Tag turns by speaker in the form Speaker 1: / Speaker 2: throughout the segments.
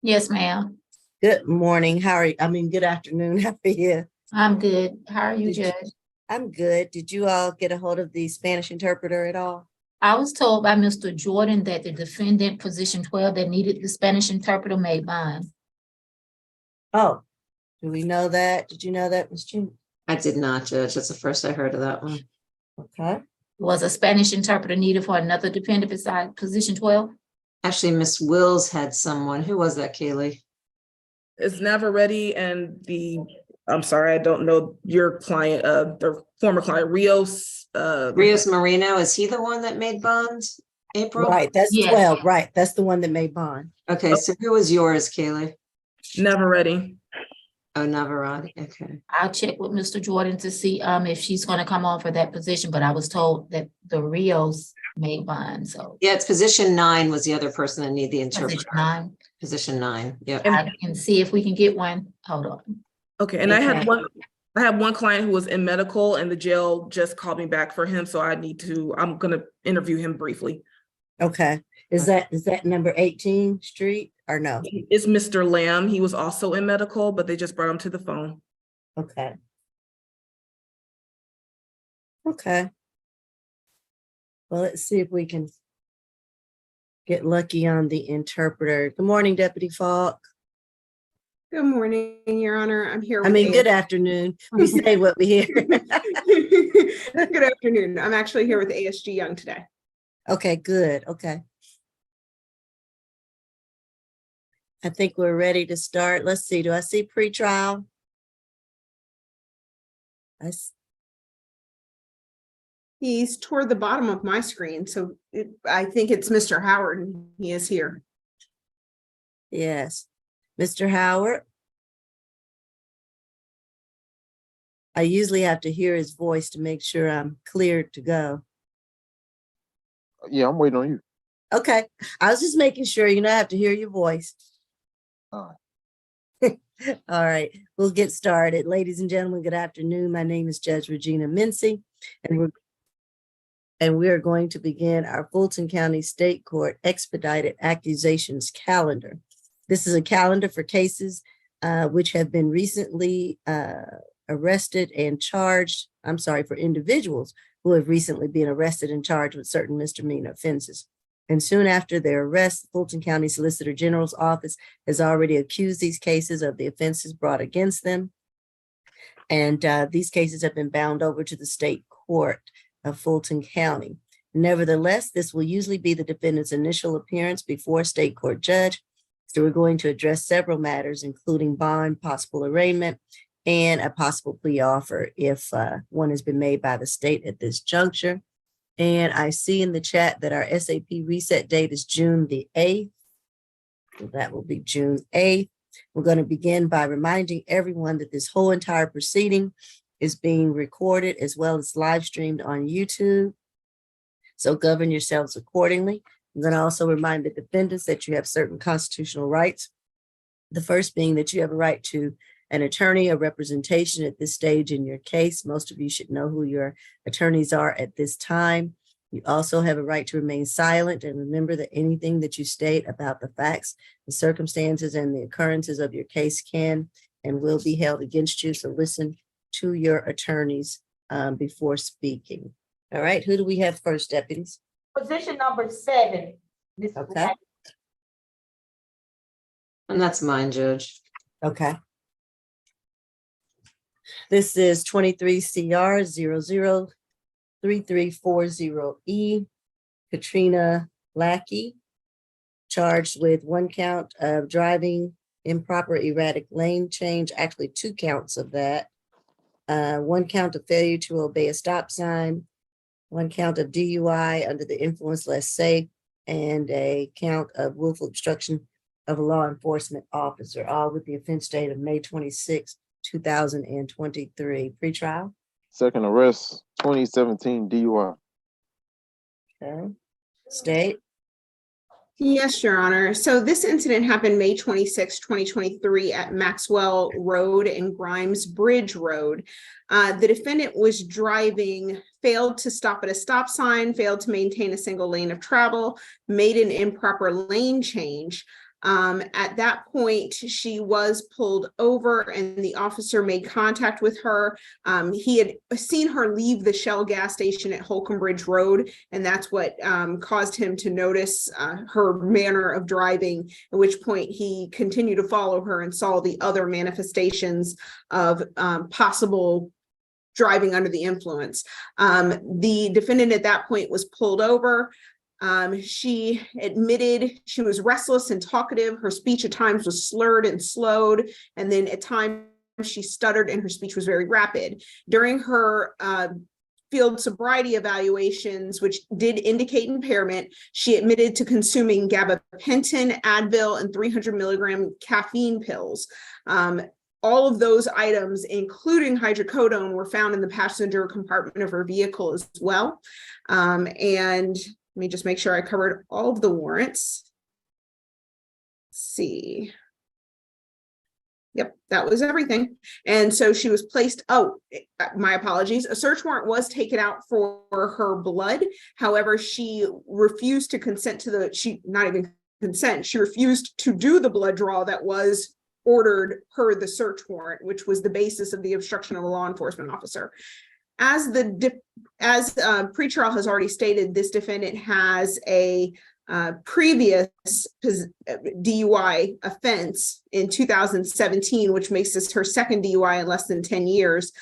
Speaker 1: Yes, ma'am.
Speaker 2: Good morning. How are you? I mean, good afternoon. How are you?
Speaker 1: I'm good. How are you,
Speaker 2: Did you-
Speaker 1: Judge?
Speaker 2: I'm good. Did you all get a hold of the Spanish interpreter at all?
Speaker 1: I was told by Mr. Jordan that the defendant, position 12, that needed the Spanish interpreter made bond.
Speaker 2: Oh, do we know that? Did you know that, Ms. Jean?
Speaker 3: I did not, Judge. That's the first I heard of that one.
Speaker 2: Okay.
Speaker 1: Was a Spanish interpreter needed for another dependent besides position 12?
Speaker 3: Actually, Miss Wills had someone. Who was that, Kaylee?
Speaker 4: It's never ready, and I'm sorry, I don't know your client, the former client, Rios.
Speaker 3: Rios Marino, is he the one that made bonds? April?
Speaker 2: Right, that's
Speaker 1: Yes.
Speaker 2: 12, right. That's the one that made bond.
Speaker 3: Okay, so who was yours, Kaylee?
Speaker 4: Never ready.
Speaker 3: Oh, Navarrete. Okay.
Speaker 1: I'll check with Mr. Jordan to see if she's gonna come on for that position, but I was told that the Rios made bond, so.
Speaker 3: Yeah, it's position 9 was the other person that needed the interpreter.
Speaker 1: Position 9.
Speaker 3: Position 9. Yep.
Speaker 1: I can see if we can get one. Hold on.
Speaker 4: Okay, and I
Speaker 2: Okay.
Speaker 4: had one client who was in medical, and the jail just called me back for him, so I'm gonna interview him briefly.
Speaker 2: Okay. Is that number 18 Street or no?
Speaker 4: It's Mr. Lamb. He was also in medical, but they just brought him to the phone.
Speaker 2: Okay. Okay. Well, let's see if we can get lucky on the interpreter. Good morning, Deputy Falk.
Speaker 5: Good morning, Your Honor. I'm here.
Speaker 2: I mean, good afternoon. We say what we hear.
Speaker 5: Good afternoon. I'm actually here with ASG Young today.
Speaker 2: Okay, good. Okay. I think we're ready to start. Let's see. Do I see pretrial?
Speaker 5: He's toward the bottom of my screen, so I think it's Mr. Howard, and he is here.
Speaker 2: Yes. Mr. Howard? I usually have to hear his voice to make sure I'm cleared to go.
Speaker 6: Yeah, I'm waiting on you.
Speaker 2: Okay. I was just making sure, I have to hear your voice.
Speaker 6: All
Speaker 2: All right, we'll get started. Ladies and gentlemen, good afternoon. My name is Judge Regina Mincy, and we are going to begin our Fulton County State Court Expedited Accusations calendar. This is a calendar for cases which have been recently arrested and charged. I'm sorry, for individuals who have recently been arrested and charged with certain misdemeanor offenses. And soon after their arrest, the Fulton County Solicitor General's office has already accused these cases of the offenses brought against them. And these cases have been bound over to the state court of Fulton County. Nevertheless, this will usually be the defendant's initial appearance before a state court judge. So we're going to address several matters, including bond, possible arraignment, and a possible plea offer if one has been made by the state at this juncture. And I see in the chat that our SAP reset date is June the 8th. So that will be June 8th. We're going to begin by reminding everyone that this whole entire proceeding is being recorded as well as live streamed on YouTube. So govern yourselves accordingly. I'm going to also remind the defendants that you have certain constitutional rights. The first being that you have a right to an attorney, a representation at this stage in your case. Most of you should know who your attorneys are at this time. You also have a right to remain silent, and remember that anything that you state about the facts, the circumstances, and the occurrences of your case can and will be held against you. So listen to your attorneys before speaking. All right, who do we have first, deputies?
Speaker 7: Position number 7.
Speaker 2: Okay.
Speaker 3: And that's mine, Judge.
Speaker 2: Okay. This is 23 CR 003340E. Katrina Lackey, charged with 1 count of driving improper erratic lane change, actually 2 counts of that. 1 count of failure to obey a stop sign, 1 count of DUI under the influence less safe, and a count of willful obstruction of a law enforcement officer, all with the offense date of May 26, 2023. Pretrial.
Speaker 6: Second arrest, 2017 DUI.
Speaker 2: Okay. State.
Speaker 5: Yes, Your Honor. So this incident happened May 26, 2023 at Maxwell Road and Grimes Bridge Road. The defendant was driving, failed to stop at a stop sign, failed to maintain a single lane of travel, made an improper lane change. At that point, she was pulled over and the officer made contact with her. He had seen her leave the Shell gas station at Holcomb Bridge Road, and that's what caused him to notice her manner of driving, at which point he continued to follow her and saw the other manifestations of possible driving under the influence. The defendant at that point was pulled over. She admitted she was restless and talkative. Her speech at times was slurred and slowed, and then at times she stuttered and her speech was very rapid. During her field sobriety evaluations, which did indicate impairment, she admitted to consuming gabapentin, Advil, and 300 milligram caffeine pills. All of those items, including hydrocodone, were found in the passenger compartment of her vehicle as well. And let me just make sure I covered all of the warrants. Let's see. Yep, that was everything. And so she was placed, my apologies. A search warrant was taken out for her blood. However, she refused to consent to she refused to do the blood draw that was ordered per the search warrant, which was the basis of the obstruction of a law enforcement officer. As pretrial has already stated, this defendant has a previous DUI offense in 2017, which makes this her second DUI in less than 10 years.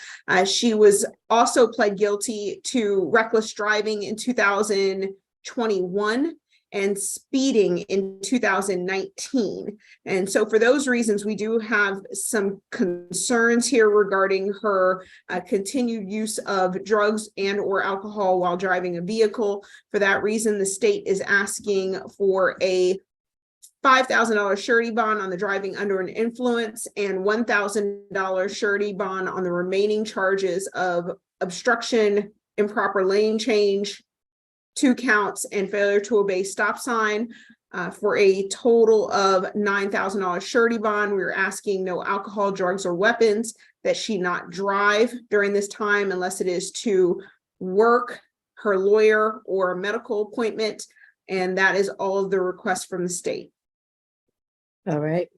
Speaker 5: She was also pled guilty to reckless driving in 2021 and speeding in 2019. And so for those reasons, we do have some concerns here regarding her continued use of drugs and or alcohol while driving a vehicle. For that reason, the state is asking for a $5,000 surety bond on the driving under an influence and $1,000 surety bond on the remaining charges of obstruction, improper lane change, 2 counts, and failure to obey stop sign, for a total of $9,000 surety bond. We were asking no alcohol, drugs, or weapons, that she not drive during this time unless it is to work, her lawyer, or a medical appointment. And that is all of the requests from the state.
Speaker 2: All right.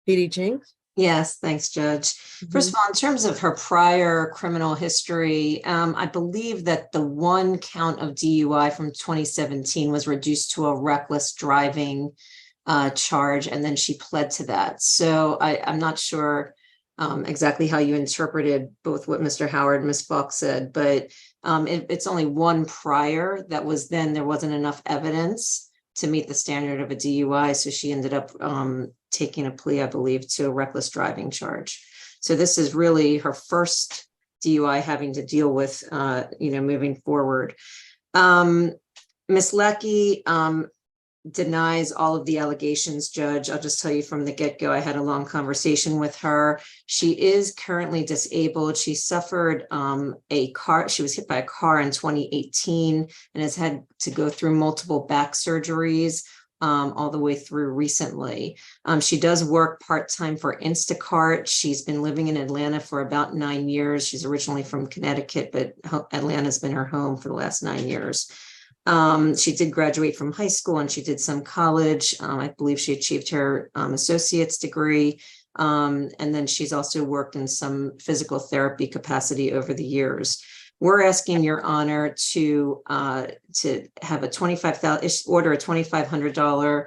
Speaker 2: PD Jinks?
Speaker 3: Yes, thanks, Judge. First of all, in terms of her prior criminal history, I believe that the one count of DUI from 2017 was reduced to a reckless driving charge, and then she pled to that. So I'm not sure exactly how you interpreted both what Mr. Howard and Ms. Fox said, but it's only one prior that was then there wasn't enough evidence to meet the standard of a DUI. So she ended up taking a plea, I believe, to a reckless driving charge. So this is really her first DUI having to deal with, moving forward. Ms. Leckie denies all of the allegations, Judge. I'll just tell you from the get-go, I had a long conversation with her. She is currently disabled. She suffered she was hit by a car in 2018 and has had to go through multiple back surgeries all the way through recently. She does work part-time for Instacart. She's been living in Atlanta for about 9 years. She's originally from Connecticut, but Atlanta's been her home for the last 9 years. She did graduate from high school and she did some college. I believe she achieved her associate's degree. And then she's also worked in some physical therapy capacity over the years. We're asking Your Honor to have a order a $2,500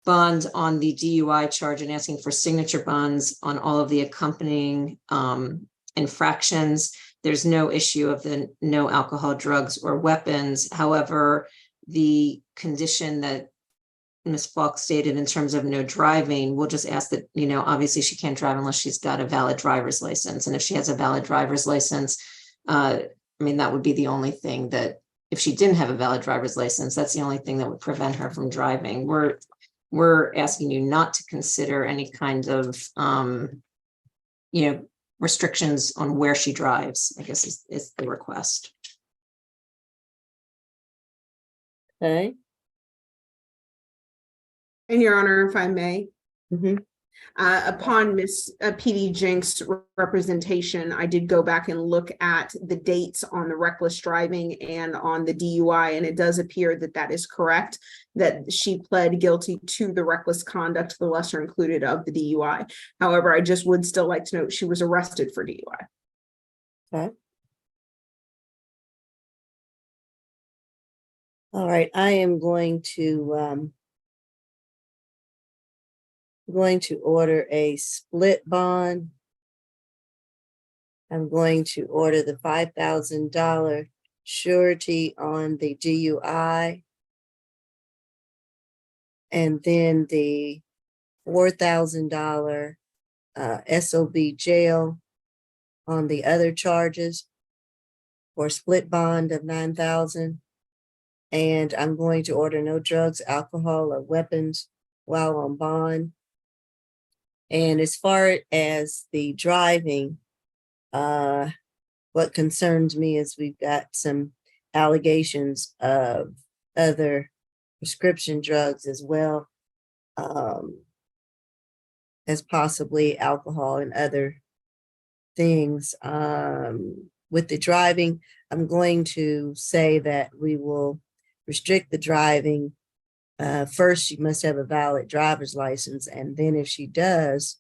Speaker 3: bond on the DUI charge and asking for signature bonds on all of the accompanying infractions. There's no issue of the no alcohol, drugs, or weapons. However, the condition that Ms. Falk stated in terms of no driving, we'll just ask that, obviously she can't drive unless she's got a valid driver's license. And if she has a valid driver's license, that would be the only thing that, if she didn't have a valid driver's license, that's the only thing that would prevent her from driving. We're asking you not to consider any kind of, restrictions on where she drives, I guess is the request.
Speaker 2: Okay.
Speaker 5: And Your Honor, if I may. Upon Miss PD Jenks' representation, I did go back and look at the dates on the reckless driving and on the DUI, and it does appear that that is correct, that she pled guilty to the reckless conduct, the lesser included of the DUI. However, I just would still like to note she was arrested for DUI.
Speaker 2: Okay. All right, I am going to order a split bond. I'm going to order the $5,000 surety on the DUI. And then the $4,000 SOB jail on the other charges for split bond of $9,000. And I'm going to order no drugs, alcohol, or weapons while on bond. And as far as the driving, what concerns me is we've got some allegations of other prescription drugs as well, as possibly alcohol and other things. With the driving, I'm going to say that we will restrict the driving. First, she must have a valid driver's license, and then if she does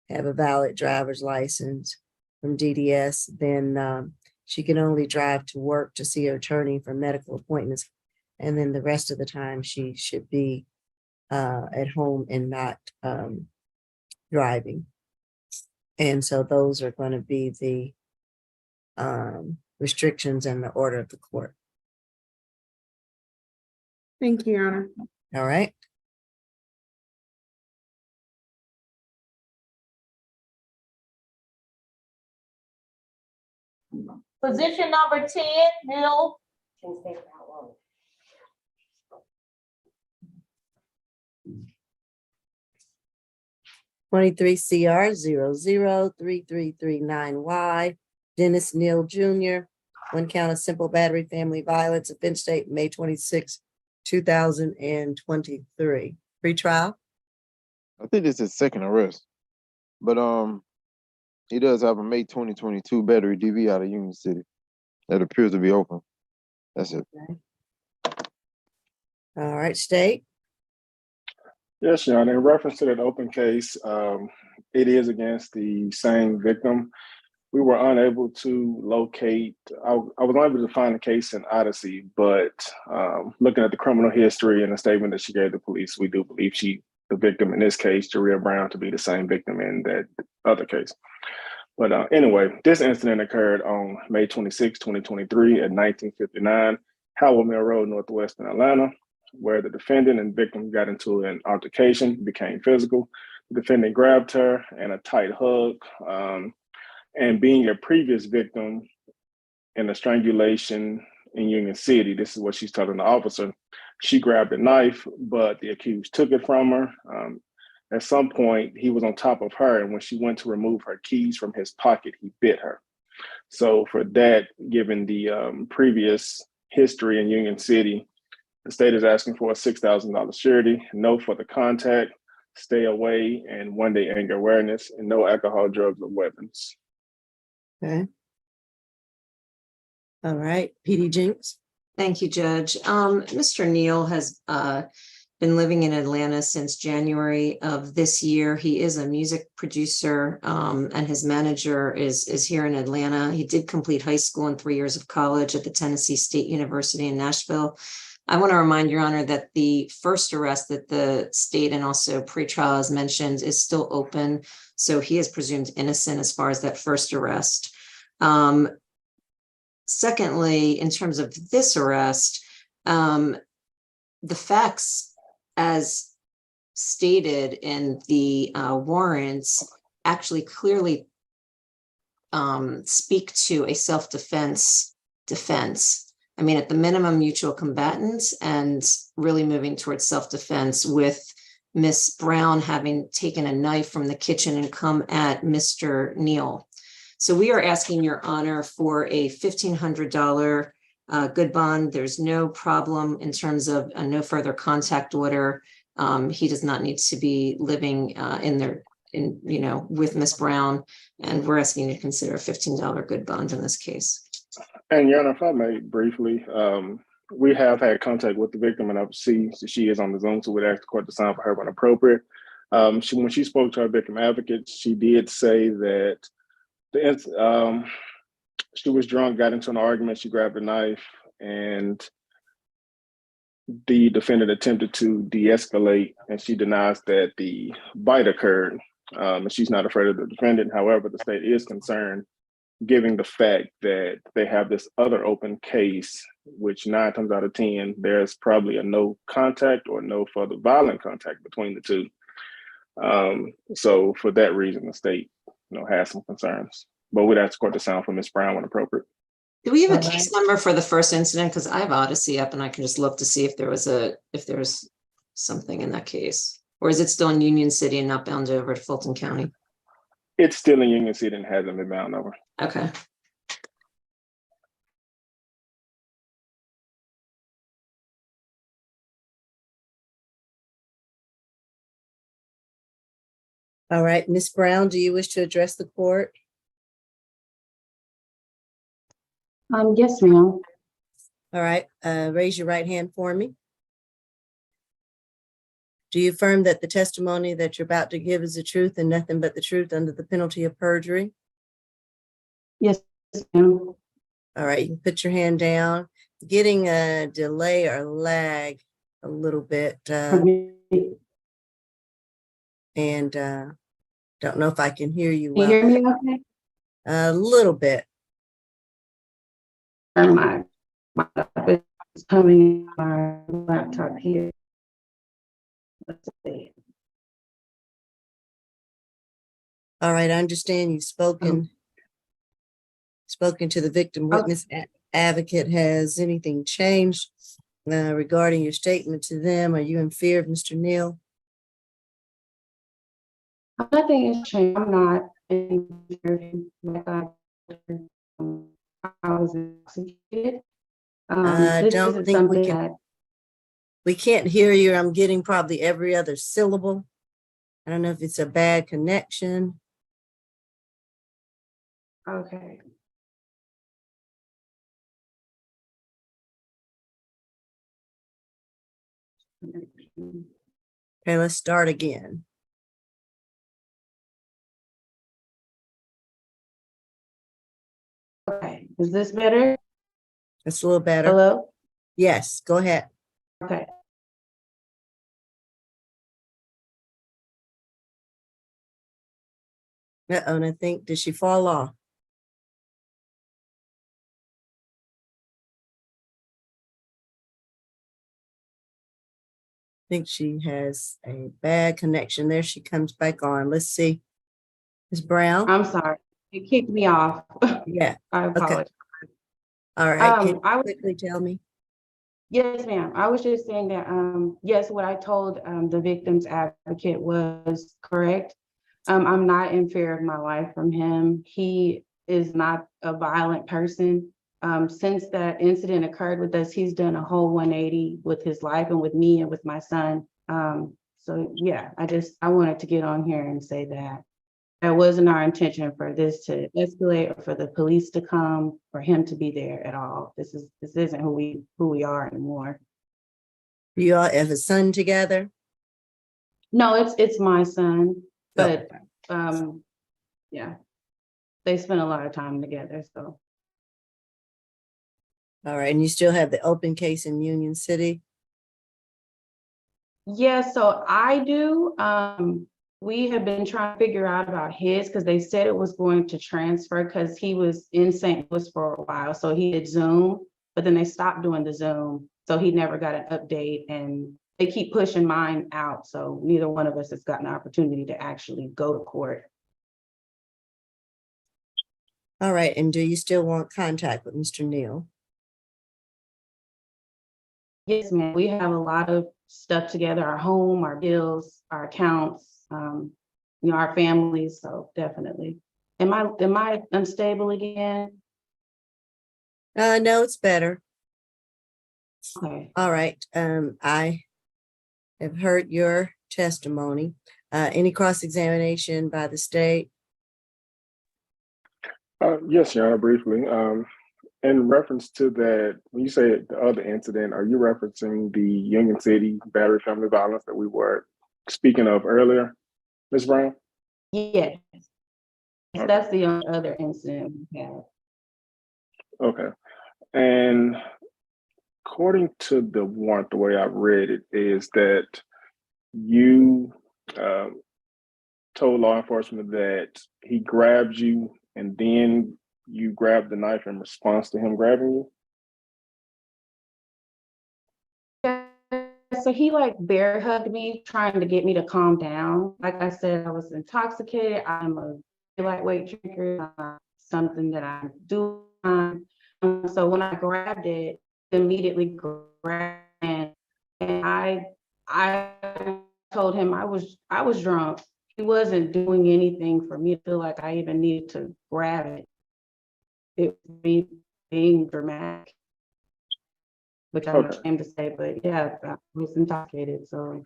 Speaker 2: have a valid driver's license from DDS, then she can only drive to work to see her attorney for medical appointments, and then the rest of the time she should be at home and not driving. And so those are going to be the restrictions and the order of the court.
Speaker 5: Thank you, Your Honor.
Speaker 2: All right.
Speaker 7: Position number 10, Neil.
Speaker 2: 23 CR 003339Y, Dennis Neal Jr., one count of simple battery, family violence, offense date May 26, 2023. Pre-trial?
Speaker 6: I think this is his second arrest. But he does have a May 2022 battery DV out of Union City that appears to be open. That's it.
Speaker 2: All right, State.
Speaker 8: Yes, Your Honor. In reference to that open case, it is against the same victim. We were unable to locate, I was unable to find the case in Odyssey, but looking at the criminal history and the statement that she gave the police, we do believe the victim in this case, Jaria Brown, to be the same victim in that other case. But anyway, this incident occurred on May 26, 2023 at 1959 Howell Mill Road, Northwestern Atlanta, where the defendant and victim got into an altercation, became physical. The defendant grabbed her in a tight hug, and being a previous victim in a strangulation in Union City, this is what she's telling the officer. She grabbed a knife, but the accused took it from her. At some point, he was on top of her, and when she went to remove her keys from his pocket, he bit her. So for that, given the previous history in Union City, the state is asking for a $6,000 surety, no further contact, stay away, and 1-day anger awareness, and no alcohol, drugs, or weapons.
Speaker 2: Okay. All right, PD Jenks.
Speaker 3: Thank you, Judge. Mr. Neal has been living in Atlanta since January of this year. He is a music producer, and his manager is here in Atlanta. He did complete high school and 3 years of college at the Tennessee State University in Nashville. I want to remind Your Honor that the first arrest that the state and also pretrial has mentioned is still open. So he is presumed innocent as far as that first arrest. Secondly, in terms of this arrest, the facts as stated in the warrants actually clearly speak to a self-defense defense. I mean, at the minimum, mutual combatants, and really moving towards self-defense, with Miss Brown having taken a knife from the kitchen and come at Mr. Neal. So we are asking Your Honor for a $1,500 good bond. There's no problem in terms of a no further contact order. He does not need to be living in in, with Ms. Brown, and we're asking you to consider a $15 good bond in this case.
Speaker 8: And Your Honor, if I may briefly, we have had contact with the victim, and I see she is on the Zoom, so we'd ask the court to sign for her when appropriate. When she spoke to our victim advocate, she did say that she was drunk, got into an argument, she grabbed a knife, and the defendant attempted to de-escalate, and she denies that the bite occurred. And she's not afraid of the defendant. However, the state is concerned, given the fact that they have this other open case, which 9 times out of 10, there's probably a no contact or no further violent contact between the two. So for that reason, the state, has some concerns. But we'd ask the court to sign for Ms. Brown when appropriate.
Speaker 3: Do we have a case number for the first incident? Because I have Odyssey up and I can just look to see if there was something in that case. Or is it still in Union City and not bound over to Fulton County?
Speaker 8: It's still in Union City and hasn't been bound over.
Speaker 3: Okay.
Speaker 2: All right, Ms. Brown, do you wish to address the court?
Speaker 9: Yes, ma'am.
Speaker 2: All right, raise your right hand for me. Do you affirm that the testimony that you're about to give is the truth and nothing but the truth under the penalty of perjury?
Speaker 9: Yes, ma'am.
Speaker 2: All right, you can put your hand down. Getting a delay or lag a little bit, and don't know if I can hear you
Speaker 9: Can
Speaker 2: well.
Speaker 9: you hear me okay?
Speaker 2: A little bit.
Speaker 9: My laptop is coming, my laptop here. Let's see.
Speaker 2: All right, I understand you've spoken to the victim witness advocate. Has anything changed regarding your statement to them? Are you in fear of Mr. Neal?
Speaker 9: Nothing has changed. I'm not in I was intoxicated.
Speaker 2: I
Speaker 9: This
Speaker 2: don't
Speaker 9: is
Speaker 2: think we
Speaker 9: something
Speaker 2: can.
Speaker 9: that
Speaker 2: We can't hear you. I'm getting probably every other syllable. I don't know if it's a bad connection.
Speaker 9: okay.
Speaker 2: Okay, let's start again.
Speaker 9: Okay, is this better?
Speaker 2: It's a little better.
Speaker 9: Hello?
Speaker 2: Yes, go ahead.
Speaker 9: Okay.
Speaker 2: Uh-oh, and I think, did she fall off? I think she has a bad connection. There she comes back on. Let's see. Ms. Brown?
Speaker 9: I'm sorry. It kicked me off.
Speaker 2: Yeah,
Speaker 9: I apologize.
Speaker 2: all right. Can you
Speaker 9: I was
Speaker 2: quickly tell me?
Speaker 9: Yes, ma'am. I was just saying that, yes, what I told the victim's advocate was correct. I'm not in fear of my life from him. He is not a violent person. Since that incident occurred with us, he's done a whole 180 with his life and with me and with my son. So yeah, I wanted to get on here and say that that wasn't our intention for this to escalate or for the police to come, for him to be there at all. This isn't who we are anymore.
Speaker 2: You all have a son together?
Speaker 9: No, it's my son,
Speaker 2: Oh.
Speaker 9: but yeah, they spend a lot of time together. So
Speaker 2: All right, and you still have the open case in Union City?
Speaker 9: yeah, so I do. We have been trying to figure out about his because they said it was going to transfer because he was in St. Louis for a while. So he did Zoom, but then they stopped doing the Zoom. So he never got an update and they keep pushing mine out. So neither one of us has gotten an opportunity to actually go to court.
Speaker 2: All right, and do you still want contact with Mr. Neal?
Speaker 9: Yes, ma'am. We have a lot of stuff together, our home, our bills, our accounts, our families. So definitely. Am I unstable again?
Speaker 2: No, it's better.
Speaker 9: Okay.
Speaker 2: All right, I have heard your testimony. Any cross-examination by the state?
Speaker 8: Yes, Your Honor, briefly. In reference to that, when you say the other incident, are you referencing the Union City battery family violence that we were speaking of earlier, Ms. Brown?
Speaker 9: Yes,
Speaker 8: Okay.
Speaker 9: that's the only other incident we had.
Speaker 8: Okay. And according to the warrant, the way I've read it is that you told law enforcement that he grabbed you and then you grabbed the knife in response to him grabbing you?
Speaker 9: Yeah, so he like bear hugged me, trying to get me to calm down. Like I said, I was intoxicated. I'm a lightweight drinker, something that I do. So when I grabbed it, immediately grabbed it, and I told him I was drunk. He wasn't doing anything for me to feel like I even needed to grab it. It was me being dramatic, which I'm
Speaker 8: Okay.
Speaker 9: ashamed to say, but yeah, I was intoxicated, so.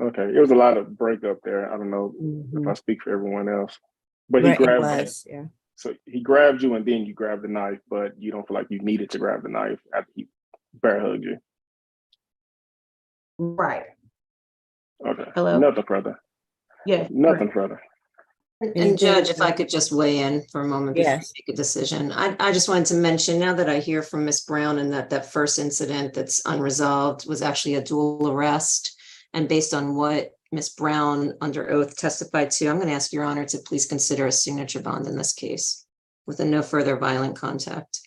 Speaker 8: Okay. It was a lot of breakup there. I don't know if I speak for everyone else, but he
Speaker 2: Right, it
Speaker 8: grabbed you.
Speaker 2: was, yeah.
Speaker 8: So he grabbed you and then you grabbed the knife, but you don't feel like you needed to grab the knife after he bear hugged you.
Speaker 9: Right.
Speaker 8: Okay.
Speaker 9: Hello?
Speaker 8: Nothing further.
Speaker 9: Yes.
Speaker 8: Nothing further.
Speaker 3: And
Speaker 2: Anything
Speaker 3: Judge, if I
Speaker 2: else?
Speaker 3: could just weigh in for a moment before you
Speaker 2: Yes.
Speaker 3: make a decision. I just wanted to mention, now that I hear from Ms. Brown and that first incident that's unresolved was actually a dual arrest. And based on what Ms. Brown under oath testified to, I'm going to ask Your Honor to please consider a signature bond in this case with a no further violent contact.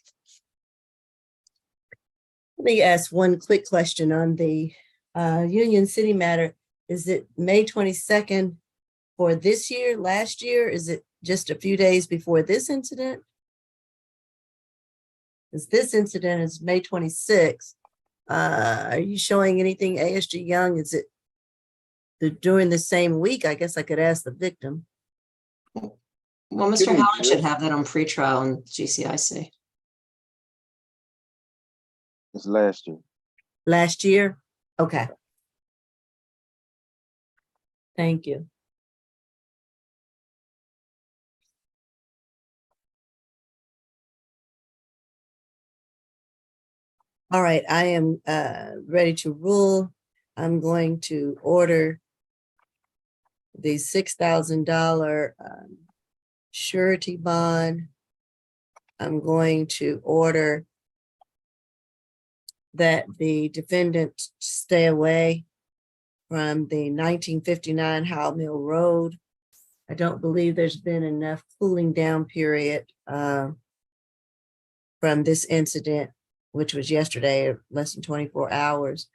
Speaker 2: Let me ask one quick question on the Union City matter. Is it May 22nd for this year, last year? Is it just a few days before this incident? Because this incident is May 26th. Are you showing anything, ASG Young? Is it during the same week? I guess I could ask the victim.
Speaker 3: Well, Mr.
Speaker 8: Give me
Speaker 3: Howard should
Speaker 8: just-
Speaker 3: have that on pretrial in GCIC.
Speaker 6: It's last year.
Speaker 2: Last year? Okay. Thank you. All right, I am ready to rule. I'm going to order the $6,000 surety bond. I'm going to order that the defendant stay away from the 1959 Howell Mill Road. I don't believe there's been enough cooling down period from this incident, which was yesterday, less than 24 hours.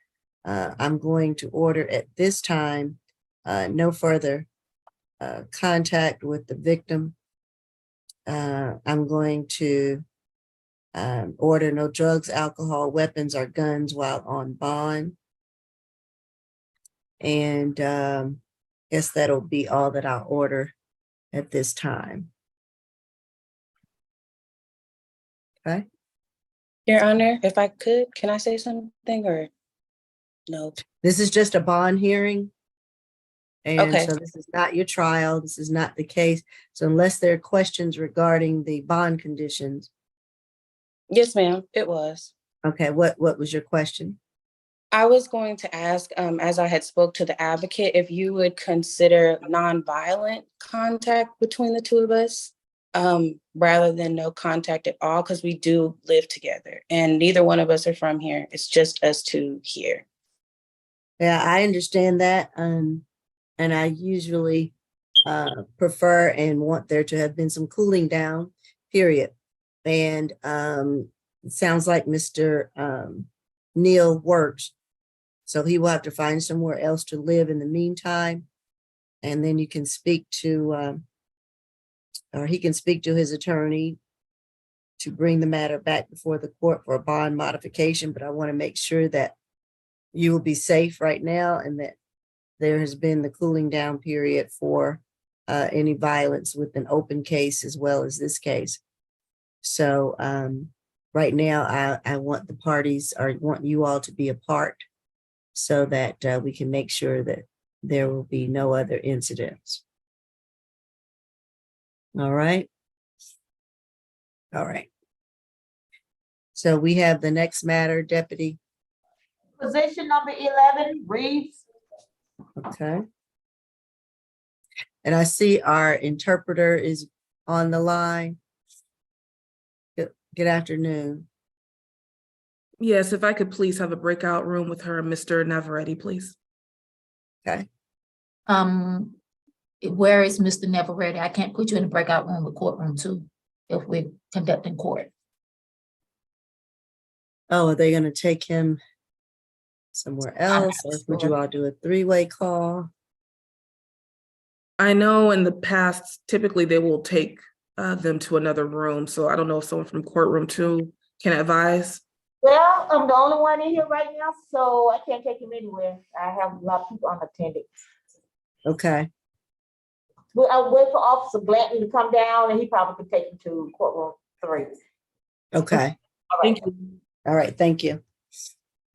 Speaker 2: I'm going to order at this time no further contact with the victim. I'm going to order no drugs, alcohol, weapons, or guns while on bond. And guess that'll be all that I'll order at this time. Okay.
Speaker 10: Your Honor, if I could, can I say something or no?
Speaker 2: This is just a bond hearing. And
Speaker 10: Okay.
Speaker 2: so this is not your trial. This is not the case. So unless there are questions regarding the bond conditions.
Speaker 10: Yes, ma'am, it was.
Speaker 2: Okay, what was your question?
Speaker 10: I was going to ask, as I had spoke to the advocate, if you would consider nonviolent contact between the two of us, rather than no contact at all, because we do live together and neither one of us are from here. It's just us two here.
Speaker 2: Yeah, I understand that. And I usually prefer and want there to have been some cooling down, period. And it sounds like Mr. Neal works. So he will have to find somewhere else to live in the meantime. And then you can speak to, or he can speak to his attorney to bring the matter back before the court for a bond modification. But I want to make sure that you will be safe right now and that there has been the cooling down period for any violence with an open case as well as this case. So right now, I want the parties or want you all to be apart so that we can make sure that there will be no other incidents. All right. All right. So we have the next matter, Deputy.
Speaker 7: Position number 11, Reeves.
Speaker 2: Okay. And I see our interpreter is on the line. Good afternoon.
Speaker 4: Yes, if I could please have a breakout room with her and Mr. Navarrete, please.
Speaker 2: Okay.
Speaker 1: Where is Mr. Navarrete? I can't put you in the breakout room with courtroom too, if we're conducting court.
Speaker 2: Oh, are they going to take him somewhere else, or would you all do a three-way call?
Speaker 4: I know in the past, typically they will take them to another room. So I don't know if someone from courtroom 2 can advise.
Speaker 7: Well, I'm the only one in here right now, so I can't take him anywhere. I have a lot of people unattended.
Speaker 2: Okay.
Speaker 7: Well, I'll wait for Officer Blanton to come down and he probably could take him to courtroom 3.
Speaker 2: Okay.
Speaker 7: All right.
Speaker 4: Thank you.
Speaker 2: All right. Thank you.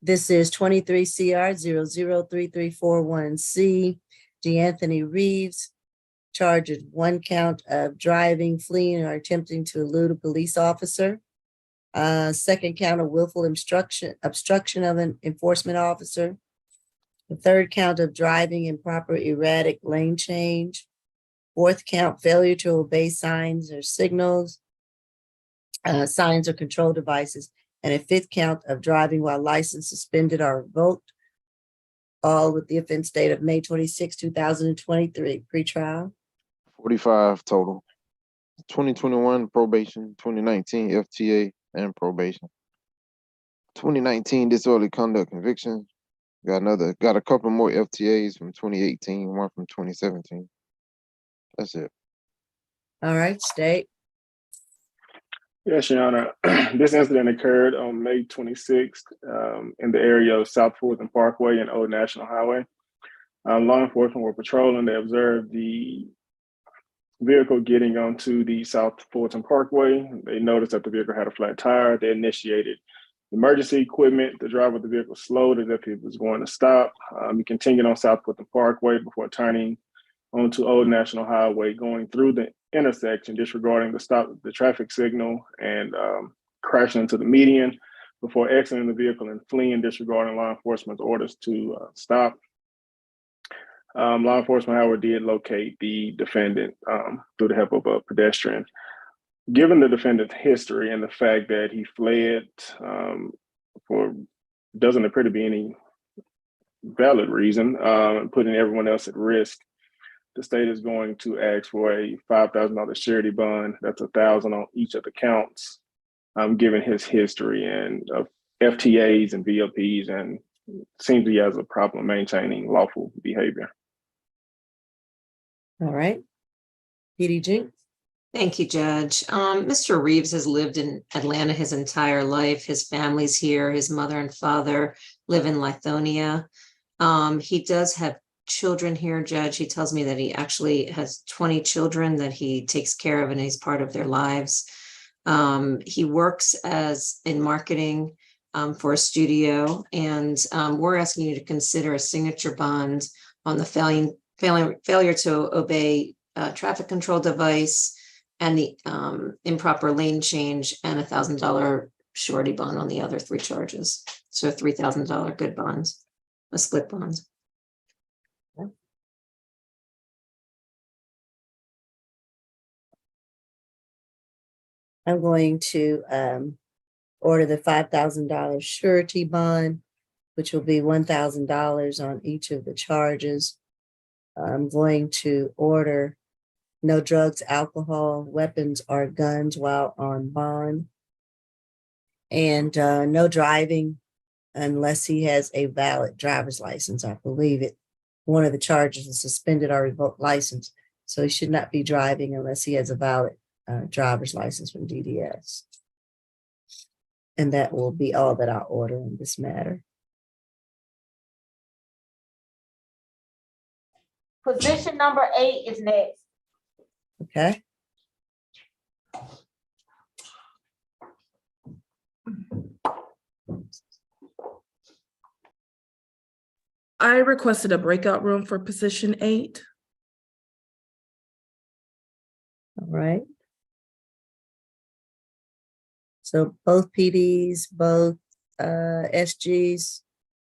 Speaker 2: This is 23 CR 003341C. D'Anthony Reeves, charged with 1 count of driving, fleeing, or attempting to elude a police officer. 2nd count of willful obstruction of an enforcement officer. The 3rd count of driving improper erratic lane change. 4th count, failure to obey signs or signals, signs or control devices, and a 5th count of driving while license suspended or revoked, all with the offense date of May 26, 2023. Pretrial.
Speaker 6: 45 total. 2021 probation, 2019 FTA and probation. 2019 disorderly conduct conviction. Got a couple more FTAs from 2018, one from 2017. That's it.
Speaker 2: All right, State.
Speaker 8: Yes, Your Honor. This incident occurred on May 26th in the area of South Fulton Parkway and Old National Highway. Law enforcement were patrolling. They observed the vehicle getting onto the South Fulton Parkway. They noticed that the vehicle had a flat tire. They initiated emergency equipment. The driver of the vehicle slowed as if he was going to stop. He continued on South Fulton Parkway before turning onto Old National Highway, going through the intersection, disregarding the traffic signal, and crashing into the median before exiting the vehicle and fleeing, disregarding law enforcement's orders to stop. Law enforcement, however, did locate the defendant through the help of a pedestrian. Given the defendant's history and the fact that he fled for doesn't appear to be any valid reason, putting everyone else at risk, the state is going to ask for a $5,000 surety bond. That's $1,000 on each of the counts, given his history and of FTAs and VLPs, and seems he has a problem maintaining lawful behavior.
Speaker 2: All right. PDG.
Speaker 3: Thank you, Judge. Mr. Reeves has lived in Atlanta his entire life. His family's here. His mother and father live in Lithonia. He does have children here, Judge. He tells me that he actually has 20 children that he takes care of and he's part of their lives. He works in marketing for a studio, and we're asking you to consider a signature bond on the failure to obey traffic control device and the improper lane change, and $1,000 surety bond on the other 3 charges. So $3,000 good bonds, a split bond.
Speaker 2: I'm going to order the $5,000 surety bond, which will be $1,000 on each of the charges. I'm going to order no drugs, alcohol, weapons, or guns while on bond, and no driving unless he has a valid driver's license. I believe one of the charges is suspended or revoked license, so he should not be driving unless he has a valid driver's license from DDS. And that will be all that I'll order in this matter.
Speaker 7: Position number 8 is next.
Speaker 2: Okay.
Speaker 4: I requested a breakout room for position 8.
Speaker 2: All right. So both PDs, both SGs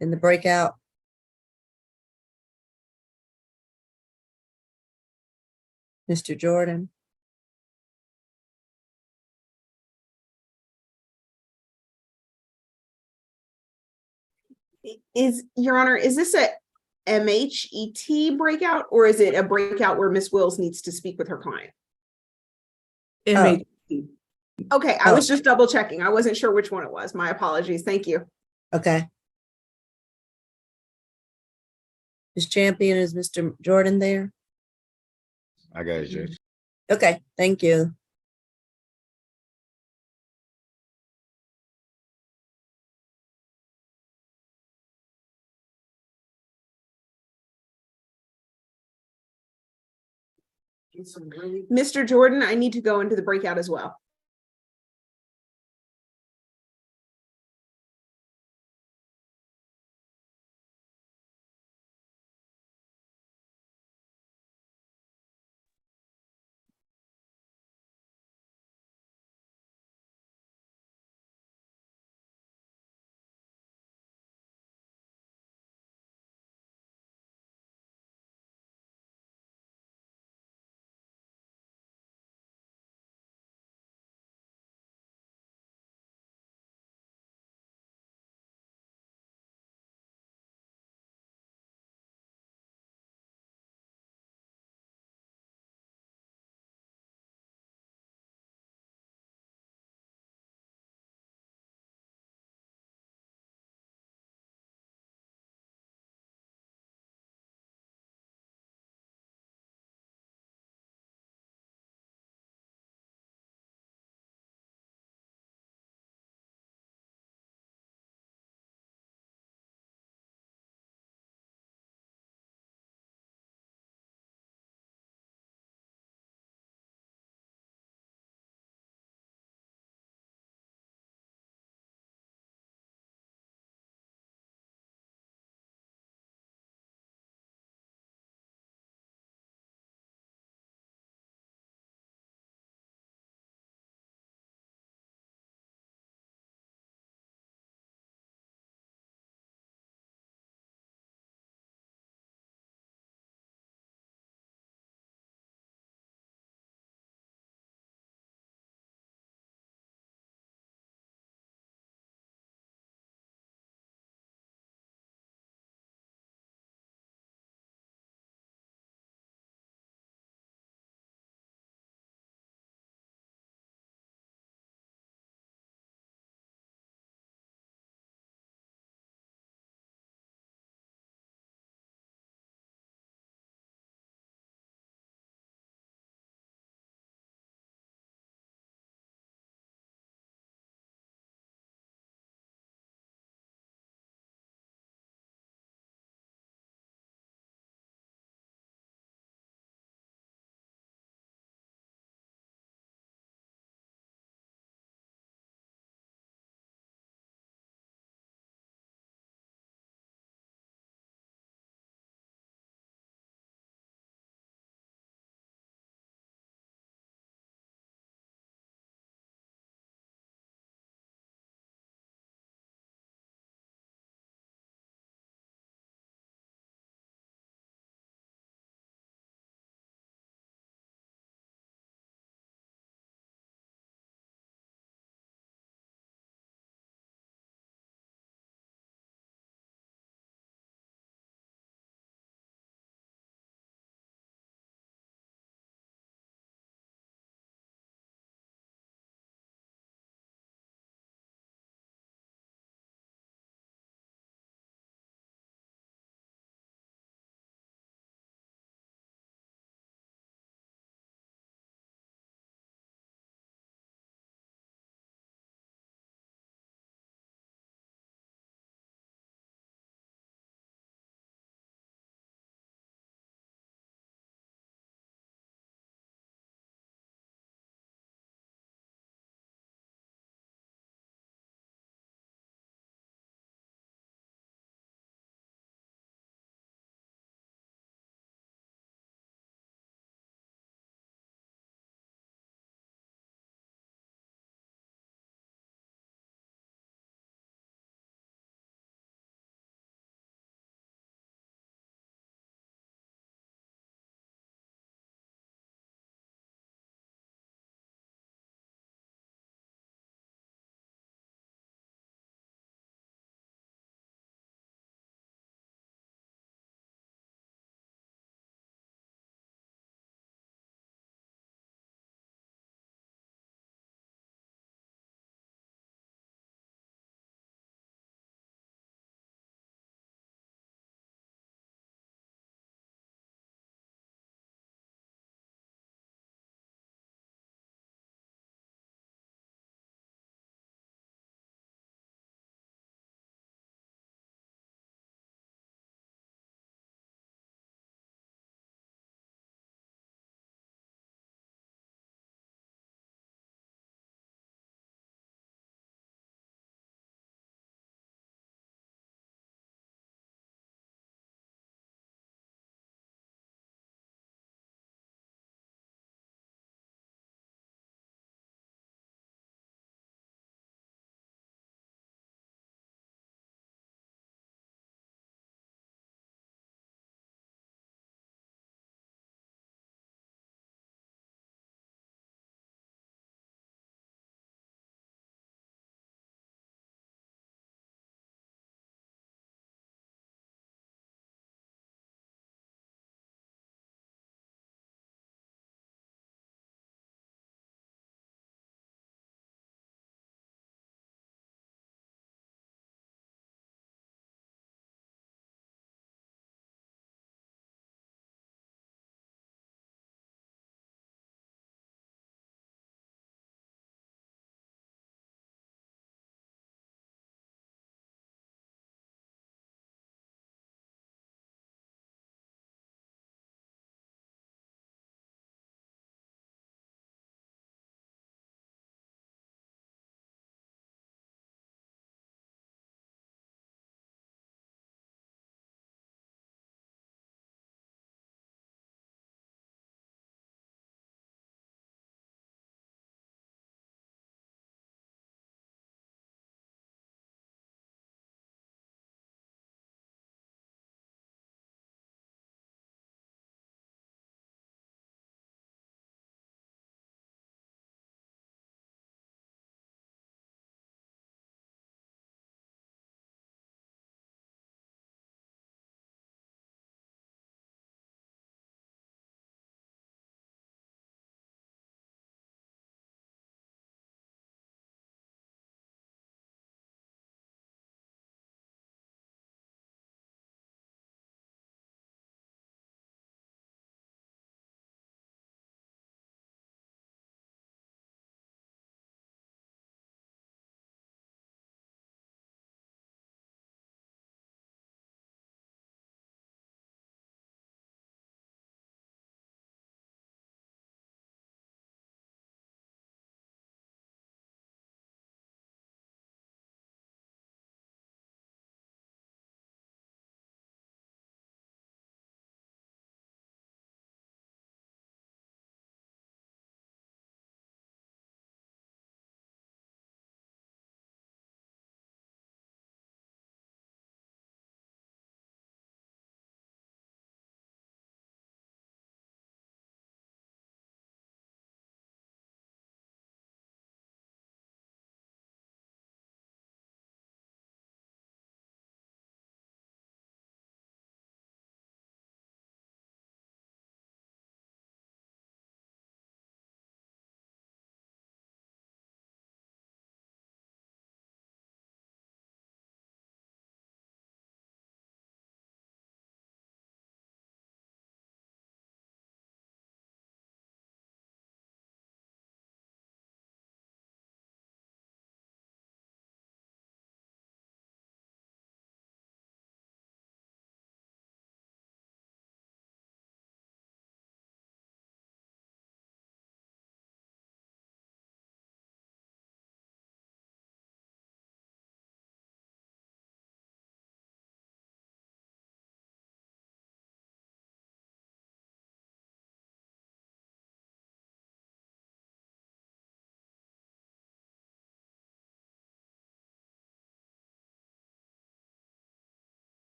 Speaker 2: in the breakout. Mr. Jordan.
Speaker 5: Is, Your Honor, is this a MHET breakout or is it a breakout where Ms. Wills needs to speak with her client?
Speaker 4: MHT.
Speaker 5: Okay, I was just double checking. I wasn't sure which one it was. My apologies. Thank you.
Speaker 2: Okay. Ms. Champion, is Mr. Jordan there?
Speaker 11: I got it, Judge.
Speaker 2: Okay, thank you.
Speaker 5: Mr. Jordan, I need to go into the breakout as well.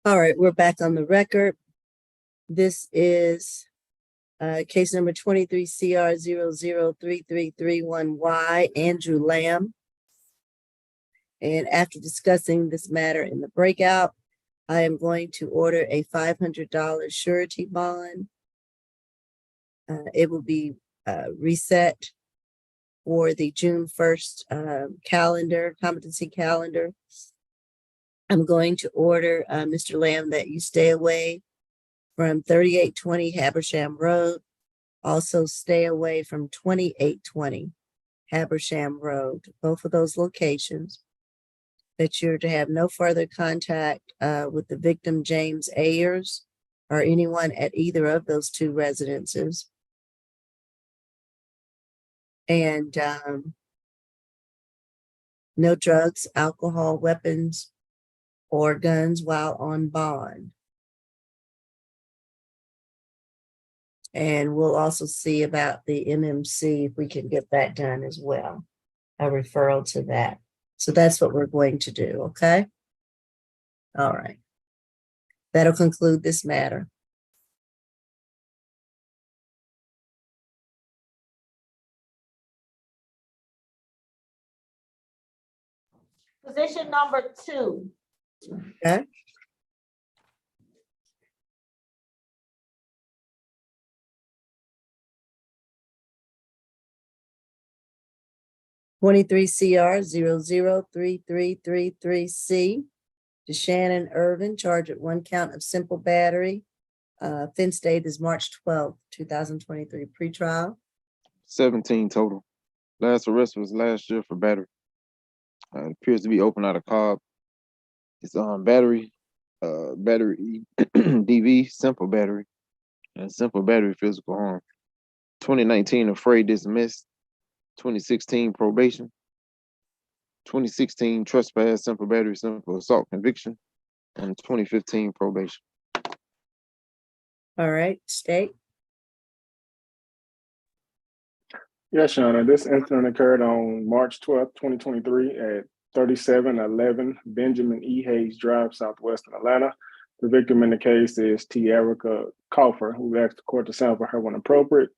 Speaker 2: All right, we're back on the record. This is case number 23 CR 003331Y, Andrew Lamb. And after discussing this matter in the breakout, I am going to order a $500 surety bond. It will be reset for the June 1st competency calendar. I'm going to order, Mr. Lamb, that you stay away from 3820 Habersham Road. Also stay away from 2820 Habersham Road, both of those locations. That you're to have no further contact with the victim, James Ayers, or anyone at either of those two residences. And no drugs, alcohol, weapons, or guns while on bond. And we'll also see about the MMC if we can get that done as well, a referral to that. So that's what we're going to do, okay? All right. That'll conclude this matter.
Speaker 7: Position number 2.
Speaker 2: Okay. (23 CR 003333C), to Shannon Irvin, charged at 1 count of simple battery. Offense date is March 12th, 2023, pretrial.
Speaker 6: 17 total. Last arrest was last year for battery. It appears to be open out of Cobb. It's on battery DV, simple battery, and simple battery physical harm. 2019 afraid dismissed. 2016 probation. 2016 trespass, simple battery, simple assault conviction, and 2015 probation.
Speaker 2: All right, state.
Speaker 8: Yes, Your Honor. This incident occurred on March 12th, 2023 at 3711 Benjamin E. Hayes Drive, Southwestern Atlanta. The victim in the case is T. Erica Kaufer, who asked the court to sample her when appropriate.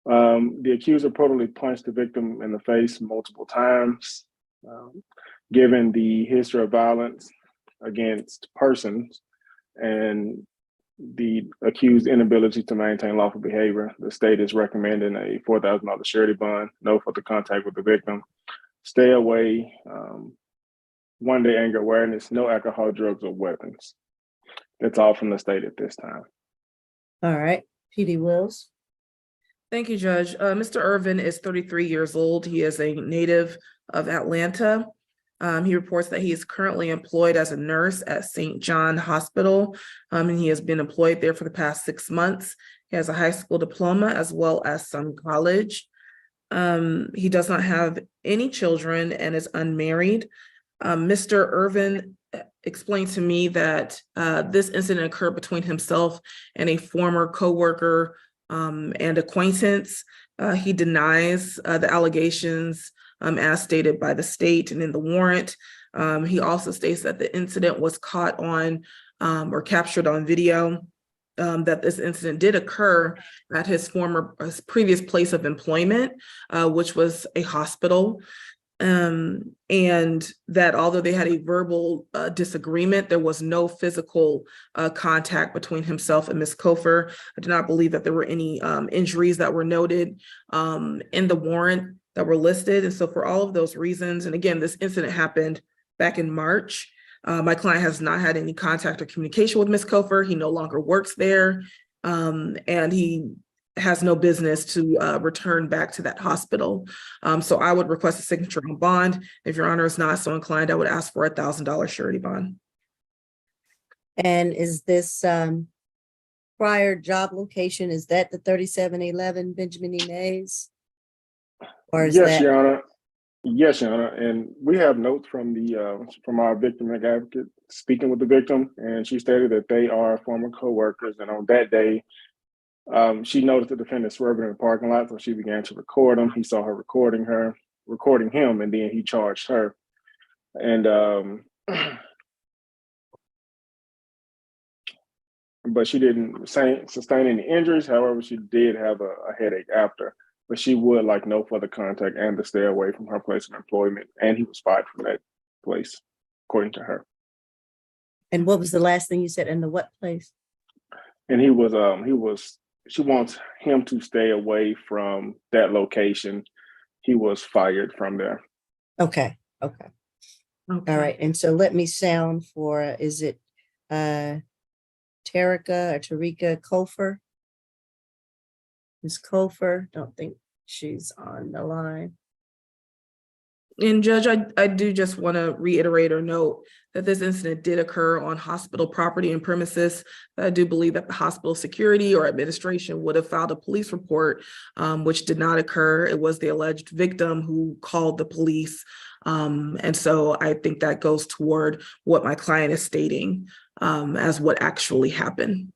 Speaker 8: The accuser reportedly punched the victim in the face multiple times. Given the history of violence against persons and the accused inability to maintain lawful behavior, the state is recommending a $4,000 surety bond, no further contact with the victim, stay away, 1 day anger awareness, no alcohol, drugs, or weapons. That's all from the state at this time.
Speaker 2: All right, PD Wills.
Speaker 4: Thank you, Judge. Mr. Irvin is 33 years old. He is a native of Atlanta. He reports that he is currently employed as a nurse at St. John Hospital, and he has been employed there for the past 6 months. He has a high school diploma as well as some college. He does not have any children and is unmarried. Mr. Irvin explained to me that this incident occurred between himself and a former coworker and acquaintance. He denies the allegations as stated by the state and in the warrant. He also states that the incident was caught on or captured on video, that this incident did occur at his previous place of employment, which was a hospital. And that although they had a verbal disagreement, there was no physical contact between himself and Ms. Kaufer. I do not believe that there were any injuries that were noted in the warrant that were listed. And so for all of those reasons, and again, this incident happened back in March. My client has not had any contact or communication with Ms. Kaufer. He no longer works there, and he has no business to return back to that hospital. So I would request a signature on bond. If Your Honor is not so inclined, I would ask for a $1,000 surety bond.
Speaker 2: And is this prior job location, is that the 3711 Benjamin E. Mays? Or is
Speaker 8: Yes,
Speaker 2: that?
Speaker 8: Your Honor. Yes, Your Honor. And we have notes from from our victim advocate speaking with the victim, and she stated that they are former co-workers. And on that day, she noticed the defendant swerving in the parking lot, so she began to record him. He saw her recording him, and then he charged her. And but she didn't sustain any injuries. However, she did have a headache after, but she would like no further contact and to stay away from her place of employment. And he was fired from that place, according to her.
Speaker 2: And what was the last thing you said? In the what place?
Speaker 8: And she wants him to stay away from that location. He was fired from there.
Speaker 2: Okay. All right. And so let me sound for, is it Tarika or Tarika Kofer? Ms. Kofer, don't think she's on the line.
Speaker 4: And Judge, I do just want to reiterate or note that this incident did occur on hospital property and premises. I do believe that the hospital security or administration would have filed a police report, which did not occur. It was the alleged victim who called the police. And so I think that goes toward what my client is stating as what actually happened.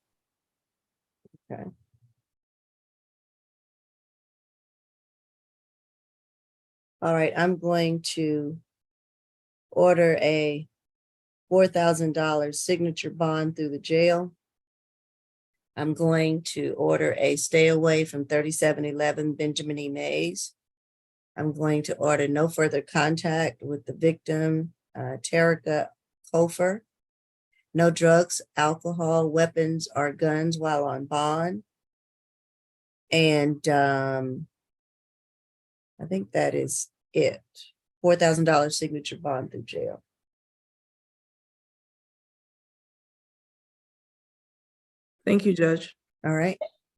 Speaker 2: Okay. All right, I'm going to order a $4,000 signature bond through the jail. I'm going to order a stay away from 3711 Benjamin E. Mays. I'm going to order no further contact with the victim, Tarika Kofer. No drugs, alcohol, weapons, or guns while on bond. And I think that is it. $4,000 signature bond through jail.
Speaker 4: Thank you, Judge.
Speaker 2: All right.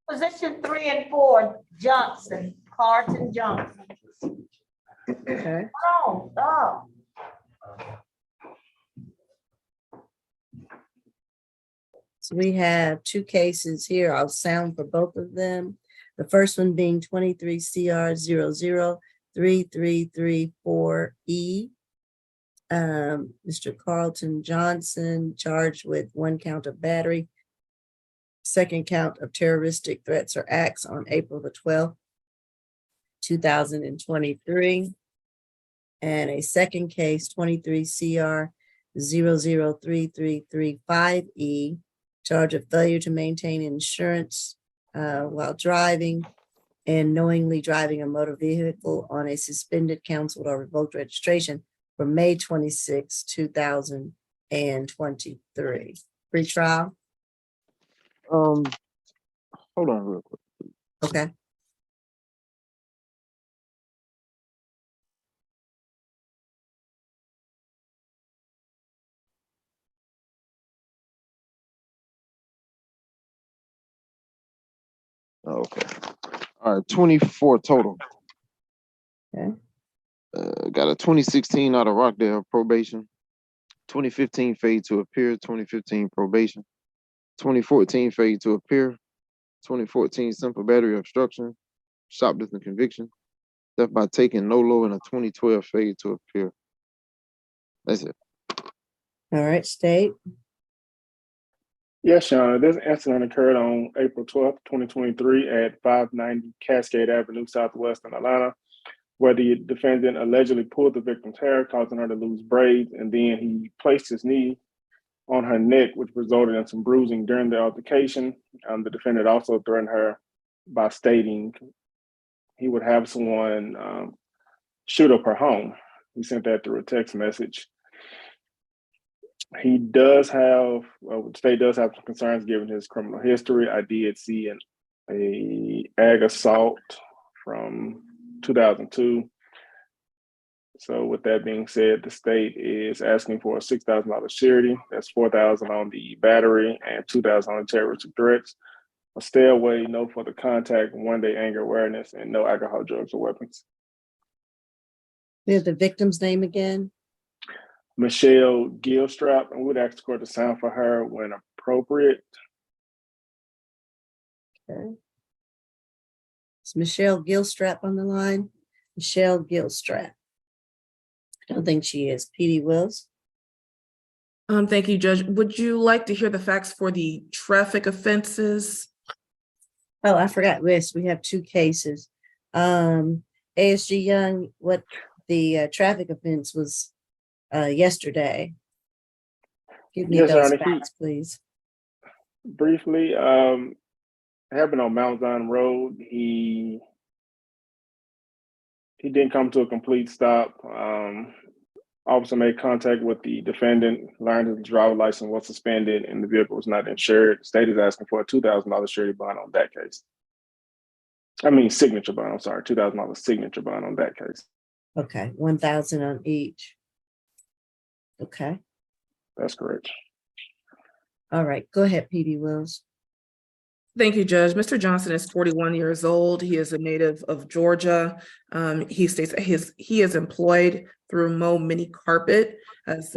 Speaker 7: Position 3 and 4, Johnson, Carlton Johnson.
Speaker 2: Okay.
Speaker 7: Oh, oh.
Speaker 2: So we have two cases here. I'll sound for both of them. The first one being 23 CR 003334E. Mr. Carlton Johnson charged with 1 count of battery, 2nd count of terroristic threats or acts on April the 12th, 2023. And a second case, 23 CR 003335E, charge of failure to maintain insurance while driving and knowingly driving a motor vehicle on a suspended, canceled, or revoked registration from May 26, 2023. Pre-trial.
Speaker 6: Hold on real quick.
Speaker 2: Okay.
Speaker 6: Okay. All right, 24 total.
Speaker 2: Okay.
Speaker 6: Got a 2016 out of Rockdale probation, 2015 fade to appear, 2015 probation, 2014 fade to appear, 2014 simple battery obstruction, shoplifting conviction, theft by taking no lower than a 2012 fade to appear. That's it.
Speaker 2: All right, state.
Speaker 8: Yes, Your Honor, this incident occurred on April 12th, 2023 at 590 Cascade Avenue, Southwest in Atlanta, where the defendant allegedly pulled the victim's hair, causing her to lose braids, and then he placed his knee on her neck, which resulted in some bruising during the altercation. The defendant also threatened her by stating he would have someone shoot up her home. He sent that through a text message. He does have, the state does have some concerns given his criminal history. I did see a ag assault from 2002. So with that being said, the state is asking for a $6,000 surety. That's $4,000 on the battery and $2,000 on the terroristic threats. A stay away, no further contact, 1-day anger awareness, and no alcohol, drugs, or weapons.
Speaker 2: We have the victim's name again.
Speaker 8: Michelle Gilstrap, and we'd ask the court to sound for her when appropriate.
Speaker 2: Okay. Is Michelle Gilstrap on the line? Michelle Gilstrap. I don't think she is. P.D. Wills.
Speaker 4: Thank you, Judge. Would you like to hear the facts for the traffic offenses?
Speaker 2: Oh, I forgot this. We have two cases. ASG Young, what the traffic offense was yesterday. Give me
Speaker 8: Yes, Your
Speaker 2: those
Speaker 8: Honor.
Speaker 2: facts, please.
Speaker 8: Briefly, happened on Mount Zion Road. He didn't come to a complete stop. Officer made contact with the defendant, learned his driver's license was suspended and the vehicle was not insured. State is asking for a $2,000 surety bond on that case. I mean, signature bond, I'm sorry, $2,000 signature bond on that case.
Speaker 2: Okay, 1,000 on each. Okay,
Speaker 8: That's correct.
Speaker 2: all right, go ahead, PD Wills.
Speaker 4: Thank you, Judge. Mr. Johnson is 41 years old. He is a native of Georgia. He states that he is employed through Mo Mini Carpet as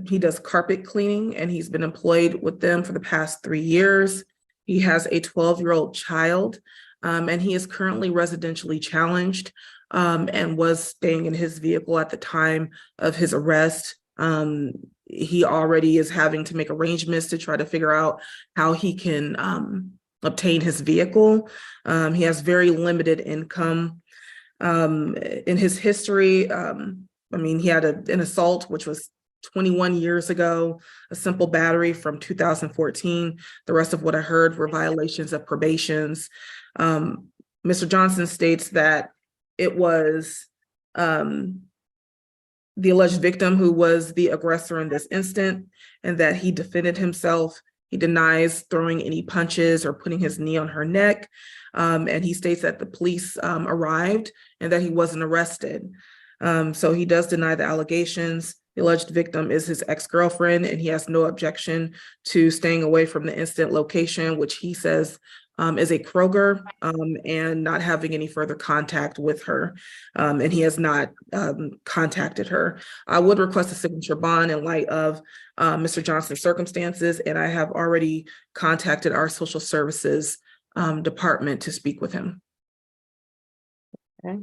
Speaker 4: he does carpet cleaning, and he's been employed with them for the past 3 years. He has a 12-year-old child, and he is currently residentially challenged and was staying in his vehicle at the time of his arrest. He already is having to make arrangements to try to figure out how he can obtain his vehicle. He has very limited income. In his history, I mean, he had an assault, which was 21 years ago, a simple battery from 2014. The rest of what I heard were violations of probations. Mr. Johnson states that it was the alleged victim who was the aggressor in this incident, and that he defended himself. He denies throwing any punches or putting his knee on her neck. And he states that the police arrived and that he wasn't arrested. So he does deny the allegations. The alleged victim is his ex-girlfriend, and he has no objection to staying away from the incident location, which he says is a Kroger, and not having any further contact with her. And he has not contacted her. I would request a signature bond in light of Mr. Johnson's circumstances, and I have already contacted our social services department to speak with him.
Speaker 2: Okay.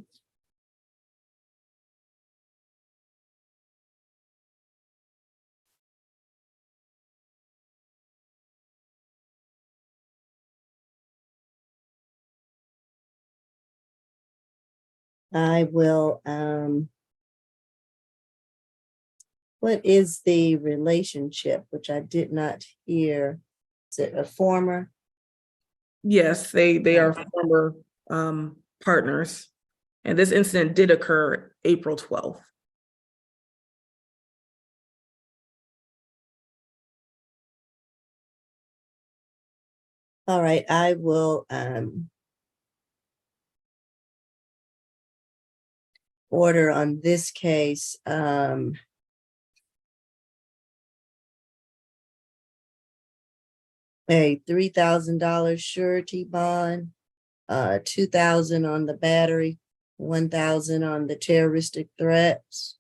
Speaker 2: I will, what is the relationship, which I did not hear? Is it a former?
Speaker 4: Yes, they are former partners. And this incident did occur April 12th.
Speaker 2: All right, I will order on this case. A $3,000 surety bond, 2,000 on the battery, 1,000 on the terroristic threats.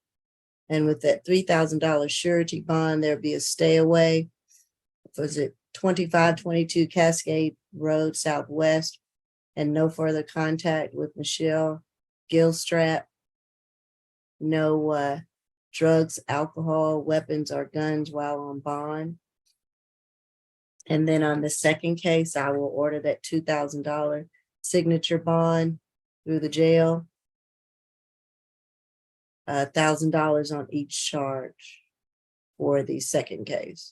Speaker 2: And with that $3,000 surety bond, there'll be a stay away. Was it 2522 Cascade Road Southwest, and no further contact with Michelle Gilstrap. No drugs, alcohol, weapons, or guns while on bond. And then on the second case, I will order that $2,000 signature bond through the jail. $1,000 on each charge for the second case.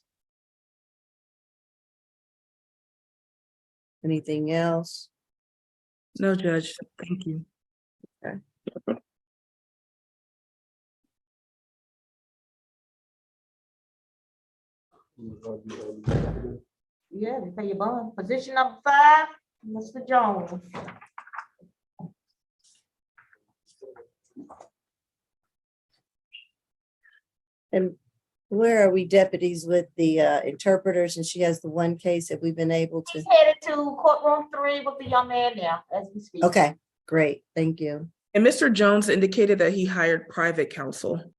Speaker 2: Anything else?
Speaker 4: No, Judge, thank you.
Speaker 2: Okay.
Speaker 7: Yeah, they pay your bond. Position number 5, Mr. Jones.
Speaker 2: And where are we deputies with the interpreters? And she has the one case that we've been able to.
Speaker 7: He's headed to courtroom 3 with the young man now as we speak.
Speaker 2: Okay, great. Thank you.
Speaker 4: And Mr. Jones indicated that he hired private counsel.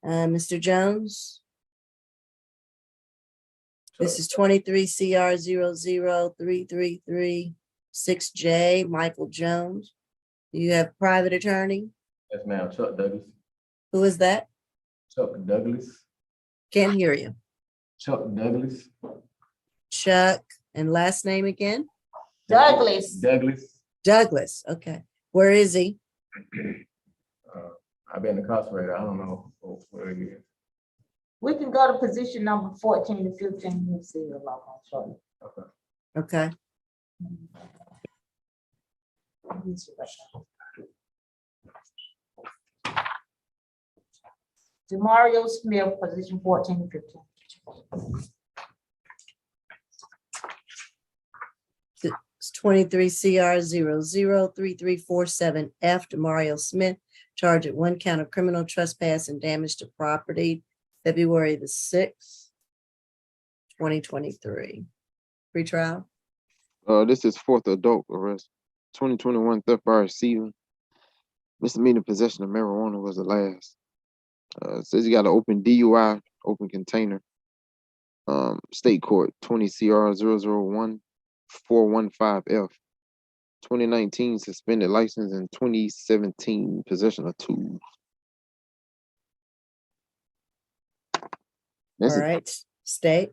Speaker 2: Mr. Jones? This is 23 CR 0033336J, Michael Jones. Do you have private attorney?
Speaker 11: Yes, ma'am. Chuck Douglas.
Speaker 2: Who is that?
Speaker 11: Chuck Douglas.
Speaker 2: Can't hear you.
Speaker 11: Chuck Douglas.
Speaker 2: Chuck, and last name again?
Speaker 7: Douglas.
Speaker 11: Douglas.
Speaker 2: Douglas, okay. Where is he?
Speaker 11: I've been incarcerated. I don't know where he is.
Speaker 7: We can go to position number 14 to 15. You see the log on shortly.
Speaker 2: Okay.
Speaker 7: Demario Smith, position 14 to 15.
Speaker 2: It's 23 CR 003347 F. Demario Smith, charged at 1 count of criminal trespass and damage to property, February the 6th, 2023. Pretrial.
Speaker 6: This is fourth adult arrest. 2021 theft by receiver. Misdemeanor possession of marijuana was the last. It says you got an open DUI, open container. State court 20 CR 001415 F. 2019 suspended license and 2017 possession of tools. That's
Speaker 2: All
Speaker 6: it.
Speaker 2: right. State.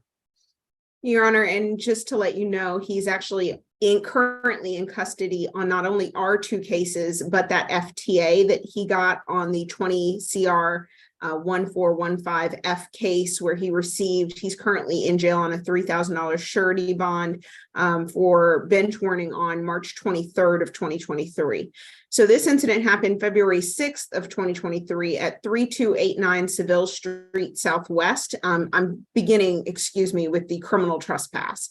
Speaker 5: Your Honor, and just to let you know, he's actually currently in custody on not only our two cases, but that FTA that he got on the 20 CR 1415 F case where he's currently in jail on a $3,000 surety bond for bench warning on March 23rd of 2023. So this incident happened February 6th of 2023 at 3289 Seville Street Southwest. I'm beginning, with the criminal trespass.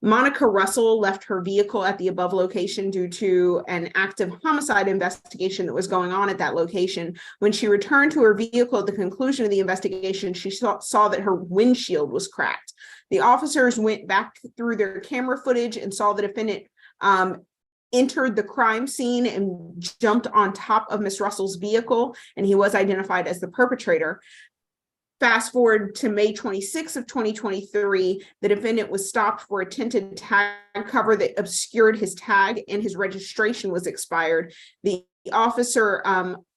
Speaker 5: Monica Russell left her vehicle at the above location due to an active homicide investigation that was going on at that location. When she returned to her vehicle at the conclusion of the investigation, she saw that her windshield was cracked. The officers went back through their camera footage and saw the defendant entered the crime scene and jumped on top of Miss Russell's vehicle, and he was identified as the perpetrator. Fast forward to May 26th of 2023, the defendant was stopped for a tinted tag cover that obscured his tag and his registration was expired. The officer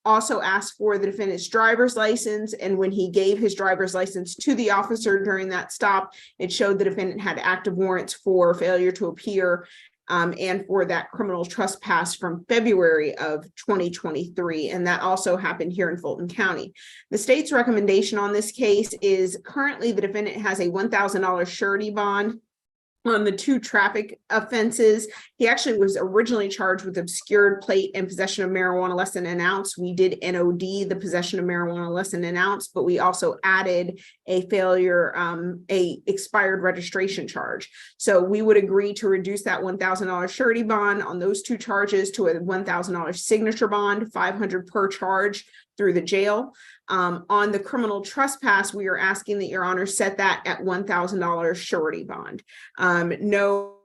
Speaker 5: also asked for the defendant's driver's license, and when he gave his driver's license to the officer during that stop, it showed the defendant had active warrants for failure to appear and for that criminal trespass from February of 2023. And that also happened here in Fulton County. The state's recommendation on this case is currently the defendant has a $1,000 surety bond on the two traffic offenses. He actually was originally charged with obscured plate and possession of marijuana less than an ounce. We did NOD the possession of marijuana less than an ounce, but we also added a failure, a expired registration charge. So we would agree to reduce that $1,000 surety bond on those two charges to a $1,000 signature bond, $500 per charge through the jail. On the criminal trespass, we are asking that Your Honor set that at $1,000 surety bond. No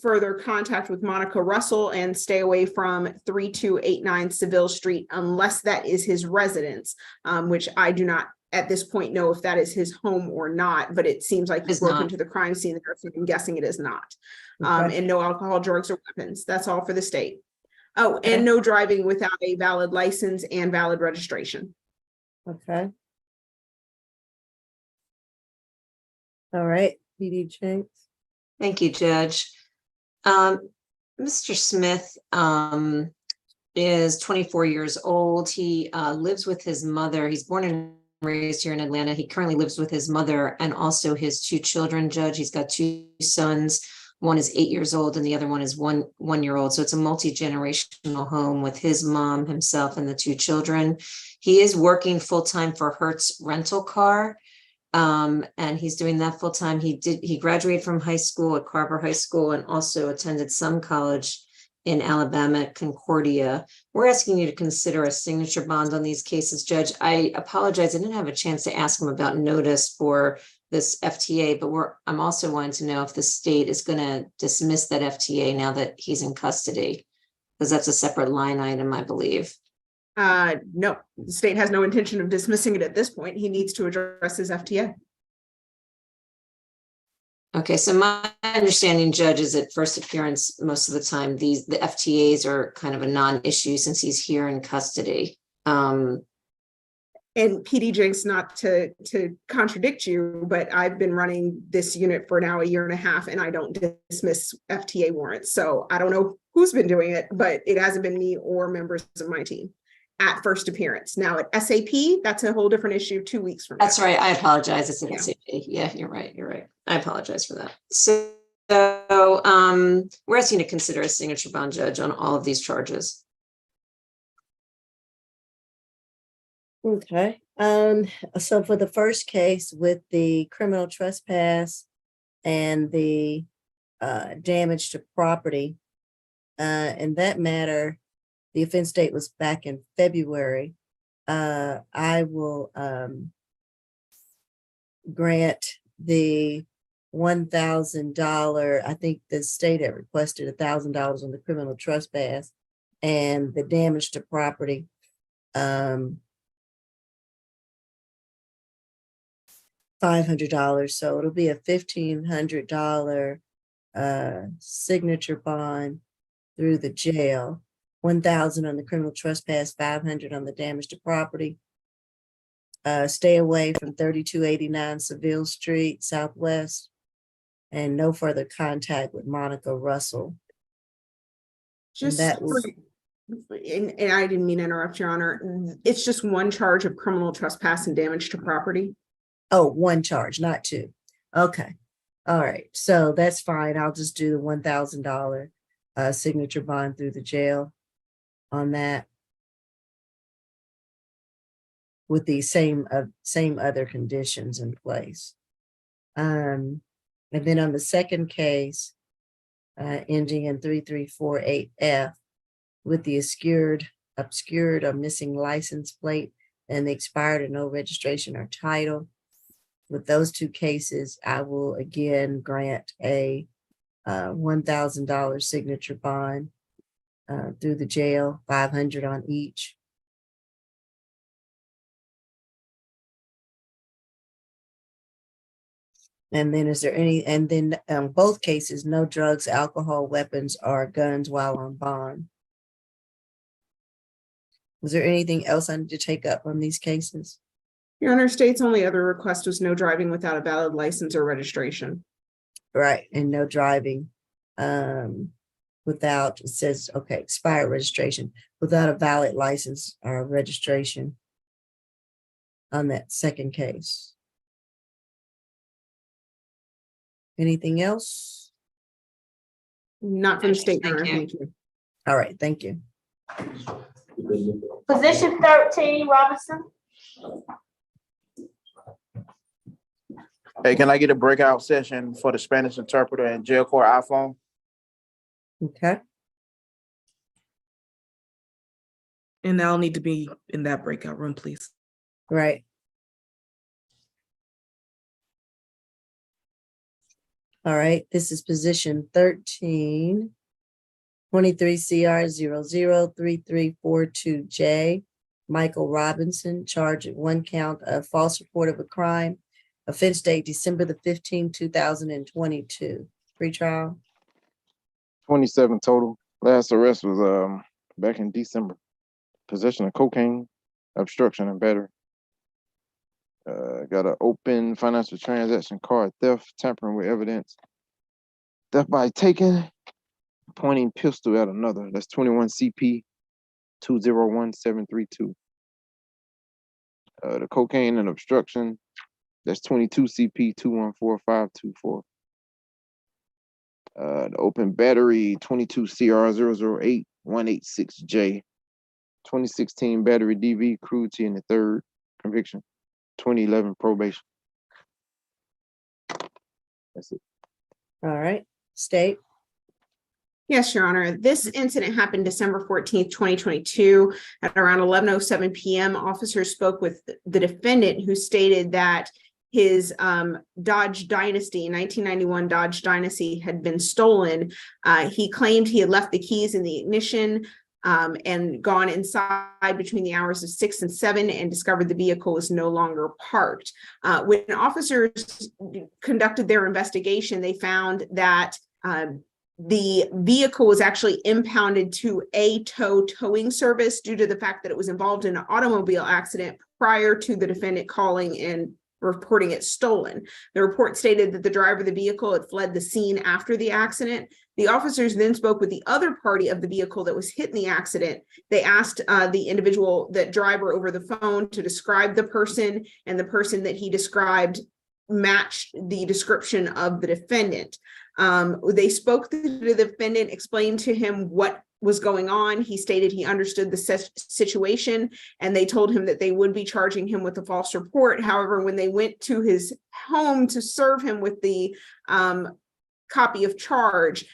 Speaker 5: further contact with Monica Russell and stay away from 3289 Seville Street unless that is his residence, which I do not at this point know if that is his home or not, but it seems like he's broken into the crime scene there, so I'm guessing it is not.
Speaker 2: Okay.
Speaker 5: And no alcohol, drugs, or weapons. That's all for the state. Oh, and no driving without a valid license and valid registration.
Speaker 2: Okay. All right, PD Jenks.
Speaker 3: Thank you, Judge. Mr. Smith is 24 years old. He lives with his mother. He's born and raised here in Atlanta. He currently lives with his mother and also his two children, Judge. He's got two sons. One is 8 years old and the other one is one year old. So it's a multi-generational home with his mom, himself, and the two children. He is working full-time for Hertz Rental Car. And he's doing that full-time. He graduated from high school at Carver High School and also attended some college in Alabama at Concordia. We're asking you to consider a signature bond on these cases, Judge. I apologize. I didn't have a chance to ask him about notice for this FTA, but I'm also wanting to know if the state is going to dismiss that FTA now that he's in custody, because that's a separate line item, I believe.
Speaker 5: No, the state has no intention of dismissing it at this point. He needs to address his FTA.
Speaker 3: Okay, so my understanding, Judge, is at first appearance, most of the time, the FTAs are kind of a non-issue since he's here in custody.
Speaker 5: And PD Jenks, not to contradict you, but I've been running this unit for now a year and a half, and I don't dismiss FTA warrants. So I don't know who's been doing it, but it hasn't been me or members of my team. at first appearance. Now at SAP, that's a whole different issue 2 weeks from now.
Speaker 3: That's right. I apologize. It's an
Speaker 5: Yeah.
Speaker 3: SAP. Yeah, you're right. You're right. I apologize for that. So we're asking you to consider a signature bond, Judge, on all of these charges.
Speaker 2: Okay, so for the first case with the criminal trespass and the damage to property, in that matter, the offense date was back in February. I will grant the $1,000. I think the state had requested $1,000 on the criminal trespass and the damage to property. $500, so it'll be a $1,500 signature bond through the jail. 1,000 on the criminal trespass, 500 on the damage to property. Stay away from 3289 Seville Street Southwest, and no further contact with Monica Russell.
Speaker 5: Just,
Speaker 2: that was-
Speaker 5: and I didn't mean to interrupt, Your Honor. It's just one charge of criminal trespass and damage to property.
Speaker 2: Oh, one charge, not two. Okay. All right. So that's fine. I'll just do the $1,000 signature bond through the jail on that, with the same other conditions in place. And then on the second case, ending in 3348F, with the obscured or missing license plate and the expired or no registration or title. With those two cases, I will again grant a $1,000 signature bond through the jail, 500 on each. And then is there any, and then both cases, no drugs, alcohol, weapons, or guns while on bond. Was there anything else I need to take up on these cases?
Speaker 5: Your Honor, state's only other request was no driving without a valid license or registration.
Speaker 2: Right, and no driving without, it says, okay, expired registration, without a valid license or registration on that second case. Anything else?
Speaker 5: Not from the state, Your
Speaker 3: Thank
Speaker 5: Honor.
Speaker 3: you.
Speaker 5: Thank you.
Speaker 2: All right, thank you.
Speaker 7: Position 13, Robinson.
Speaker 12: Hey, can I get a breakout session for the Spanish interpreter and jail court iPhone?
Speaker 2: Okay,
Speaker 4: And I'll need to be in that breakout room, please.
Speaker 2: right. All right, this is position 13. 23 CR 003342J. Michael Robinson, charged with one count of false report of a crime. Offense date December the 15th, 2022. Pretrial.
Speaker 6: 27 total. Last arrest was back in December. Possession of cocaine, obstruction, and battery. Got an open financial transaction, card theft, tampering with evidence, theft by taking, pointing pistol at another. That's 21 CP 201732. The cocaine and obstruction, that's 22 CP 214524. The open battery, 22 CR 008186J. 2016 battery DV, cruelty in the third conviction. 2011 probation. That's it.
Speaker 2: All right, state.
Speaker 5: Yes, Your Honor. This incident happened December 14th, 2022 at around 11:07 p.m. Officers spoke with the defendant, who stated that his Dodge Dynasty, 1991 Dodge Dynasty, had been stolen. He claimed he had left the keys in the ignition and gone inside between the hours of 6 and 7 and discovered the vehicle was no longer parked. When officers conducted their investigation, they found that the vehicle was actually impounded to a towing service due to the fact that it was involved in an automobile accident prior to the defendant calling and reporting it stolen. The report stated that the driver of the vehicle had fled the scene after the accident. The officers then spoke with the other party of the vehicle that was hit in the accident. They asked the individual, that driver, over the phone to describe the person, and the person that he described matched the description of the defendant. They spoke to the defendant, explained to him what was going on. He stated he understood the situation, and they told him that they would be charging him with a false report. However, when they went to his home to serve him with the copy of charge,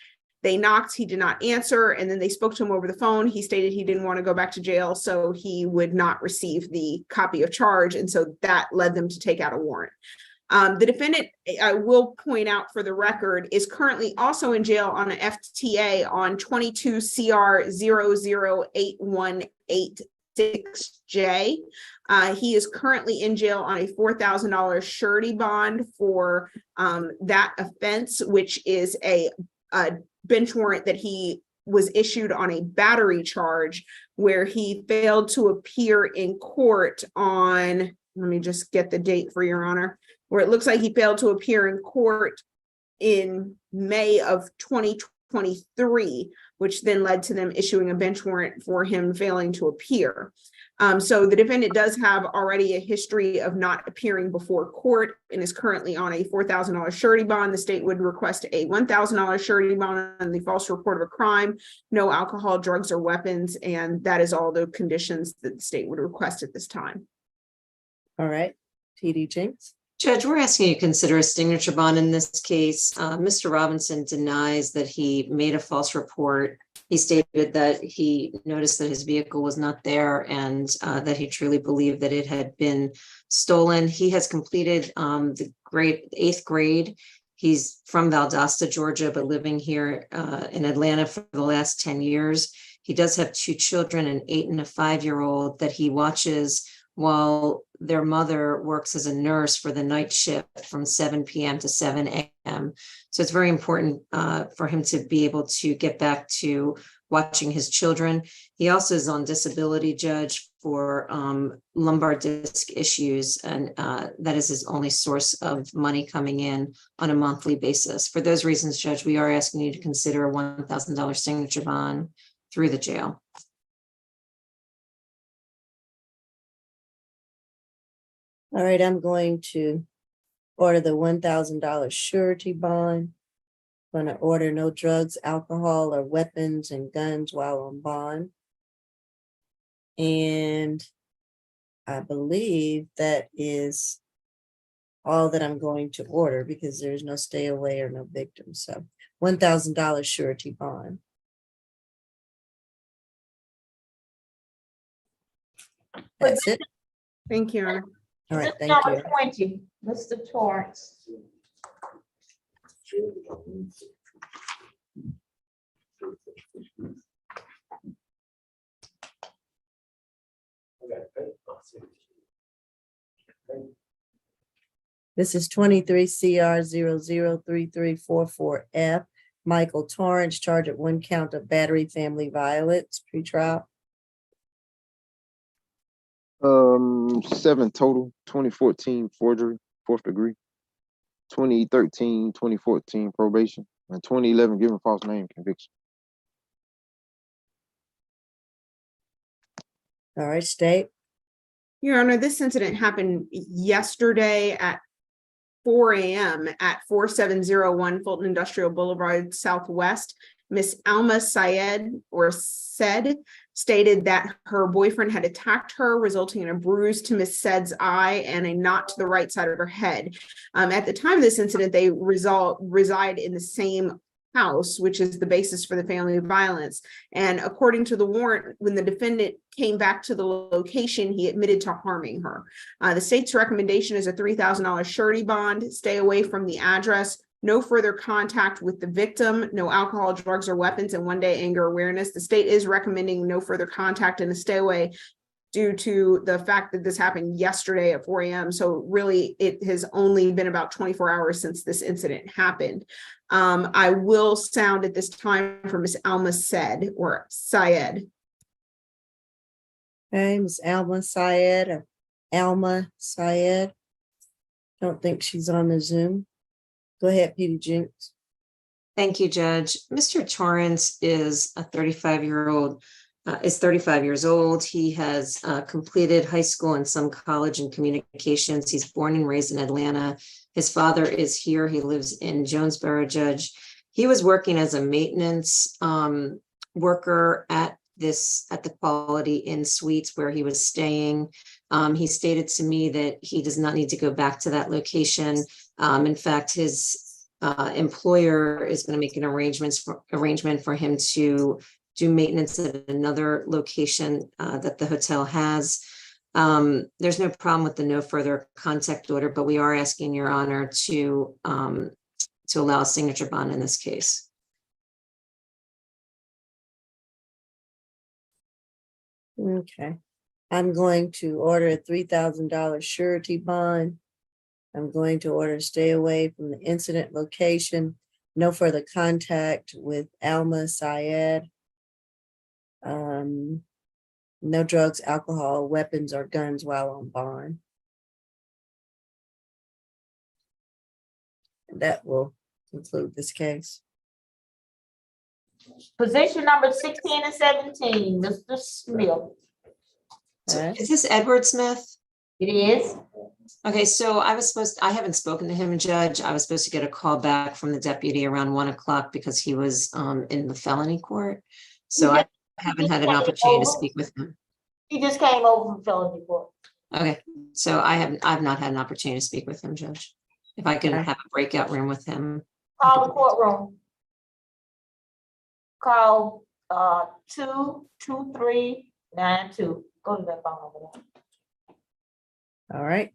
Speaker 5: they knocked, he did not answer, and then they spoke to him over the phone. He stated he didn't want to go back to jail, so he would not receive the copy of charge, and so that led them to take out a warrant. The defendant, I will point out for the record, is currently also in jail on an FTA on 22 CR 00818J. He is currently in jail on a $4,000 surety bond for that offense, which is a bench warrant that he was issued on a battery charge, where he failed to appear in court on, let me just get the date for your honor, where it looks like he failed to appear in court in May of 2023, which then led to them issuing a bench warrant for him failing to appear. So the defendant does have already a history of not appearing before court and is currently on a $4,000 surety bond. The state would request a $1,000 surety bond on the false report of a crime, no alcohol, drugs, or weapons, and that is all the conditions that the state would request at this time.
Speaker 2: All right, PD Jinks.
Speaker 3: Judge, we're asking you to consider a signature bond in this case. Mr. Robinson denies that he made a false report. He stated that he noticed that his vehicle was not there, and that he truly believed that it had been stolen. He has completed the 8th grade. He's from Valdosta, Georgia, but living here in Atlanta for the last 10 years. He does have 2 children, an 8 and a 5-year-old, that he watches while their mother works as a nurse for the night shift from 7 p.m. to 7 a.m. So it's very important for him to be able to get back to watching his children. He also is on disability, Judge, for lumbar disc issues, and that is his only source of money coming in on a monthly basis. For those reasons, Judge, we are asking you to consider a $1,000 signature bond through the jail.
Speaker 2: All right, I'm going to order the $1,000 surety bond. Going to order no drugs, alcohol, or weapons and guns while on bond. And I believe that is all that I'm going to order, because there's no stay away or no victim. So $1,000 surety bond. That's it.
Speaker 5: Thank you, Your Honor.
Speaker 2: All right, thank
Speaker 7: Number
Speaker 2: you.
Speaker 7: 20, Mr. Torrance.
Speaker 2: This is 23 CR 003344F. Michael Torrance, charged at 1 count of battery family violence, pretrial.
Speaker 6: 7 total, 2014 forgery, 4th degree, 2013, 2014 probation, and 2011 given false name conviction.
Speaker 2: All right, state.
Speaker 5: Your Honor, this incident happened yesterday at 4 a.m. at 4701 Fulton Industrial Boulevard Southwest. Miss Alma Syed stated that her boyfriend had attacked her, resulting in a bruise to Miss Said's eye and a knot to the right side of her head. At the time of this incident, they reside in the same house, which is the basis for the family violence. And according to the warrant, when the defendant came back to the location, he admitted to harming her. The state's recommendation is a $3,000 surety bond, stay away from the address, no further contact with the victim, no alcohol, drugs, or weapons, and 1-day anger awareness. The state is recommending no further contact and a stay away due to the fact that this happened yesterday at 4 a.m. So really, it has only been about 24 hours since this incident happened. I will sound at this time for Miss Alma Syed.
Speaker 2: Okay, Miss Alma Syed or Alma Syed. Don't think she's on the Zoom. Go ahead, Petey Jinks.
Speaker 3: Thank you, Judge. Mr. Torrance is a 35-year-old, is 35 years old. He has completed high school and some college in communications. He's born and raised in Atlanta. His father is here. He lives in Jonesboro, Judge. He was working as a maintenance worker at the Quality Inn Suites where he was staying. He stated to me that he does not need to go back to that location. In fact, his employer is going to make an arrangement for him to do maintenance at another location that the hotel has. There's no problem with the no further contact order, but we are asking Your Honor to allow a signature bond in this case.
Speaker 2: Okay. I'm going to order a $3,000 surety bond. I'm going to order stay away from the incident location, no further contact with Alma Syed. No drugs, alcohol, weapons, or guns while on bond. And that will conclude this case.
Speaker 7: Position number 16 and 17, Mr. Smith.
Speaker 2: Alright.
Speaker 3: Is this Edward Smith?
Speaker 7: It is.
Speaker 3: Okay, so I haven't spoken to him, Judge. I was supposed to get a call back from the deputy around 1 o'clock because he was in the felony court. So I haven't had an opportunity to speak with him.
Speaker 7: He just came over from felony court.
Speaker 3: Okay, so I've not had an opportunity to speak with him, Judge. If I could
Speaker 2: Okay.
Speaker 3: have a breakout room with him.
Speaker 7: Call the courtroom. Call 22392. Go to that phone over there.
Speaker 2: All right.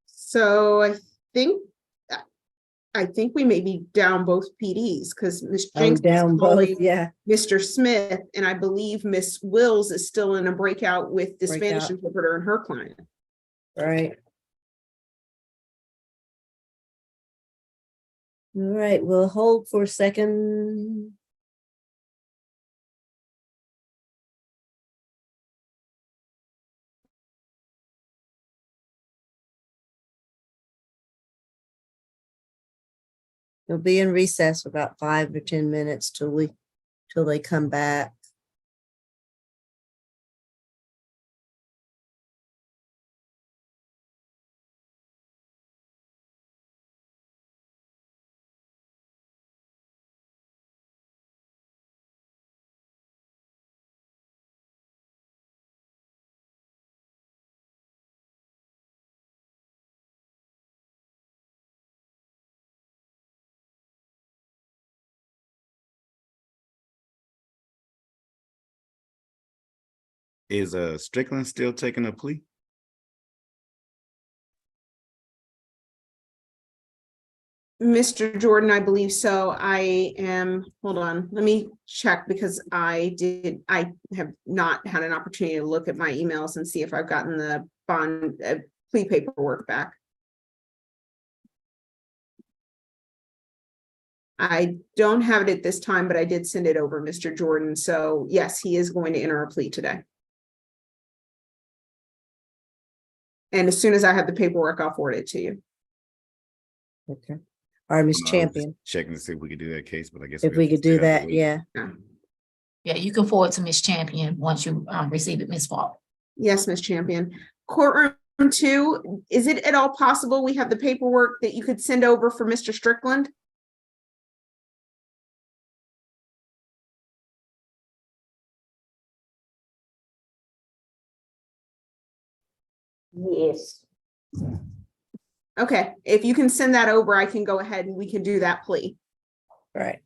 Speaker 5: So I think we may be down both PDs because Ms.
Speaker 2: I'm
Speaker 5: Jenks is
Speaker 2: down both,
Speaker 5: calling
Speaker 2: yeah.
Speaker 5: Mr. Smith, and I believe Ms. Wills is still in a breakout with the Spanish
Speaker 2: Breakout.
Speaker 5: interpreter and her client.
Speaker 2: Right. All right, we'll hold for a second. We'll be in recess for about 5 or 10 minutes till they come back.
Speaker 13: Is Strickland still taking a plea?
Speaker 5: Mr. Jordan, I believe so. Hold on, let me check because I have not had an opportunity to look at my emails and see if I've gotten the bond plea paperwork back. I don't have it at this time, but I did send it over, Mr. Jordan. So yes, he is going to enter a plea today. And as soon as I have the paperwork, I'll forward it to you.
Speaker 2: Okay. All right, Ms.
Speaker 13: I was
Speaker 2: Champion,
Speaker 13: checking to see if we could do that case, but I guess
Speaker 2: if we could do
Speaker 13: still have to
Speaker 2: that,
Speaker 13: wait.
Speaker 2: yeah.
Speaker 1: Yeah, you can forward to Ms. Champion once you receive it, Ms. Falk.
Speaker 5: Yes, Ms. Champion. Courtroom 2, is it at all possible we have the paperwork that you could send over for Mr. Strickland?
Speaker 7: Yes.
Speaker 5: Okay, if you can send that over, I can go ahead and we can do that plea.
Speaker 2: Right.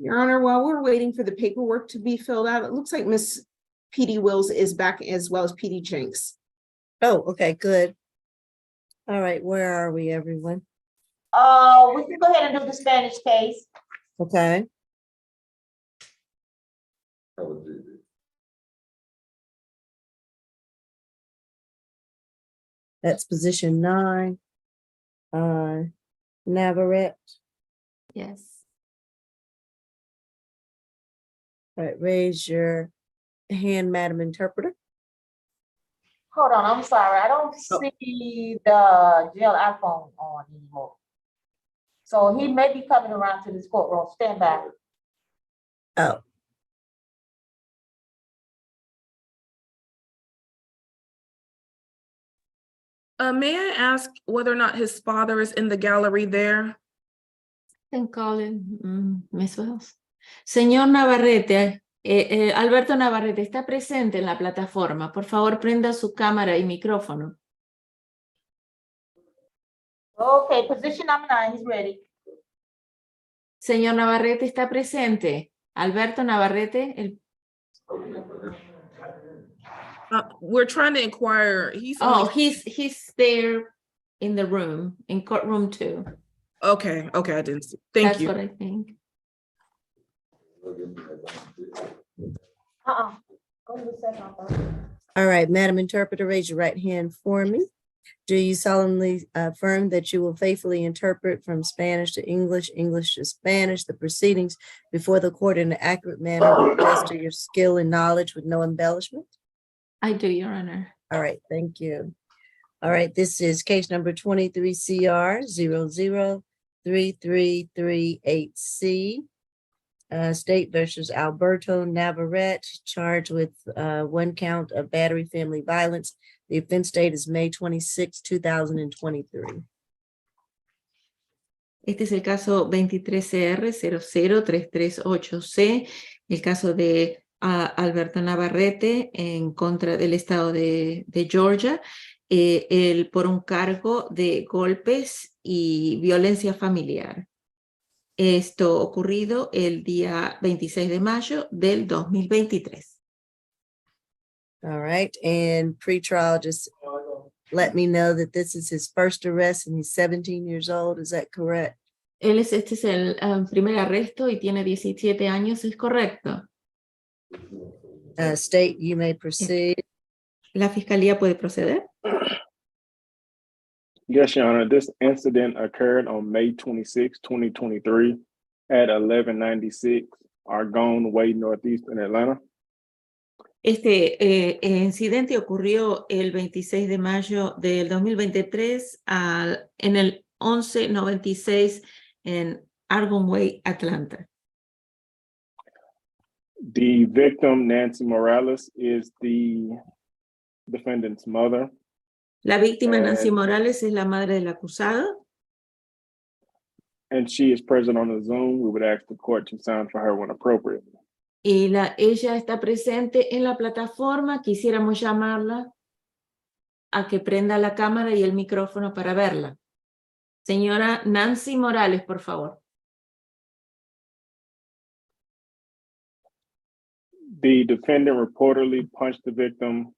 Speaker 5: Your Honor, while we're waiting for the paperwork to be filled out, it looks like Miss PD Wills is back as well as PD Jenks.
Speaker 2: Oh, okay, good. All right, where are we, everyone?
Speaker 7: We can go ahead and do the Spanish case.
Speaker 2: Okay. That's position 9. Navarette.
Speaker 1: Yes.
Speaker 2: All right, raise your hand, Madam Interpreter.
Speaker 7: Hold on, I'm sorry, I don't see the jail iPhone on anymore. So he may be coming around to this courtroom, stand by.
Speaker 2: Oh,
Speaker 4: May I ask whether or not his father is in the gallery there?
Speaker 1: Can call him, Miss Wells. Señor Navarrete, Alberto Navarrete está presente en la plataforma. Por favor, prenda su cámara y micrófono.
Speaker 7: Okay, position number 9, he's ready.
Speaker 1: Señor Navarrete está presente. Alberto Navarrete.
Speaker 4: We're trying to inquire. He's
Speaker 1: He's there in the room, in courtroom 2.
Speaker 4: okay. I didn't see. Thank you.
Speaker 1: That's what I think.
Speaker 7: Go to the second one.
Speaker 2: all right, Madam Interpreter, raise your right hand for me. Do you solemnly affirm that you will faithfully interpret from Spanish to English, English to Spanish, the proceedings before the court in an accurate manner to the best of your skill and knowledge with no embellishment?
Speaker 1: I do, Your Honor.
Speaker 2: All right, thank you. All right, this is case number 23 CR 003338C. State versus Alberto Navarrete, charged with 1 count of battery family violence. The offense date is May 26, 2023.
Speaker 1: Este es el caso 23CR00338C, el caso de Alberto Navarrete en contra del estado de Georgia, por un cargo de golpes y violencia familiar. Esto ocurrido el día 26 de mayo del 2023.
Speaker 2: All right, and pre-trial, just let me know that this is his first arrest and he's 17 years old. Is that correct?
Speaker 1: Este es el primer arresto y tiene 17 años, ¿es correcto?
Speaker 2: State, you may proceed.
Speaker 1: ¿La fiscalía puede proceder?
Speaker 8: Yes, Your Honor, this incident occurred on May 26, 2023 at 1196 Argonne Way Northeast in Atlanta.
Speaker 1: Este incidente ocurrió el 26 de mayo del 2023 en el 1196 en Argonne Way, Atlanta.
Speaker 8: The victim, Nancy Morales, is the defendant's mother.
Speaker 1: La víctima, Nancy Morales, es la madre del acusado.
Speaker 8: And she is present on the Zoom. We would ask the court to sign for her when appropriate.
Speaker 1: Y ella está presente en la plataforma. Quisiéramos llamarla a que prenda la cámara y el micrófono para verla. Señora Nancy Morales, por favor.
Speaker 8: The defendant reportedly punched the victim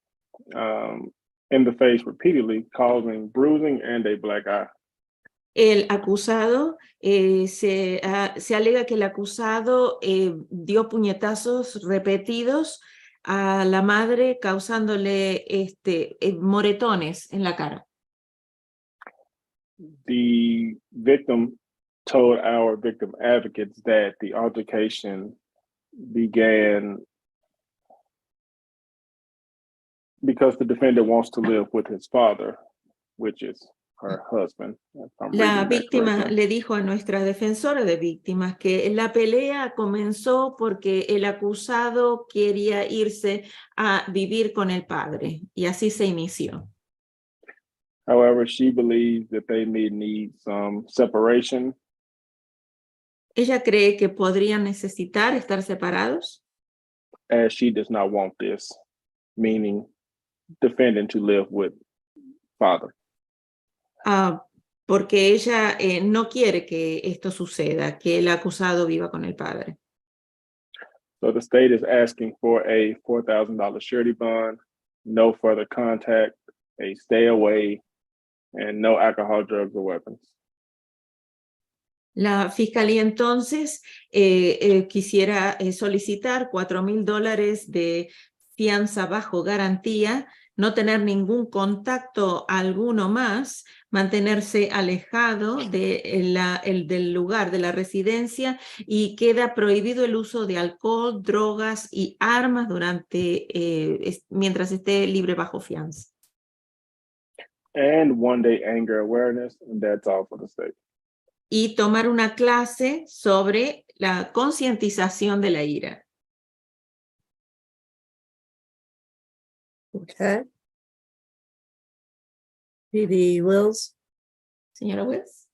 Speaker 8: in the face repeatedly, causing bruising and a black eye.
Speaker 1: El acusado, se alega que el acusado dio puñetazos repetidos a la madre, causándole moretones en la cara.
Speaker 8: The victim told our victim advocates that the altercation began because the defendant wants to live with his father, which is her husband.
Speaker 1: La víctima le dijo a nuestra defensora de víctimas que la pelea comenzó porque el acusado quería irse a vivir con el padre, y así se inició.
Speaker 8: However, she believes that they may need some separation.
Speaker 1: Ella cree que podrían necesitar estar separados.
Speaker 8: As she does not want this, meaning defendant to live with father.
Speaker 1: Porque ella no quiere que esto suceda, que el acusado viva con el padre.
Speaker 8: So the state is asking for a $4,000 surety bond, no further contact, a stay away, and no alcohol, drugs, or weapons.
Speaker 1: La fiscalía entonces quisiera solicitar $4,000 de fianza bajo garantía, no tener ningún contacto alguno más, mantenerse alejado del lugar de la residencia y queda prohibido el uso de alcohol, drogas y armas mientras esté libre bajo fianza.
Speaker 8: And 1 day anger awareness, and that's all for the state.
Speaker 1: Y tomar una clase sobre la concientización de la ira.
Speaker 2: Okay. PD Wills.
Speaker 1: Señora Wills.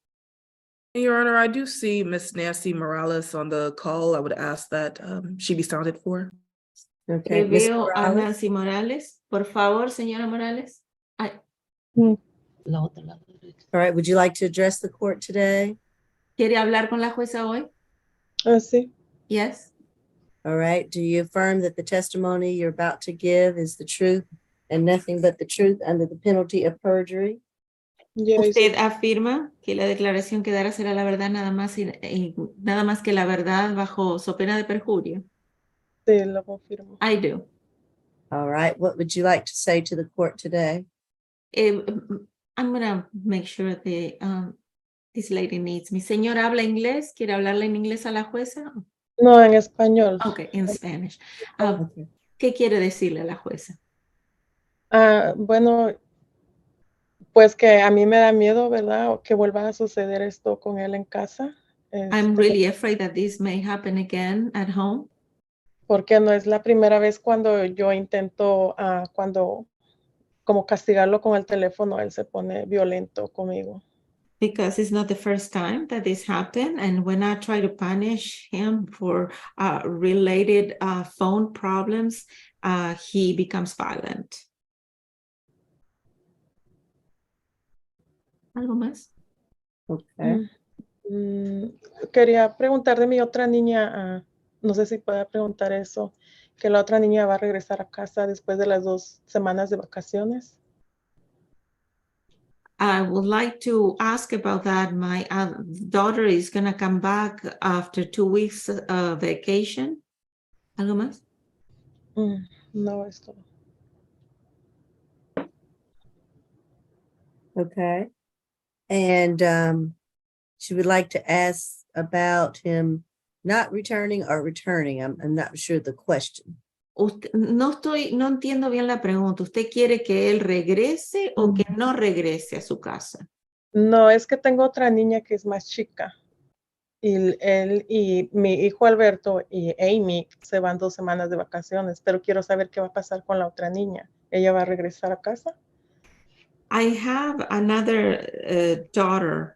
Speaker 4: Your Honor, I do see Miss Nancy Morales on the call. I would ask that she be sounded for.
Speaker 2: Okay. Ms.
Speaker 1: Veo a
Speaker 2: Morales?
Speaker 1: Nancy Morales. Por favor, señora Morales. Ay,
Speaker 2: All right. Would you like to address the court today?
Speaker 1: ¿quiere hablar con la jueza hoy?
Speaker 14: Sí.
Speaker 1: Yes.
Speaker 2: All right. Do you affirm that the testimony you're about to give is the truth and nothing but the truth under the penalty of perjury?
Speaker 14: Yes.
Speaker 1: ¿Usted afirma que la declaración que dará será la verdad nada más y nada más que la verdad bajo so pena de perjurio?
Speaker 14: Sí, lo confirmo.
Speaker 1: I do.
Speaker 2: All right. What would you like to say to the court today?
Speaker 1: I'm gonna make sure that this lady needs me. Señora, ¿habla inglés? ¿Quiere hablarle en inglés a la jueza?
Speaker 14: No, en español.
Speaker 1: Okay, in Spanish.
Speaker 2: Okay.
Speaker 1: ¿Qué quiere decirle a la jueza?
Speaker 14: Bueno, pues que a mí me da miedo, ¿verdad? O que vuelva a suceder esto con él en casa.
Speaker 1: I'm really afraid that this may happen again at home.
Speaker 14: Porque no es la primera vez cuando yo intento, como castigarlo con el teléfono, él se pone violento conmigo.
Speaker 1: Because it's not the first time that this happened. And when I try to punish him for related phone problems, he becomes violent. ¿Algo más?
Speaker 2: Okay.
Speaker 14: Quería preguntar de mi otra niña, no sé si pueda preguntar eso, que la otra niña va a regresar a casa después de las 2 semanas de vacaciones.
Speaker 1: I would like to ask about that. My daughter is going to come back after 2 weeks vacation. ¿Algo más?
Speaker 14: No, es todo.
Speaker 2: Okay. And she would like to ask about him not returning or returning. I'm not sure the question.
Speaker 1: No entiendo bien la pregunta. ¿Usted quiere que él regrese o que no regrese a su casa?
Speaker 14: No, es que tengo otra niña que es más chica. Y él y mi hijo Alberto y Amy se van 2 semanas de vacaciones, pero quiero saber qué va a pasar con la otra niña. ¿Ella va a regresar a casa?
Speaker 1: I have another daughter,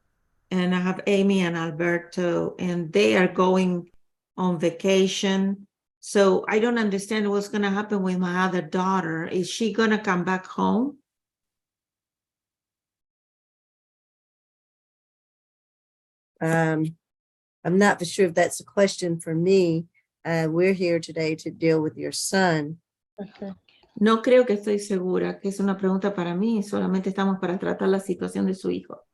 Speaker 1: and I have Amy and Alberto, and they are going on vacation. So I don't understand what's going to happen with my other daughter. Is she going to come back home?
Speaker 2: I'm not for sure if that's a question for me. We're here today to deal with your son.
Speaker 14: Okay.
Speaker 1: No creo que estoy segura que es una pregunta para mí. Solamente estamos para tratar la situación de su hijo.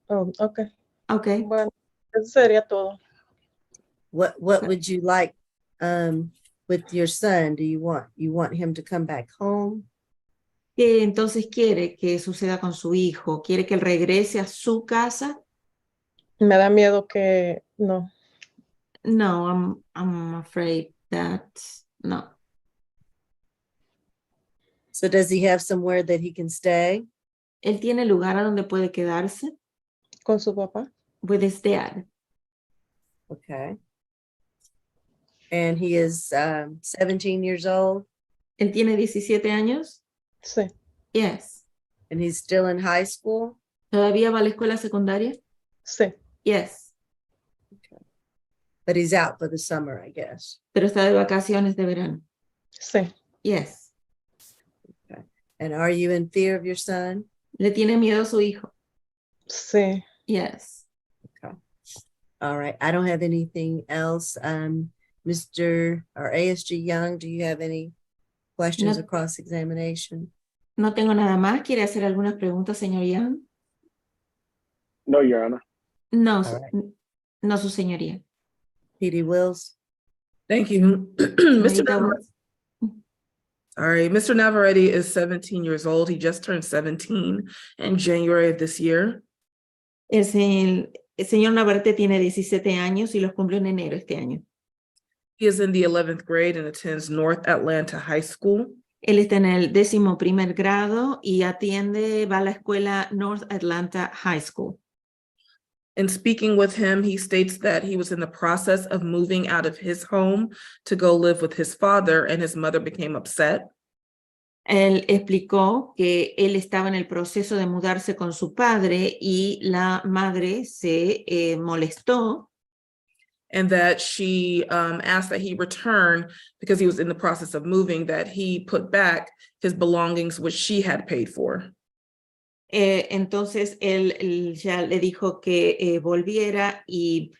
Speaker 14: Oh, okay.
Speaker 1: Okay.
Speaker 14: Bueno, eso sería todo.
Speaker 2: What would you like with your son? Do you want him to come back home?
Speaker 1: ¿Qué entonces quiere que suceda con su hijo? ¿Quiere que él regrese a su casa?
Speaker 14: Me da miedo que no.
Speaker 1: No, I'm afraid that no.
Speaker 2: So does he have somewhere that he can stay?
Speaker 1: ¿Él tiene lugar a donde puede quedarse?
Speaker 14: ¿Con su papá?
Speaker 1: With his dad.
Speaker 2: Okay. And he is 17 years old?
Speaker 1: ¿Él tiene 17 años?
Speaker 14: Sí.
Speaker 1: Yes.
Speaker 2: And he's still in high school?
Speaker 1: ¿Todavía va a la escuela secundaria?
Speaker 14: Sí.
Speaker 1: Yes.
Speaker 2: Okay. But he's out for the summer, I guess.
Speaker 1: Pero está de vacaciones de verano.
Speaker 14: Sí.
Speaker 1: Yes.
Speaker 2: Okay. And are you in fear of your son?
Speaker 1: ¿Le tiene miedo a su hijo?
Speaker 14: Sí.
Speaker 1: Yes.
Speaker 2: Okay. All right. I don't have anything else. Mr. or ASG Young, do you have any questions
Speaker 1: No.
Speaker 2: or cross-examination?
Speaker 1: No tengo nada más. ¿Quiere hacer algunas preguntas, señor Young?
Speaker 8: No, Your Honor.
Speaker 1: No,
Speaker 2: All right.
Speaker 1: no, su señoría.
Speaker 2: PD Wills?
Speaker 4: Thank you. Mr.
Speaker 1: Señorita
Speaker 4: Navarrete,
Speaker 1: Woods.
Speaker 4: all right, Mr. Navarrete is 17 years old. He just turned 17 in January of this year.
Speaker 1: El señor Navarrete tiene 17 años y los cumplió en enero este año.
Speaker 4: He is in the 11th grade and attends North Atlanta High School.
Speaker 1: Él está en el 11º grado y va a la escuela North Atlanta High School.
Speaker 4: In speaking with him, he states that he was in the process of moving out of his home to go live with his father, and his mother became upset.
Speaker 1: Él explicó que él estaba en el proceso de mudarse con su padre y la madre se molestó.
Speaker 4: And that she asked that he return because he was in the process of moving, that he put back his belongings, which she had paid for.
Speaker 1: Entonces él ya le dijo que volviera y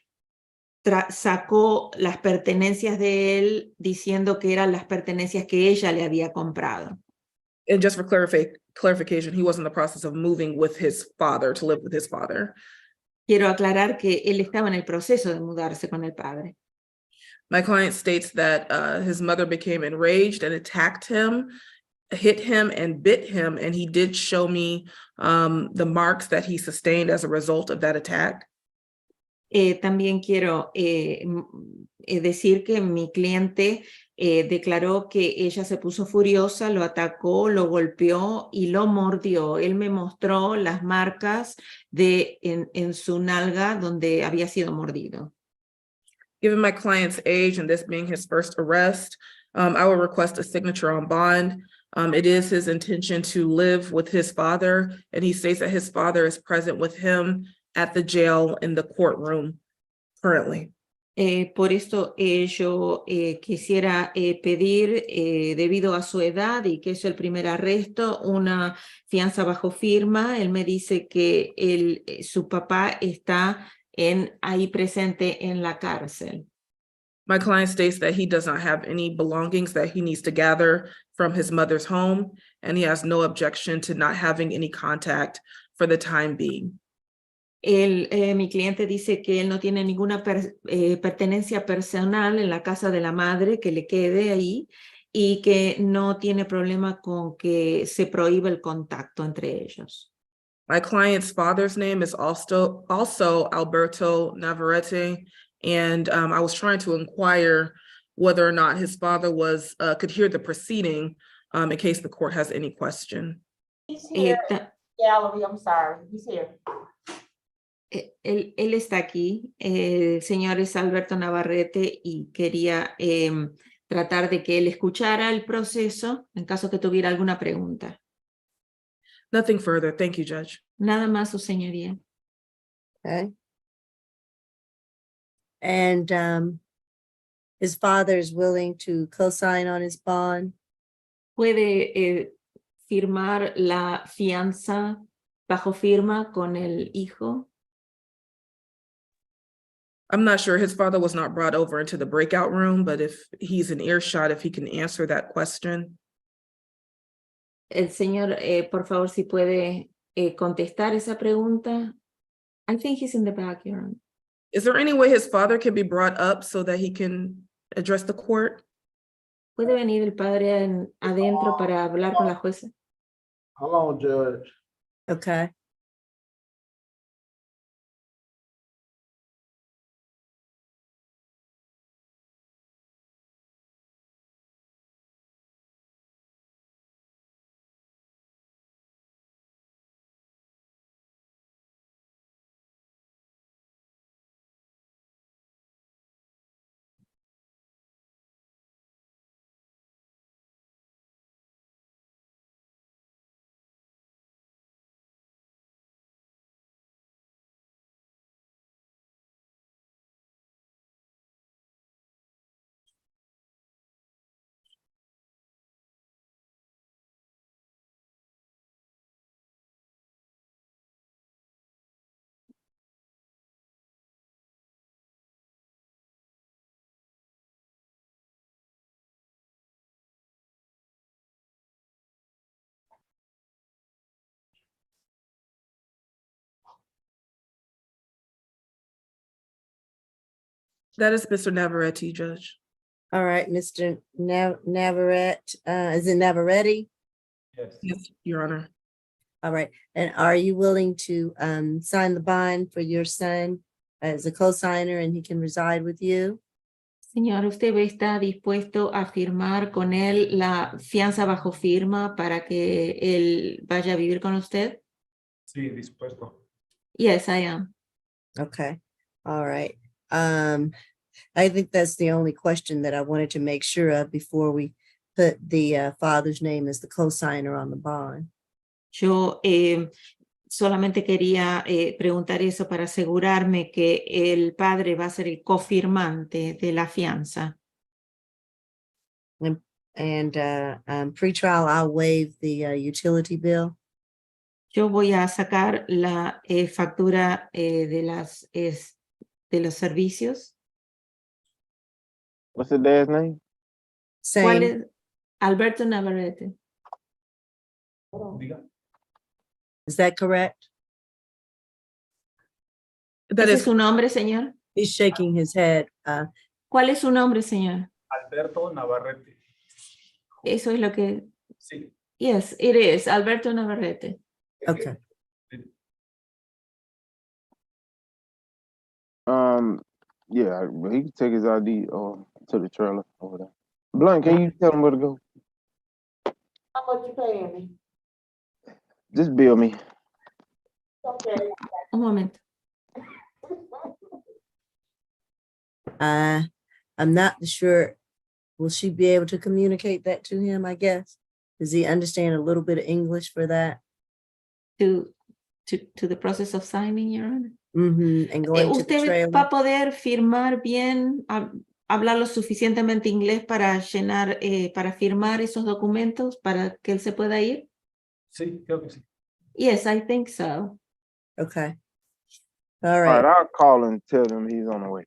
Speaker 1: sacó las pertenencias de él diciendo que eran las pertenencias que ella le había comprado.
Speaker 4: And just for clarification, he was in the process of moving with his father to live with his father.
Speaker 1: Quiero aclarar que él estaba en el proceso de mudarse con el padre.
Speaker 4: My client states that his mother became enraged and attacked him, hit him and bit him, and he did show me the marks that he sustained as a result of that attack.
Speaker 1: También quiero decir que mi cliente declaró que ella se puso furiosa, lo atacó, lo golpeó y lo mordió. Él me mostró las marcas en su nalga donde había sido mordido.
Speaker 4: Given my client's age and this being his first arrest, I will request a signature on bond. It is his intention to live with his father, and he states that his father is present with him at the jail in the courtroom currently.
Speaker 1: Por esto yo quisiera pedir, debido a su edad y que es el primer arresto, una fianza bajo firma. Él me dice que su papá está ahí presente en la cárcel.
Speaker 4: My client states that he does not have any belongings that he needs to gather from his mother's home, and he has no objection to not having any contact for the time being.
Speaker 1: Mi cliente dice que él no tiene ninguna pertenencia personal en la casa de la madre que le quede ahí y que no tiene problema con que se prohíba el contacto entre ellos.
Speaker 4: My client's father's name is also Alberto Navarrete, and I was trying to inquire whether or not his father could hear the proceeding in case the court has any question.
Speaker 7: He's here, gallery, I'm sorry, he's here.
Speaker 1: Él está aquí, el señor es Alberto Navarrete y quería tratar de que él escuchara el proceso en caso que tuviera alguna pregunta.
Speaker 4: Nothing further. Thank you, Judge.
Speaker 1: Nada más, su señoría.
Speaker 2: Okay. And his father is willing to co-sign on his bond?
Speaker 1: ¿Puede firmar la fianza bajo firma con el hijo?
Speaker 4: I'm not sure. His father was not brought over into the breakout room, but if he's in earshot, if he can answer that question.
Speaker 1: El señor, por favor, si puede contestar esa pregunta. I think he's in the backyard.
Speaker 4: Is there any way his father can be brought up so that he can address the court?
Speaker 1: ¿Puede venir el padre adentro para hablar con la jueza?
Speaker 11: Hold on, Judge.
Speaker 2: Okay.
Speaker 4: That is Mr. Navarrete, Judge.
Speaker 2: All right, Mr. Navarrete, is it Navarrete?
Speaker 4: Yes, Your Honor.
Speaker 2: All right, and are you willing to sign the bond for your son as a co-signer and he can reside with you?
Speaker 1: Señor, ¿usted está dispuesto a firmar con él la fianza bajo firma para que él vaya a vivir con usted?
Speaker 11: Sí, dispuesto.
Speaker 1: Yes, I am.
Speaker 2: Okay, all right. I think that's the only question that I wanted to make sure of before we put the father's name as the co-signer on the bond.
Speaker 1: Yo solamente quería preguntar eso para asegurarme que el padre va a ser el cofirmante de la fianza.
Speaker 2: And pre-trial, I'll waive the utility bill.
Speaker 1: Yo voy a sacar la factura de los servicios.
Speaker 6: What's the dad's name?
Speaker 1: ¿Cuál
Speaker 2: Same,
Speaker 1: es? Alberto Navarrete.
Speaker 11: Diga.
Speaker 2: is that correct?
Speaker 4: That
Speaker 1: ¿Ese
Speaker 4: is
Speaker 1: es su nombre, señor?
Speaker 2: He's shaking his head.
Speaker 1: ¿Cuál es su nombre, señor?
Speaker 11: Alberto Navarrete.
Speaker 1: Eso es lo que...
Speaker 11: Sí.
Speaker 1: Yes, it is. Alberto Navarrete.
Speaker 2: Okay,
Speaker 6: Yeah, but he can take his ID to the trailer over there. Blunt, can you tell him where to go?
Speaker 7: How much you paying me?
Speaker 6: Just bill me.
Speaker 7: Okay.
Speaker 1: Un momento.
Speaker 2: I'm not sure. Will she be able to communicate that to him, I guess? Does he understand a little bit of English for that?
Speaker 1: To the process of signing, Your Honor.
Speaker 2: And going to the
Speaker 1: ¿Usted va
Speaker 2: trailer?
Speaker 1: a poder firmar bien, hablar lo suficientemente inglés para llenar, para firmar esos documentos para que él se pueda ir?
Speaker 11: Sí, creo que sí.
Speaker 1: Yes, I think so.
Speaker 2: Okay. All
Speaker 6: All
Speaker 2: right.
Speaker 6: right, I'll call and tell him he's on the way.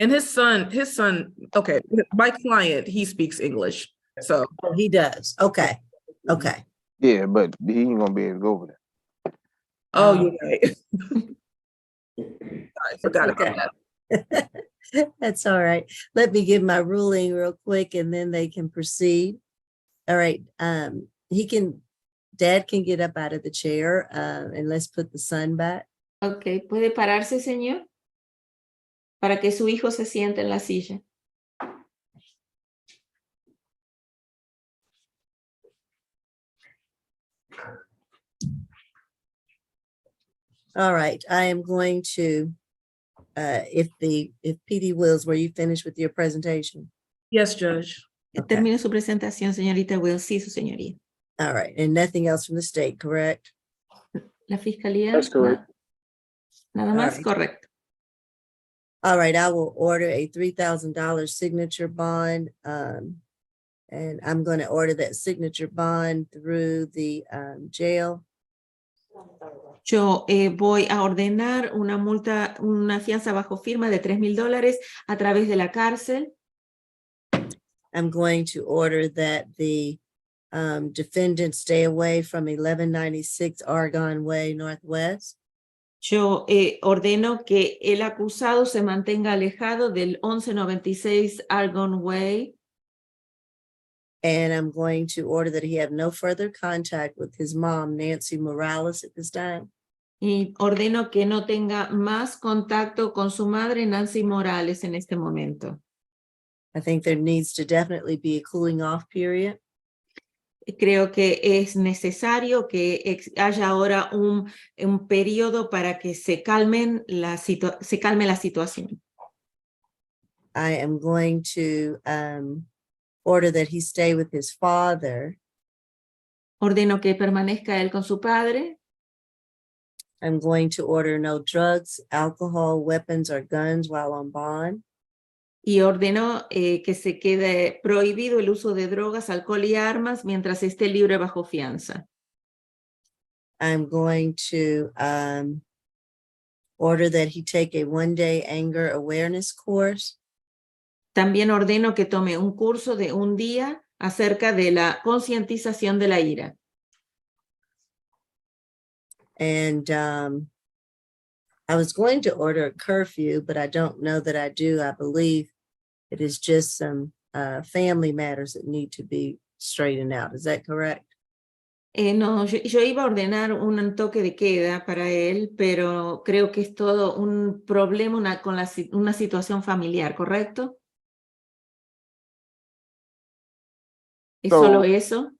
Speaker 4: and his son, okay, my client, he speaks English. So
Speaker 2: Oh, he does. Okay. Okay.
Speaker 6: Yeah, but he ain't gonna be able to go over there.
Speaker 4: oh, you're right. I forgot
Speaker 2: Okay.
Speaker 4: about that.
Speaker 2: That's all right. Let me give my ruling real quick and then they can proceed. All right. Dad can get up out of the chair and let's put the son back.
Speaker 1: Ok, ¿puede pararse, señor? Para que su hijo se siente en la silla.
Speaker 2: All right. I am going to, if PD Wills, were you finished with your presentation?
Speaker 4: Yes, Judge.
Speaker 2: Okay.
Speaker 1: Termino su presentación, señorita Will. Sí, su señoría.
Speaker 2: All right. And nothing else from the state, correct?
Speaker 1: La fiscalía.
Speaker 8: That's correct.
Speaker 1: Nada más,
Speaker 2: right.
Speaker 1: correcto.
Speaker 2: All right, I will order a $3,000 signature bond. And I'm going to order that signature bond through the jail.
Speaker 1: Yo voy a ordenar una multa, una fianza bajo firma de $3,000 a través de la cárcel.
Speaker 2: I'm going to order that the defendant stay away from 1196 Argonne Way Northwest.
Speaker 1: Yo ordeno que el acusado se mantenga alejado del 1196 Argonne Way.
Speaker 2: And I'm going to order that he have no further contact with his mom, Nancy Morales, at this time.
Speaker 1: Y ordeno que no tenga más contacto con su madre, Nancy Morales, en este momento.
Speaker 2: I think there needs to definitely be a cooling off period.
Speaker 1: Creo que es necesario que haya ahora un periodo para que se calme la situación.
Speaker 2: I am going to order that he stay with his father.
Speaker 1: Ordeno que permanezca él con su padre.
Speaker 2: I'm going to order no drugs, alcohol, weapons, or guns while on bond.
Speaker 1: Y ordeno que se quede prohibido el uso de drogas, alcohol y armas mientras esté libre bajo fianza.
Speaker 2: I'm going to order that he take a one-day anger awareness course.
Speaker 1: También ordeno que tome un curso de un día acerca de la concientización de la ira.
Speaker 2: And I was going to order a curfew, but I don't know that I do. I believe it is just some family matters that need to be straightened out. Is that correct?
Speaker 1: No, yo iba a ordenar un toque de queda para él, pero creo que es todo un problema una situación familiar, ¿correcto? ¿Es solo eso?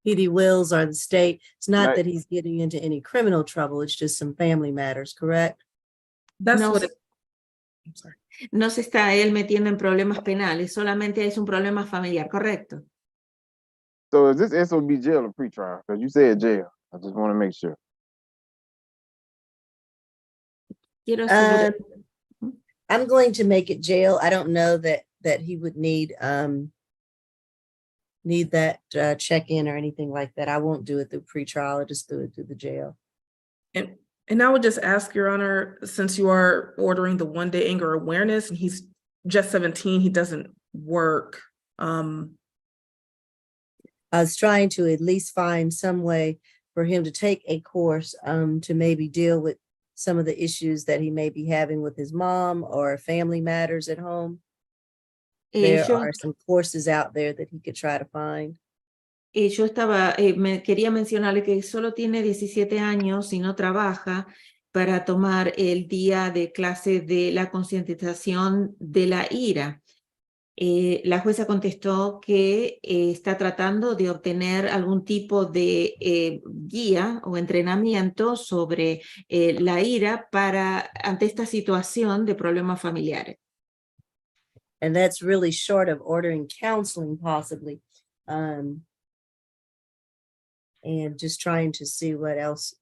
Speaker 2: PD Wills or the state. It's not
Speaker 6: Right.
Speaker 2: that he's getting into any criminal trouble. It's just some family matters, correct?
Speaker 4: That's
Speaker 1: No,
Speaker 4: what it, I'm sorry.
Speaker 1: no se está él metiendo en problemas penales, solamente es un problema familiar, ¿correcto?
Speaker 6: So is this SOB jail or pretrial? Because you said jail. I just want to make sure.
Speaker 1: Quiero asegurar.
Speaker 2: I'm going to make it jail. I don't know that he would need that check-in or anything like that. I won't do it through pretrial. I'll just do it through the jail.
Speaker 4: And I would just ask, Your Honor, since you are ordering the one-day anger awareness and he's just 17, he doesn't work.
Speaker 2: I was trying to at least find some way for him to take a course to maybe deal with some of the issues that he may be having with his mom or family matters at home. There are some courses out there that he could try to find.
Speaker 1: Yo quería mencionarle que solo tiene 17 años y no trabaja para tomar el día de clase de la concientización de la ira. La jueza contestó que está tratando de obtener algún tipo de guía o entrenamiento sobre la ira ante esta situación de problemas familiares.
Speaker 2: And that's really short of ordering counseling possibly. And just trying to see what else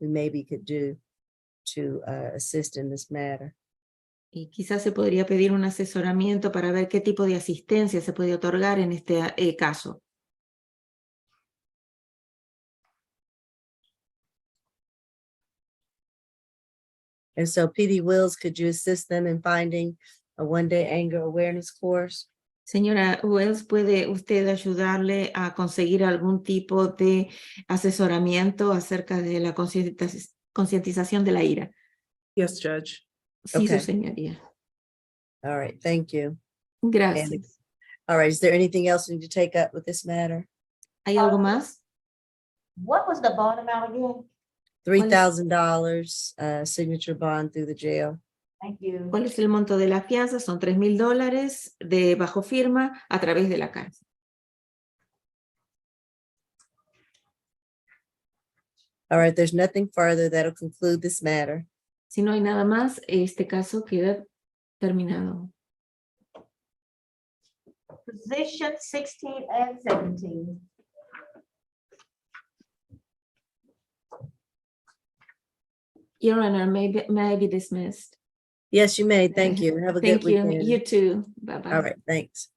Speaker 2: we maybe could do to assist in this matter.
Speaker 1: Y quizás se podría pedir un asesoramiento para ver qué tipo de asistencia se puede otorgar en este caso.
Speaker 2: And so PD Wills, could you assist them in finding a one-day anger awareness course?
Speaker 1: Señora Wells, ¿puede usted ayudarle a conseguir algún tipo de asesoramiento acerca de la concientización de la ira?
Speaker 4: Yes, Judge.
Speaker 1: Sí,
Speaker 2: Okay.
Speaker 1: su señoría.
Speaker 2: All right, thank you.
Speaker 1: Gracias.
Speaker 2: All right, is there anything else we need to take up with this matter?
Speaker 1: ¿Hay algo más?
Speaker 7: What was the bond amount again?
Speaker 2: $3,000 signature bond through the jail.
Speaker 7: Thank you.
Speaker 1: ¿Cuál es el monto de la fianza? Son $3,000 de bajo firma a través de la cárcel.
Speaker 2: All right, there's nothing further. That'll conclude this matter.
Speaker 1: Si no hay nada más, este caso queda terminado.
Speaker 7: Position 16 and 17.
Speaker 1: Your Honor, may I be dismissed?
Speaker 2: Yes, you may. Thank you. Have a good
Speaker 1: Thank you.
Speaker 2: weekend.
Speaker 1: You too. Bye-bye.
Speaker 2: All right, thanks.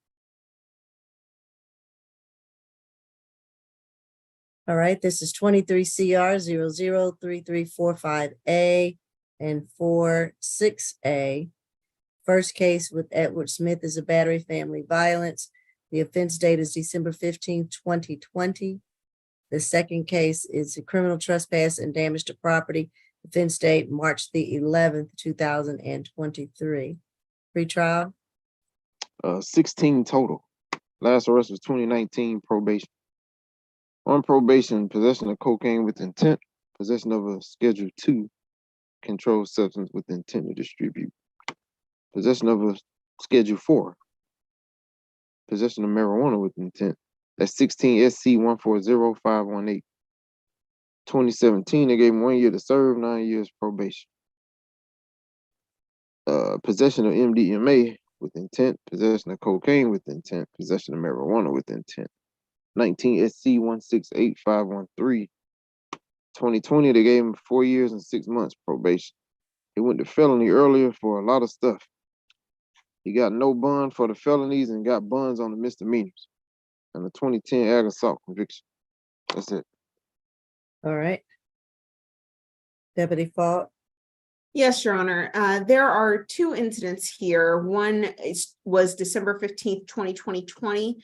Speaker 2: All right, this is 23 CR 003345A and 46A. First case with Edward Smith is a battery family violence. The offense date is December 15, 2020. The second case is a criminal trespass and damage to property. Offense date March the 11th, 2023. Pre-trial.
Speaker 6: 16 total. Last arrest was 2019 probation. On probation, possession of cocaine with intent, possession of a Schedule 2 controlled substance with intent to distribute, possession of a Schedule 4, possession of marijuana with intent. That's 16 SC 140518. 2017, they gave him 1 year to serve, 9 years probation. Possession of MDMA with intent, possession of cocaine with intent, possession of marijuana with intent. 19 SC 168513. 2020, they gave him 4 years and 6 months probation. He went to felony earlier for a lot of stuff. He got no bond for the felonies and got bonds on the misdemeanors and the 2010 ag assault conviction. That's it.
Speaker 2: All right. Deputy Falk.
Speaker 5: Yes, Your Honor. There are two incidents here. One was December 15th, 2020,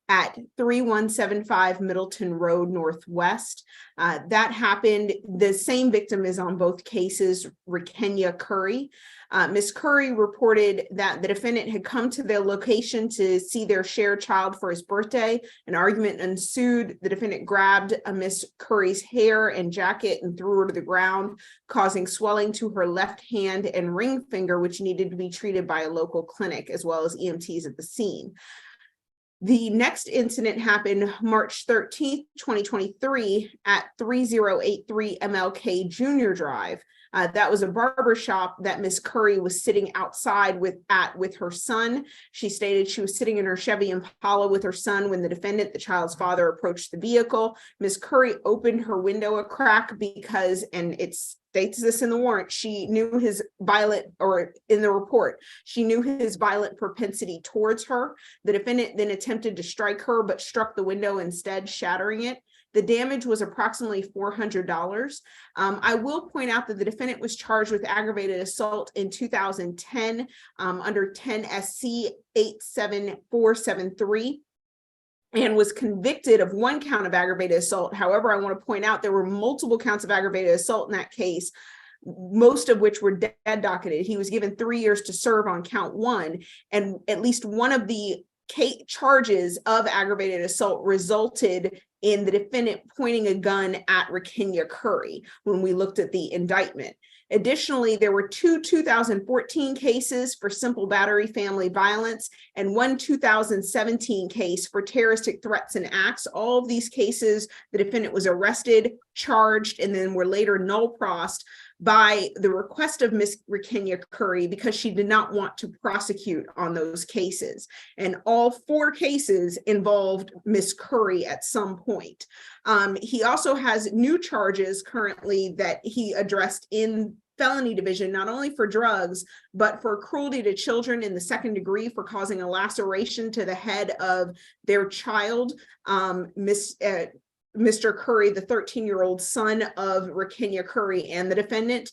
Speaker 5: at 3175 Middleton Road Northwest. That happened, the same victim is on both cases, Rakenya Curry. Ms. Curry reported that the defendant had come to their location to see their shared child for his birthday. An argument ensued. The defendant grabbed Ms. Curry's hair and jacket and threw her to the ground, causing swelling to her left hand and ring finger, which needed to be treated by a local clinic as well as EMTs at the scene. The next incident happened March 13th, 2023 at 3083 MLK Junior Drive. That was a barber shop that Miss Curry was sitting outside with her son. She stated she was sitting in her Chevy Impala with her son when the defendant, the child's father, approached the vehicle. Miss Curry opened her window a crack because, and it states this in the warrant, she knew his violent, or in the report, she knew his violent propensity towards her. The defendant then attempted to strike her, but struck the window instead, shattering it. The damage was approximately $400. I will point out that the defendant was charged with aggravated assault in 2010 under 10 SC 87473 and was convicted of one count of aggravated assault. However, I want to point out there were multiple counts of aggravated assault in that case, most of which were dead docketed. He was given 3 years to serve on count one, and at least one of the charges of aggravated assault resulted in the defendant pointing a gun at Rakenya Curry when we looked at the indictment. Additionally, there were 2 2014 cases for simple battery family violence and 1 2017 case for terroristic threats and acts. All of these cases, the defendant was arrested, charged, and then were later null-prossed by the request of Ms. Rakenya Curry because she did not want to prosecute on those cases. And all 4 cases involved Ms. Curry at some point. He also has new charges currently that he addressed in felony division, not only for drugs, but for cruelty to children in the 2nd degree for causing a laceration to the head of their child. Mr. Curry, the 13-year-old son of Rakenya Curry and the defendant.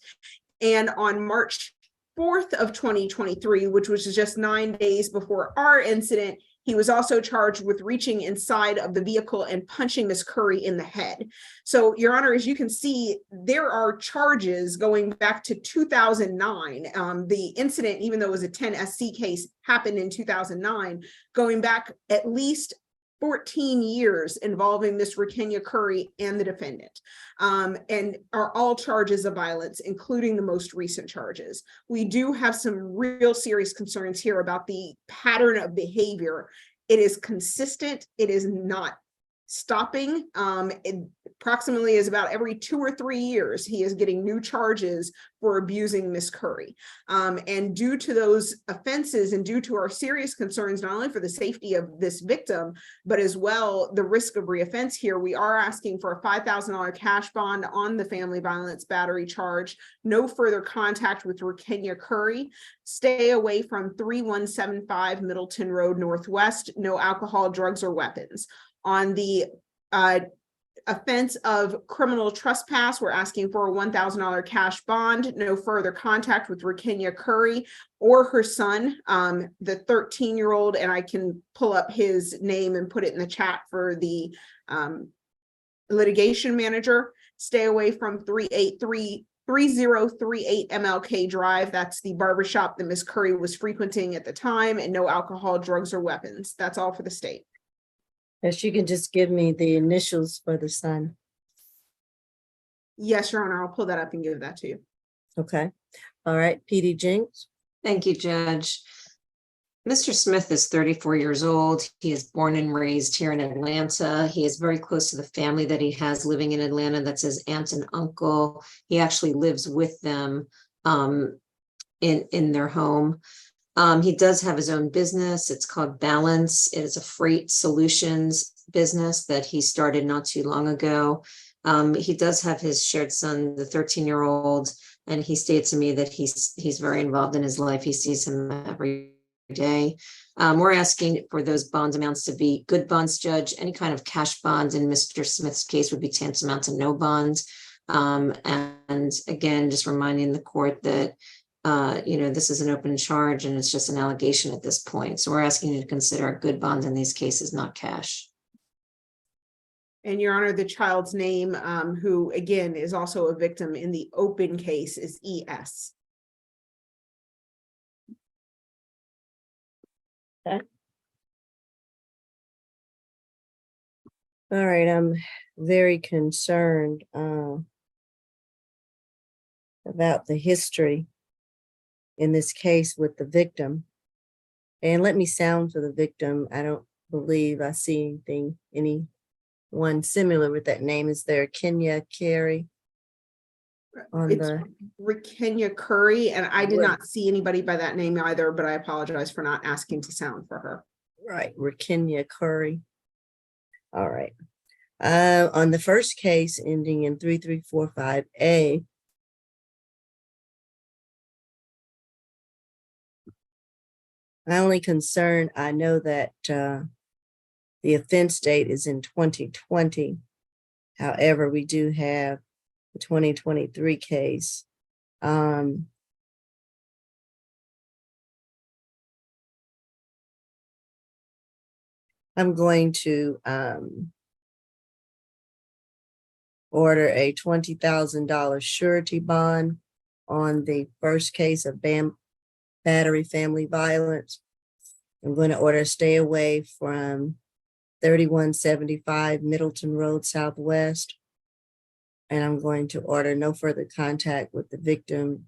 Speaker 5: And on March 4th of 2023, which was just 9 days before our incident, he was also charged with reaching inside of the vehicle and punching Ms. Curry in the head. So, Your Honor, as you can see, there are charges going back to 2009. The incident, even though it was a 10 SC case, happened in 2009, going back at least 14 years involving Ms. Rakenya Curry and the defendant, and are all charges of violence, including the most recent charges. We do have some real serious concerns here about the pattern of behavior. It is consistent. It is not stopping. It approximately is about every 2 or 3 years, he is getting new charges for abusing Ms. Curry. And due to those offenses and due to our serious concerns, not only for the safety of this victim, but as well the risk of reoffense here, we are asking for a $5,000 cash bond on the family violence battery charge, no further contact with Rakenya Curry, stay away from 3175 Middleton Road Northwest, no alcohol, drugs, or weapons. On the offense of criminal trespass, we're asking for a $1,000 cash bond, no further contact with Rakenya Curry or her son, the 13-year-old, and I can pull up his name and put it in the chat for the litigation manager. Stay away from 3038 MLK Drive. That's the barbershop that Ms. Curry was frequenting at the time, and no alcohol, drugs, or weapons. That's all for the state.
Speaker 2: Yes, you can just give me the initials for the son.
Speaker 5: Yes, Your Honor, I'll pull that up and give that to you.
Speaker 2: Okay. All right, PD Jenks.
Speaker 3: Thank you, Judge. Mr. Smith is 34 years old. He is born and raised here in Atlanta. He is very close to the family that he has living in Atlanta. That's his aunt and uncle. He actually lives with them in their home. He does have his own business. It's called Balance. It is a freight solutions business that he started not too long ago. He does have his shared son, the 13-year-old, and he stated to me that he's very involved in his life. He sees him every day. We're asking for those bond amounts to be good bonds, Judge. Any kind of cash bonds in Mr. Smith's case would be tantamount to no bonds. And again, just reminding the court that this is an open charge and it's just an allegation at this point. So we're asking you to consider a good bond in these cases, not cash.
Speaker 5: And Your Honor, the child's name, who again is also a victim in the open case, is ES.
Speaker 2: All right, I'm very concerned about the history in this case with the victim. And let me sound for the victim. I don't believe I see anyone similar with that name. Is there Kenya Carey?
Speaker 5: It's Kenya Curry, and I did not see anybody by that name either, but I apologize for not asking to sound for her.
Speaker 2: Right, Kenya Curry. All right. On the first case ending in 3345A, my only concern, I know that the offense date is in 2020. However, we do have the 2023 case. I'm going to order a $20,000 surety bond on the first case of battery family violence. I'm going to order a stay away from 3175 Middleton Road Southwest. And I'm going to order no further contact with the victim,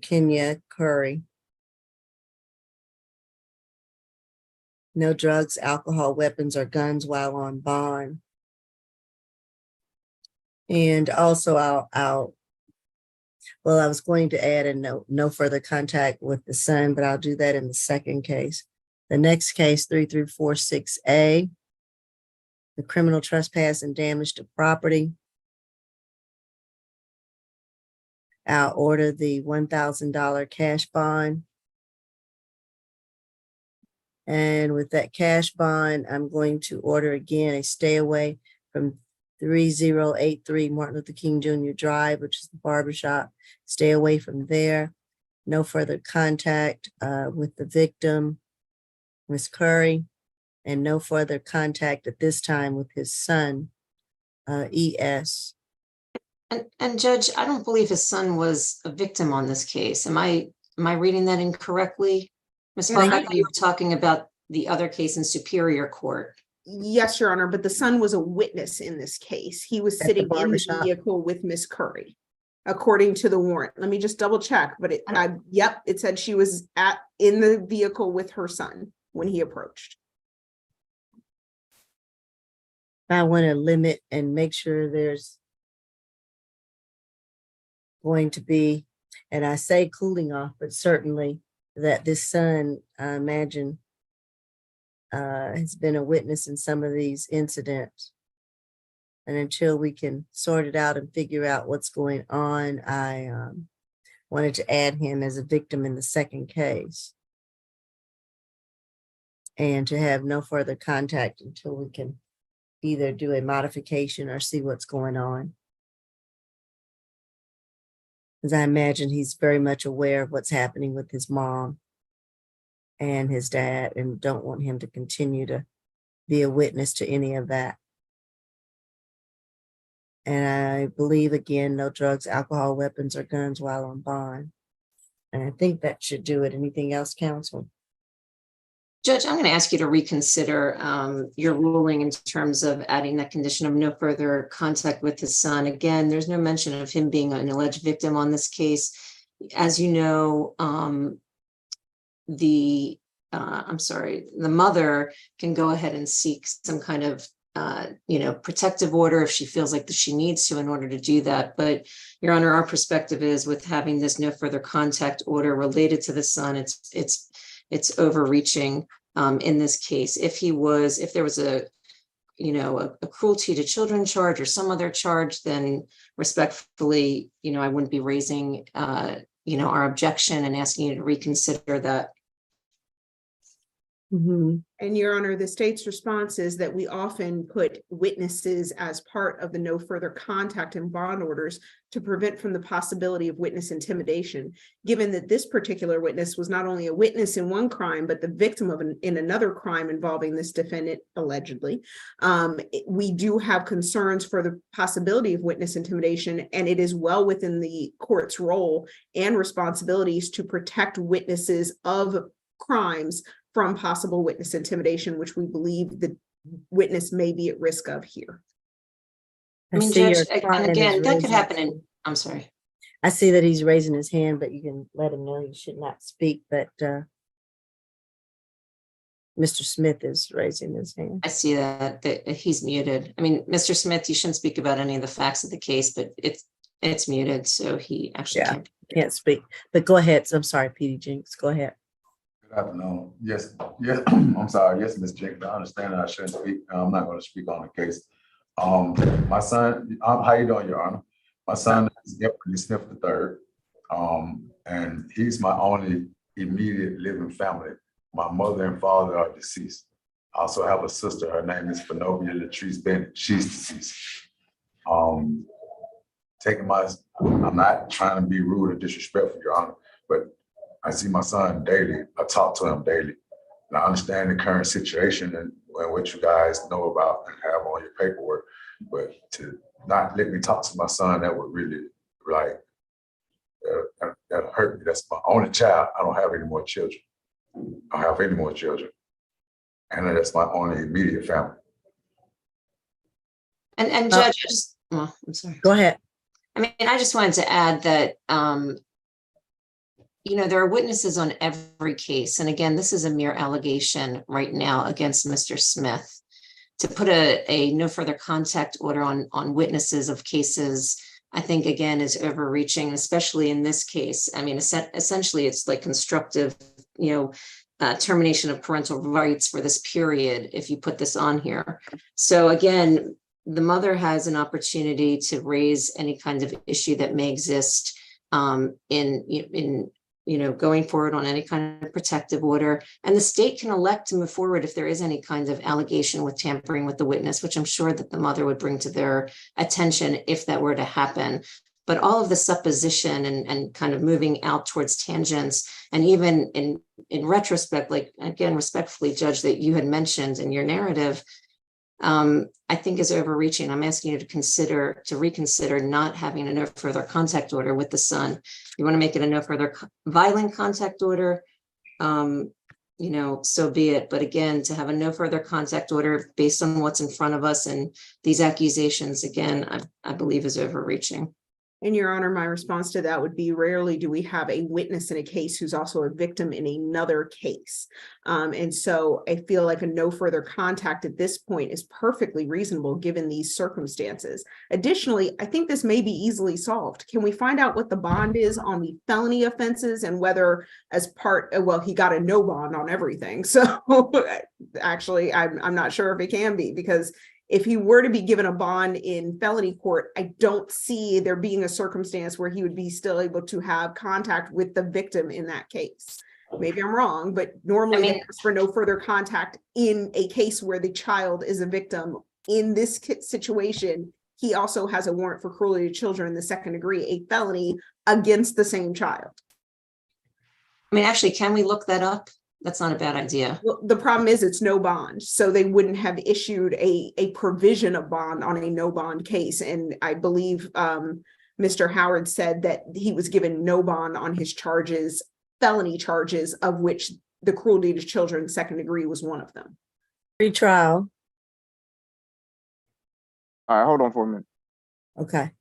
Speaker 2: Kenya Curry. No drugs, alcohol, weapons, or guns while on bond. And also I was going to add a no further contact with the son, but I'll do that in the second case. The next case, 3346A, the criminal trespass and damage to property. I'll order the $1,000 cash bond. And with that cash bond, I'm going to order again a stay away from 3083 Martin Luther King Jr. Drive, which is the barbershop. Stay away from there. No further contact with the victim, Ms. Curry, and no further contact at this time with his son, ES.
Speaker 3: And Judge, I don't believe his son was a victim on this case. Am I reading that incorrectly? Ms. Falk, I thought you were talking about the other case in Superior Court.
Speaker 5: Yes, Your Honor, but the son was a witness in this case. He was
Speaker 2: At the
Speaker 5: sitting in the
Speaker 2: barbershop.
Speaker 5: vehicle with Miss Curry, according to the warrant. Let me just double check, but it said she was in the vehicle with her son when he approached.
Speaker 2: I want to limit and make sure there's going to be, and I say cooling off, but certainly that this son, I imagine, has been a witness in some of these incidents. And until we can sort it out and figure out what's going on, I wanted to add him as a victim in the second case. And to have no further contact until we can either do a modification or see what's going on. Because I imagine he's very much aware of what's happening with his mom and his dad, and don't want him to continue to be a witness to any of that. And I believe, again, no drugs, alcohol, weapons, or guns while on bond. And I think that should do it. Anything else, counsel?
Speaker 3: Judge, I'm going to ask you to reconsider your ruling in terms of adding that condition of no further contact with his son. Again, there's no mention of him being an alleged victim on this case. As you know, the mother can go ahead and seek some kind of protective order if she feels like she needs to in order to do that. But Your Honor, our perspective is with having this no further contact order related to the son, it's overreaching in this case. If there was a cruelty to children charge or some other charge, then respectfully, I wouldn't be raising, our objection and asking you to reconsider that.
Speaker 2: Mhm.
Speaker 5: And Your Honor, the state's response is that we often put witnesses as part of the no further contact and bond orders to prevent from the possibility of witness intimidation, given that this particular witness was not only a witness in one crime, but the victim of in another crime involving this defendant, allegedly. We do have concerns for the possibility of witness intimidation, and it is well within the court's role and responsibilities to protect witnesses of crimes from possible witness intimidation, which we believe the witness may be at risk of here.
Speaker 3: I mean,
Speaker 2: see
Speaker 3: Judge,
Speaker 2: your
Speaker 3: and
Speaker 2: client is
Speaker 3: again, that could
Speaker 2: raising-
Speaker 3: happen in, I'm sorry.
Speaker 2: I see that he's raising his hand, but you can let him know he should not speak, but Mr. Smith is raising his hand.
Speaker 3: I see that he's muted. I mean, Mr. Smith, you shouldn't speak about any of the facts of the case, but it's muted, so he actually
Speaker 2: Yeah.
Speaker 3: can't.
Speaker 2: Can't speak, but go ahead. I'm sorry, PD Jinks, go ahead.
Speaker 15: Good afternoon. Yes, I'm sorry. Yes, Ms. Jenkins, I understand that I shouldn't speak. I'm not going to speak on the case. My son, how you doing, Your Honor? My son is Anthony Smith III, and he's my only immediate living family. My mother and father are deceased. I also have a sister. Her name is Phenovia Latrice Bennett. She's deceased. I'm not trying to be rude or disrespectful, Your Honor, but I see my son daily. I talk to him daily. And I understand the current situation and what you guys know about and have on your paperwork. But to not let me talk to my son, that would really, like, that'll hurt me. That's my only child. I don't have any more children. I don't have any more children. And that's my only immediate family.
Speaker 3: And Judge, I'm sorry.
Speaker 2: Go ahead.
Speaker 3: I mean, I just wanted to add that, there are witnesses on every case. And again, this is a mere allegation right now against Mr. Smith. To put a no further contact order on witnesses of cases, I think, again, is overreaching, especially in this case. I mean, essentially, it's like constructive, termination of parental rights for this period if you put this on here. So again, the mother has an opportunity to raise any kind of issue that may exist in going forward on any kind of protective order. And the state can elect to move forward if there is any kind of allegation with tampering with the witness, which I'm sure that the mother would bring to their attention if that were to happen. But all of the supposition and kind of moving out towards tangents, and even in retrospect, like, again, respectfully, Judge, that you had mentioned in your narrative, I think is overreaching. I'm asking you to reconsider not having a no further contact order with the son. You want to make it a no further violent contact order, so be it. But again, to have a no further contact order based on what's in front of us and these accusations, again, I believe is overreaching.
Speaker 5: And Your Honor, my response to that would be, rarely do we have a witness in a case who's also a victim in another case. And so I feel like a no further contact at this point is perfectly reasonable given these circumstances. Additionally, I think this may be easily solved. Can we find out what the bond is on the felony offenses and whether as part, well, he got a no bond on everything. So actually, I'm not sure if it can be, because if he were to be given a bond in felony court, I don't see there being a circumstance where he would be still able to have contact with the victim in that case. Maybe I'm wrong, but normally they ask for no further contact in a case where the child is a victim. In this situation, he also has a warrant for cruelty to children in the second degree, a felony against the same child.
Speaker 3: I mean, actually, can we look that up? That's not a bad idea.
Speaker 5: Well, the problem is it's no bond, so they wouldn't have issued a provision of bond on a no bond case. And I believe Mr. Howard said that he was given no bond on his charges, felony charges, of which the cruelty to children second degree was one of them.
Speaker 2: Pre-trial.
Speaker 6: All right, hold on for a minute.
Speaker 2: Okay.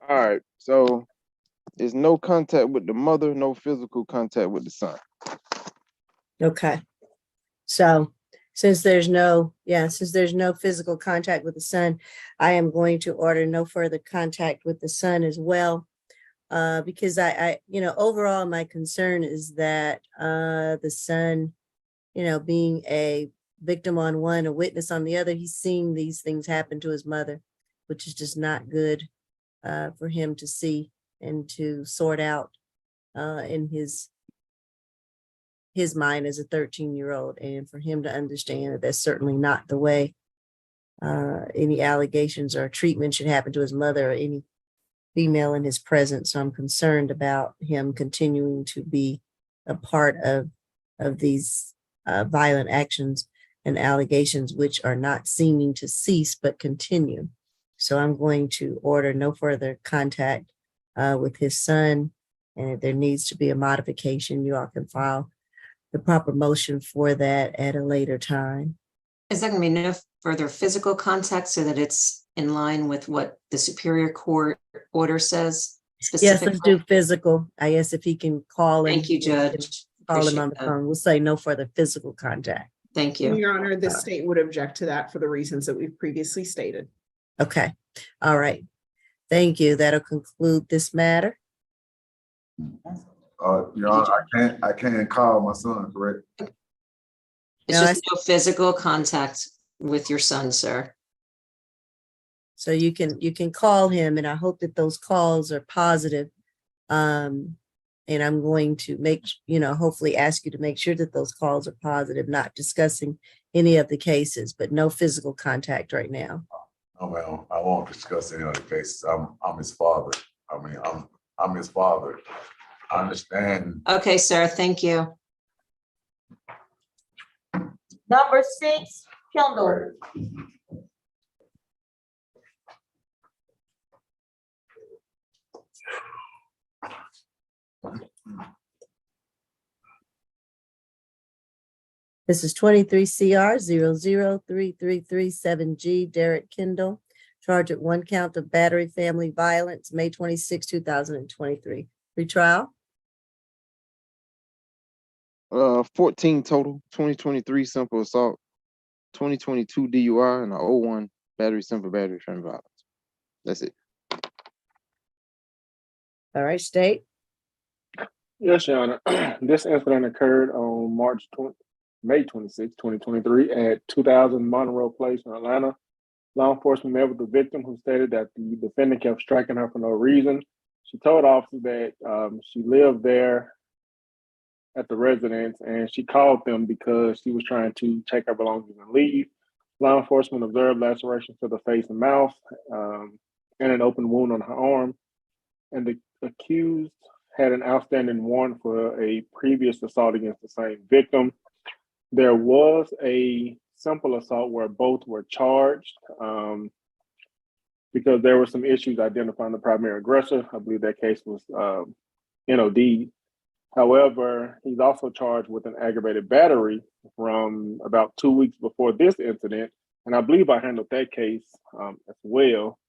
Speaker 6: All right, so there's no contact with the mother, no physical contact with the son.
Speaker 2: Okay. So since there's no physical contact with the son, I am going to order no further contact with the son as well. Because I, overall, my concern is that the son, being a victim on one, a witness on the other, he's seeing these things happen to his mother, which is just not good for him to see and to sort out in his mind as a 13-year-old, and for him to understand that that's certainly not the way any allegations or treatment should happen to his mother or any female in his presence. So I'm concerned about him continuing to be a part of these violent actions and allegations, which are not seeming to cease but continue. So I'm going to order no further contact with his son, and if there needs to be a modification, you all can file the proper motion for that at a later time.
Speaker 3: Is there going to be no further physical contact so that it's in line with what the Superior Court order says
Speaker 2: Yes, let's
Speaker 3: specifically?
Speaker 2: do physical. I guess if he can call him.
Speaker 3: Thank you, Judge.
Speaker 2: Call him
Speaker 3: Appreciate
Speaker 2: on the
Speaker 3: that.
Speaker 2: phone. We'll say no further physical contact.
Speaker 3: Thank you.
Speaker 5: Your Honor, the state would object to that for the reasons that we've previously stated.
Speaker 2: Okay. All right. Thank you. That'll conclude this matter.
Speaker 15: Your Honor, I can't call my son, correct?
Speaker 3: It's
Speaker 2: No,
Speaker 3: just no physical contact with your son, sir.
Speaker 2: So you can call him, and I hope that those calls are positive. And I'm going to hopefully ask you to make sure that those calls are positive, not discussing any of the cases, but no physical contact right now.
Speaker 15: Oh, man, I won't discuss any other cases. I'm his father. I mean, I'm his father. I understand.
Speaker 3: Okay, sir. Thank you.
Speaker 7: Number 6, Kendall.
Speaker 2: This is 23 CR 0033337G, Derek Kendall, charged with 1 count of battery family violence, May 26, 2023. Retrial?
Speaker 6: 14 total, 2023 simple assault, 2022 DUI, and a 01 simple battery family violence. That's it.
Speaker 2: All right, state.
Speaker 8: Yes, Your Honor. This incident occurred on May 26, 2023 at 2000 Monroe Place in Atlanta. Law enforcement met with the victim, who stated that the defendant kept striking her for no reason. She told officers that she lived there at the residence, and she called them because she was trying to take her belongings and leave. Law enforcement observed lacerations to the face and mouth, and an open wound on her arm. And the accused had an outstanding warrant for a previous assault against the same victim. There was a simple assault where both were charged because there were some issues identifying the primary aggressor. I believe that case was NOD. However, he's also charged with an aggravated battery from about 2 weeks before this incident. And I believe I handled that case as well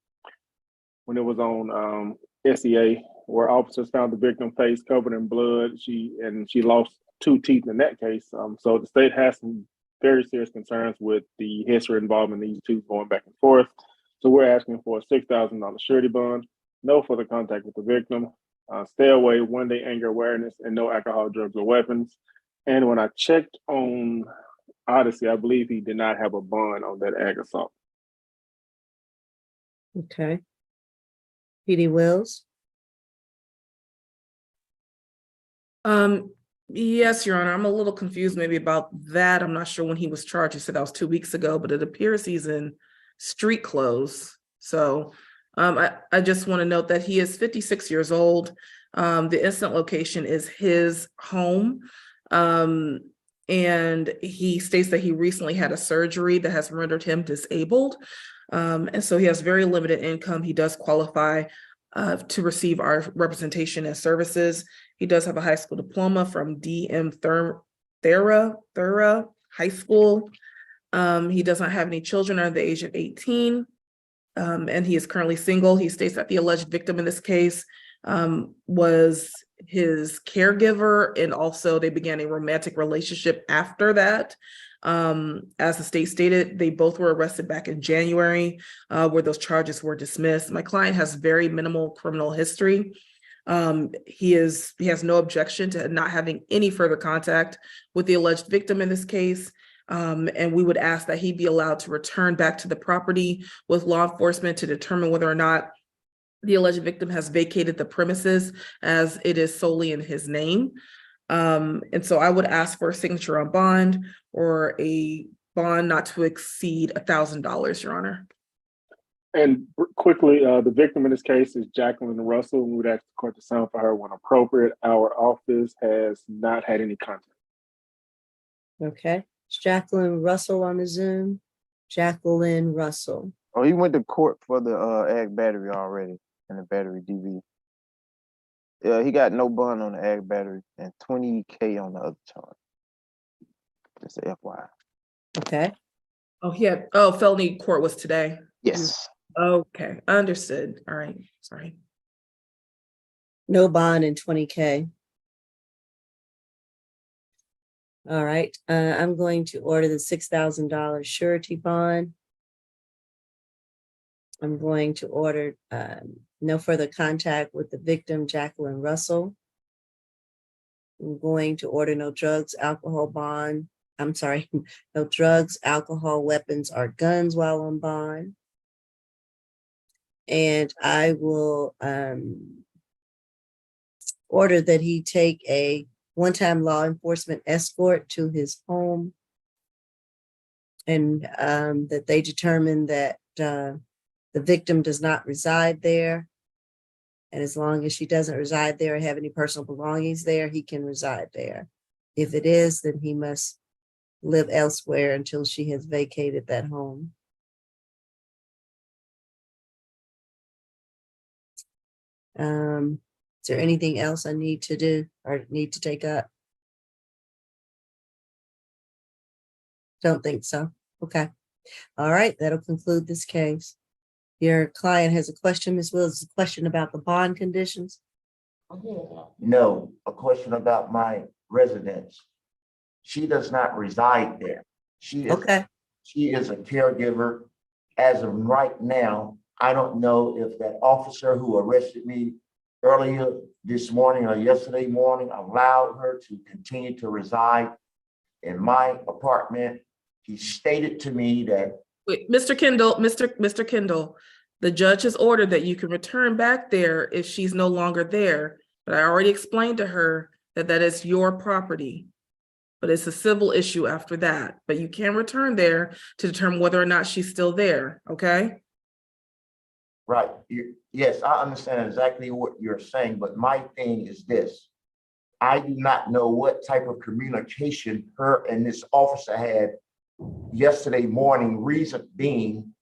Speaker 8: when it was on SEA, where officers found the victim face covered in blood. She lost 2 teeth in that case. So the state has some very serious concerns with the history involving these two going back and forth. So we're asking for a $6,000 surety bond, no further contact with the victim, stay away, 1-day anger awareness, and no alcohol, drugs, or weapons. And when I checked on Odyssey, I believe he did not have a bond on that ag assault.
Speaker 2: Okay. PD Wills?
Speaker 4: Yes, Your Honor. I'm a little confused maybe about that. I'm not sure when he was charged. You said that was 2 weeks ago, but it appears he's in street clothes. So I just want to note that he is 56 years old. The incident location is his home. And he states that he recently had a surgery that has rendered him disabled. And so he has very limited income. He does qualify to receive our representation and services. He does have a high school diploma from DM Thera High School. He does not have any children under the age of 18. and he is currently single. He states that the alleged victim in this case was his caregiver, and also they began a romantic relationship after that. As the state stated, they both were arrested back in January, where those charges were dismissed. My client has very minimal criminal history. He has no objection to not having any further contact with the alleged victim in this case. And we would ask that he be allowed to return back to the property with law enforcement to determine whether or not the alleged victim has vacated the premises, as it is solely in his name. And so I would ask for a signature on bond, or a bond not to exceed $1,000, Your Honor.
Speaker 8: And quickly, the victim in this case is Jacqueline Russell. We would ask the court to sign for her when appropriate. Our office has not had any contact.
Speaker 2: Okay. Is Jacqueline Russell on the Zoom? Jacqueline Russell.
Speaker 6: Oh, he went to court for the ag battery already, and the battery DV. Yeah, he got no bond on the ag battery and $20K on the other charge. Just a FYI.
Speaker 2: Okay.
Speaker 4: Felony court was today.
Speaker 6: Yes.
Speaker 4: Okay, understood. All right, sorry.
Speaker 2: No bond and $20K. All right. I'm going to order the $6,000 surety bond. I'm going to order no further contact with the victim, Jacqueline Russell. I'm going to order no drugs, alcohol bond. I'm sorry, no drugs, alcohol, weapons, or guns while on bond. And I will order that he take a one-time law enforcement escort to his home, and that they determine that the victim does not reside there. And as long as she doesn't reside there or have any personal belongings there, he can reside there. If it is, then he must live elsewhere until she has vacated that home. Is there anything else I need to do or need to take up? Don't think so. Okay. All right. That'll conclude this case. Your client has a question, Ms. Wills, a question about the bond conditions?
Speaker 16: No, a question about my residence. She does not reside there. She is a caregiver. As of right now, I don't know if that officer who arrested me earlier this morning or yesterday morning allowed her to continue to reside in my apartment. He stated to me that—
Speaker 4: Wait, Mr. Kendall, the judge has ordered that you can return back there if she's no longer there. But I already explained to her that that is your property, but it's a civil issue after that. But you can return there to determine whether or not she's still there, okay?
Speaker 16: Right. Yes, I understand exactly what you're saying, but my thing is this. I do not know what type of communication her and this officer had yesterday morning, reason being,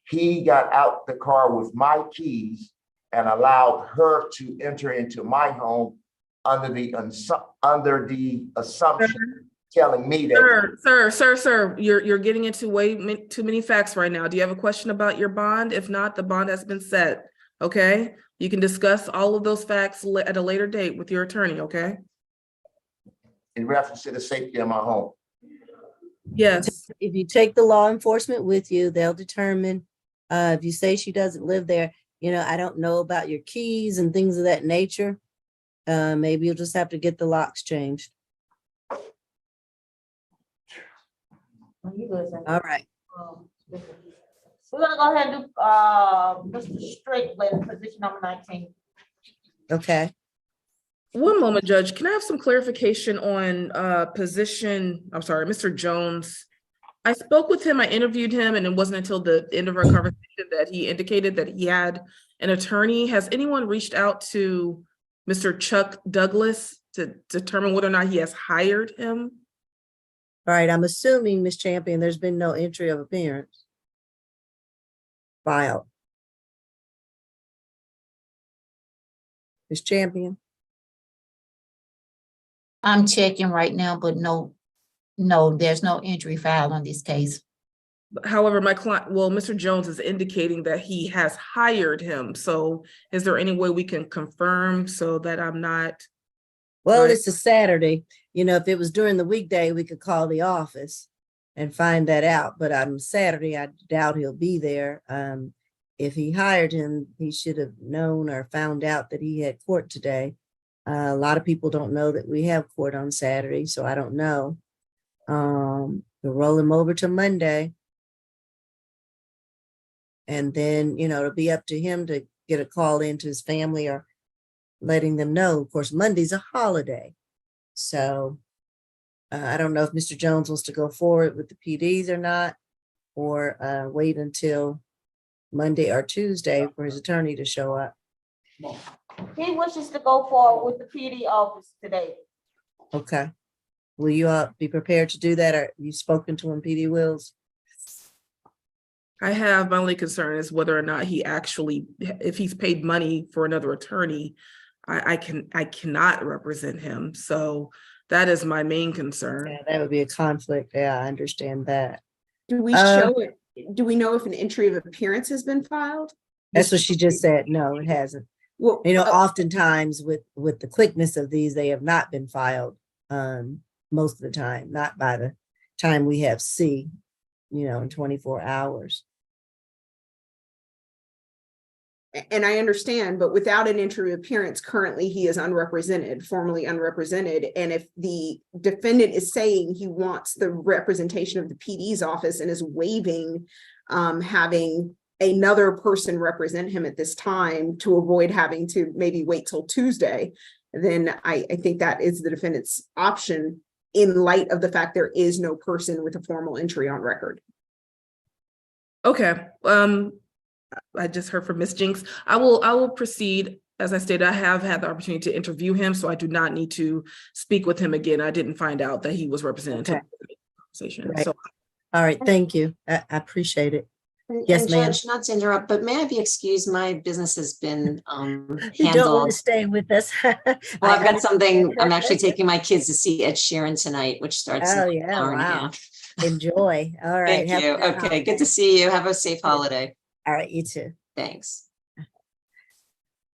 Speaker 16: he got out the car with my keys and allowed her to enter into my home under the assumption, telling me that—
Speaker 4: Sir, you're getting into way too many facts right now. Do you have a question about your bond? If not, the bond has been set, okay? You can discuss all of those facts at a later date with your attorney, okay?
Speaker 16: In reference to the safety of my home.
Speaker 4: Yes.
Speaker 2: If you take the law enforcement with you, they'll determine, if you say she doesn't live there, I don't know about your keys and things of that nature. Maybe you'll just have to get the locks changed. All right.
Speaker 7: We're gonna go ahead and do Mr. Strickland, position number 19.
Speaker 2: Okay.
Speaker 4: One moment, Judge. Can I have some clarification on Mr. Jones? I spoke with him, I interviewed him, and it wasn't until the end of our conversation that he indicated that he had an attorney. Has anyone reached out to Mr. Chuck Douglas to determine whether or not he has hired him?
Speaker 2: All right. I'm assuming, Ms. Champion, there's been no entry of appearance filed. Ms. Champion?
Speaker 17: I'm checking right now, but no, there's no entry filed on this case.
Speaker 4: However, my client, well, Mr. Jones is indicating that he has hired him. So is there any way we can confirm so that I'm not?
Speaker 2: Well,
Speaker 4: Right.
Speaker 2: it's a Saturday. You know, if it was during the weekday, we could call the office and find that out. But on Saturday, I doubt he'll be there. If he hired him, he should have known or found out that he had court today. A lot of people don't know that we have court on Saturday, so I don't know. We'll roll him over to Monday. And then, you know, it'll be up to him to get a call into his family or letting them know. Of course, Monday's a holiday. So I don't know if Mr. Jones wants to go forward with the PDs or not, or wait until Monday or Tuesday for his attorney to show up.
Speaker 7: He wishes to go forward with the PD office today.
Speaker 2: Okay. Will you be prepared to do that? Or you spoken to him, PD Wills?
Speaker 4: I have, my only concern is whether or not he actually, if he's paid money for another attorney, I cannot represent him. So that is my main concern.
Speaker 2: Yeah, that would be a conflict. Yeah, I understand that.
Speaker 5: Do we show it? Do we know if an entry of appearance has been filed?
Speaker 2: That's what she just said. No, it hasn't.
Speaker 5: Well,
Speaker 2: You know, oftentimes with the quickness of these, they have not been filed most of the time, not by the time we have C, you know, in 24 hours.
Speaker 5: and I understand, but without an entry of appearance, currently he is unrepresented, formally unrepresented. And if the defendant is saying he wants the representation of the PD's office and is waiving having another person represent him at this time to avoid having to maybe wait till Tuesday, then I think that is the defendant's option in light of the fact there is no person with a formal entry on record.
Speaker 4: Okay. I just heard from Ms. Jinks. I will proceed. As I stated, I have had the opportunity to interview him, so I do not need to speak with him again. I didn't find out that he was represented.
Speaker 2: Okay.
Speaker 4: Conversation.
Speaker 2: Right.
Speaker 4: So,
Speaker 2: All right, thank you. I appreciate it.
Speaker 3: And-
Speaker 2: Yes,
Speaker 3: and
Speaker 2: ma'am.
Speaker 3: Judge, not to interrupt, but may I be excused? My business has been
Speaker 2: You don't want
Speaker 3: handled.
Speaker 2: to stay with us.
Speaker 3: Well, I've got something. I'm actually taking my kids to see Ed Sheeran tonight, which starts in
Speaker 2: Oh,
Speaker 3: an
Speaker 2: yeah,
Speaker 3: hour and a
Speaker 2: wow.
Speaker 3: half.
Speaker 2: Enjoy. All right.
Speaker 3: Thank
Speaker 2: have a
Speaker 3: you.
Speaker 2: good
Speaker 3: Okay,
Speaker 2: holiday.
Speaker 3: good to see you. Have a safe holiday.
Speaker 2: All right, you too.
Speaker 3: Thanks.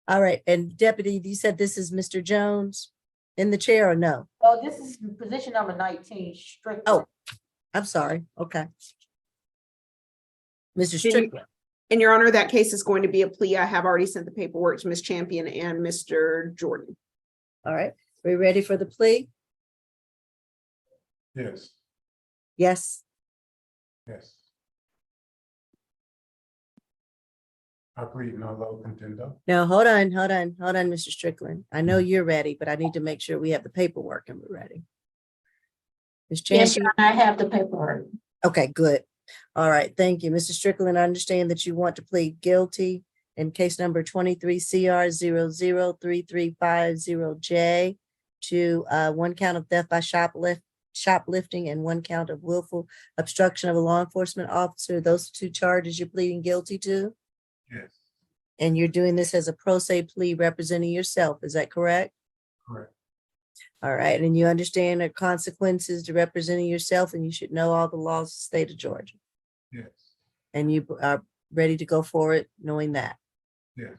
Speaker 2: All right, and Deputy, you said this is Mr. Jones in the chair or no?
Speaker 7: So this is position number 19, Strickland.
Speaker 2: Oh, I'm sorry. Okay. Mr. Strickland.
Speaker 5: In your honor, that case is going to be a plea. I have already sent the paperwork to Ms. Champion and Mr. Jordan.
Speaker 2: All right, we ready for the plea?
Speaker 11: Yes,
Speaker 2: Yes.
Speaker 11: yes. I plead no low contendo.
Speaker 2: Now, hold on, Mr. Strickland. I know you're ready, but I need to make sure we have the paperwork and we're ready. Ms.
Speaker 7: Yes,
Speaker 2: Champion?
Speaker 7: Your Honor, I have the paperwork.
Speaker 2: Okay, good. All right, thank you. Mr. Strickland, I understand that you want to plead guilty in case number 23 CR 003350J to one count of theft by shoplifting and one count of willful obstruction of a law enforcement officer. Those two charges you're pleading guilty to?
Speaker 11: Yes,
Speaker 2: And you're doing this as a pro se plea representing yourself, is that correct?
Speaker 11: correct.
Speaker 2: All right, and you understand the consequences to representing yourself, and you should know all the laws of the state of Georgia.
Speaker 11: Yes,
Speaker 2: And you are ready to go forward knowing that.
Speaker 11: yes.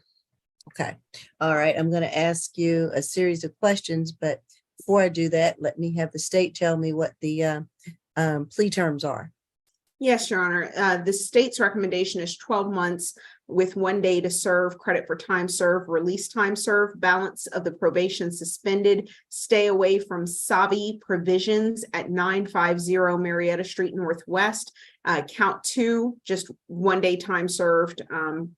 Speaker 2: Okay, all right, I'm gonna ask you a series of questions, but before I do that, let me have the state tell me what the plea terms are.
Speaker 5: Yes, Your Honor. The state's recommendation is 12 months with 1 day to serve, credit for time served, release time served, balance of the probation suspended, stay away from Savi provisions at 950 Marietta Street Northwest. Count 2, just 1 day time served,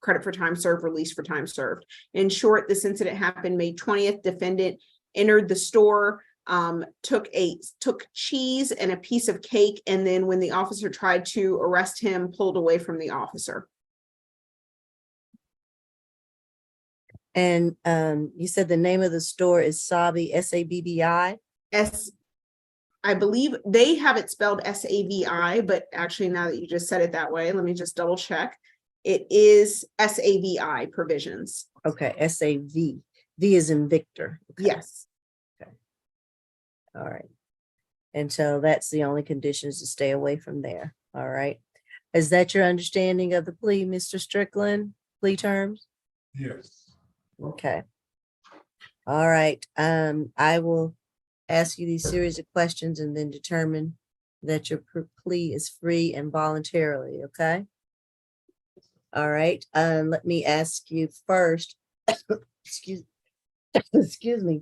Speaker 5: credit for time served, release for time served. In short, this incident happened May 20th. Defendant entered the store, took cheese and a piece of cake, and then when the officer tried to arrest him, pulled away from the officer.
Speaker 2: And you said the name of the store is Sabi, SABBI?
Speaker 5: I believe they have it spelled SAVI, but actually now that you just said it that way, let me just double check. It is SAVI provisions.
Speaker 2: Okay, SAV. V is in Victor. Okay.
Speaker 5: Yes.
Speaker 2: All right. And so that's the only conditions to stay away from there. All right. Is that your understanding of the plea, Mr. Strickland, plea terms?
Speaker 11: Yes.
Speaker 2: Okay. All right, I will ask you these series of questions and then determine that your plea is free and voluntarily, okay? All right, let me ask you first, excuse me.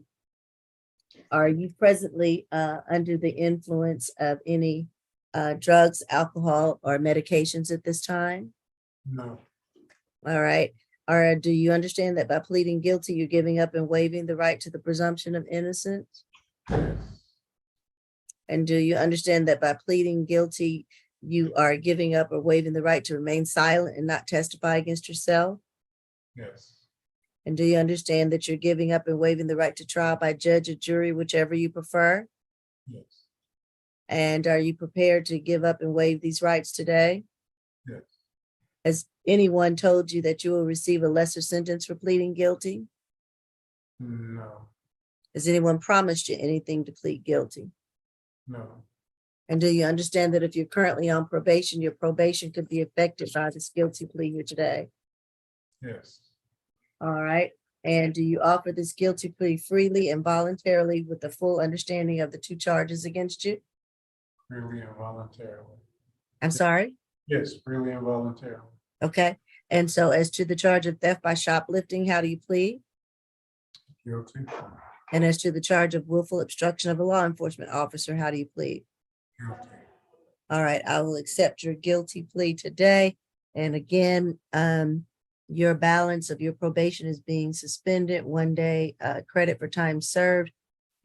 Speaker 2: Are you presently under the influence of any drugs, alcohol, or medications at this time?
Speaker 11: No.
Speaker 2: All right. Do you understand that by pleading guilty, you're giving up and waiving the right to the presumption of innocence? And do you understand that by pleading guilty, you are giving up or waiving the right to remain silent and not testify against yourself?
Speaker 11: Yes.
Speaker 2: And do you understand that you're giving up and waiving the right to trial by judge or jury, whichever you prefer?
Speaker 11: Yes.
Speaker 2: And are you prepared to give up and waive these rights today?
Speaker 11: Yes.
Speaker 2: Has anyone told you that you will receive a lesser sentence for pleading guilty?
Speaker 11: No.
Speaker 2: Has anyone promised you anything to plead guilty?
Speaker 11: No.
Speaker 2: And do you understand that if you're currently on probation, your probation could be affected by this guilty plea here today?
Speaker 11: Yes.
Speaker 2: All right. And do you offer this guilty plea freely and voluntarily with the full understanding of the two charges against you?
Speaker 11: Freely and voluntarily.
Speaker 2: I'm sorry?
Speaker 11: Yes, freely and voluntarily.
Speaker 2: Okay. And so as to the charge of theft by shoplifting, how do you plead?
Speaker 11: Guilty.
Speaker 2: And as to the charge of willful obstruction of a law enforcement officer, how do you plead?
Speaker 11: Guilty.
Speaker 2: All right, I will accept your guilty plea today. And again, your balance of your probation is being suspended 1 day, credit for time served.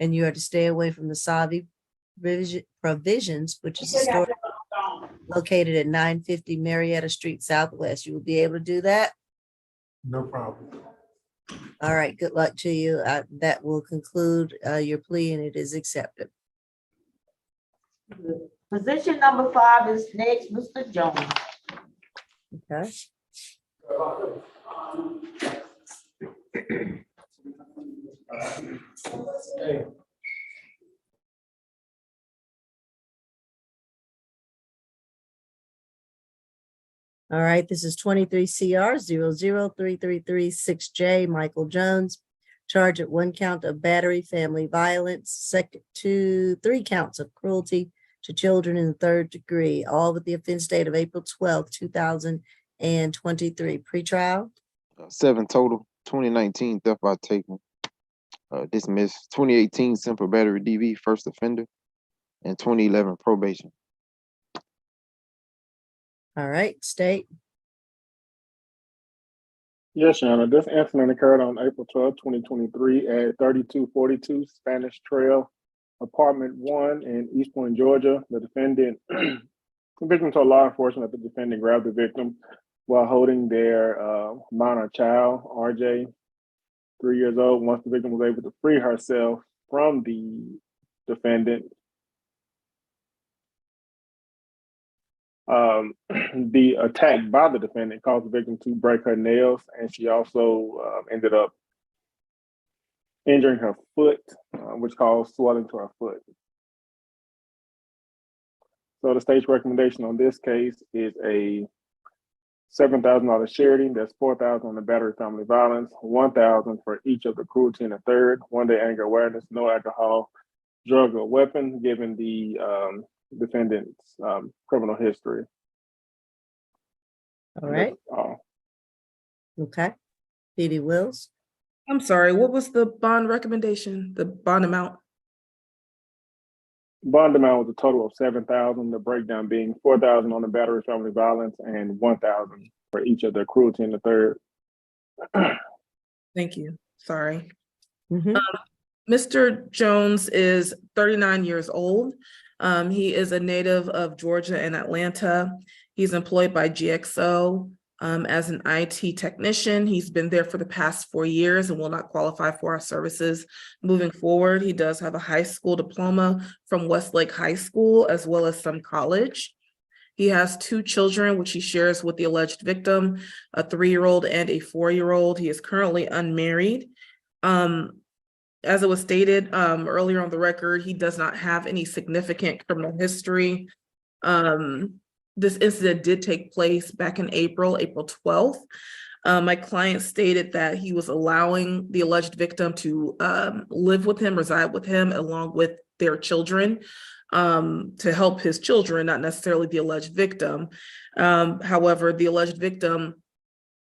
Speaker 2: And you are to stay away from the Savi Provisions, which is a store located at 950 Marietta Street Southwest. You will be able to do that?
Speaker 11: No problem.
Speaker 2: All right, good luck to you. That will conclude your plea and it is accepted.
Speaker 7: Position number 5 is next, Mr. Jones.
Speaker 2: Okay. All right, this is 23 CR 0033336J, Michael Jones. Charged at 1 count of battery, family violence, second to 3 counts of cruelty to children in the 3rd degree, all with the offense date of April 12th, 2023. Pretrial.
Speaker 6: 7 total. 2019 theft by taking. Dismissed. 2018 simple battery DV, first offender, and 2011 probation.
Speaker 2: All right, state.
Speaker 8: Yes, Your Honor. This incident occurred on April 12, 2023 at 3242 Spanish Trail, apartment 1 in East Point, Georgia. The defendant, the victim told law enforcement that the defendant grabbed the victim while holding their minor child, RJ, 3 years old. Once the victim was able to free herself from the defendant, the attack by the defendant caused the victim to break her nails, and she also ended up injuring her foot, which caused swelling to her foot. So the state's recommendation on this case is a $7,000 charity. That's $4,000 on the battery, family violence, $1,000 for each of the cruelty and the third, 1 day anger awareness, no alcohol, drug or weapon, given the defendant's criminal history.
Speaker 2: All right. Okay. PD Wills.
Speaker 4: I'm sorry, what was the bond recommendation, the bond amount?
Speaker 8: Bond amount was a total of $7,000, the breakdown being $4,000 on the battery, family violence, and $1,000 for each of the cruelty and the third.
Speaker 4: Thank you, sorry.
Speaker 2: Mm-hmm.
Speaker 4: Mr. Jones is 39 years old. He is a native of Georgia and Atlanta. He's employed by GXO as an IT technician. He's been there for the past 4 years and will not qualify for our services moving forward. He does have a high school diploma from Westlake High School, as well as some college. He has 2 children, which he shares with the alleged victim, a 3-year-old and a 4-year-old. He is currently unmarried. As it was stated earlier on the record, he does not have any significant criminal history. this incident did take place back in April 12th. My client stated that he was allowing the alleged victim to live with him, reside with him, along with their children, to help his children, not necessarily the alleged victim. However, the alleged victim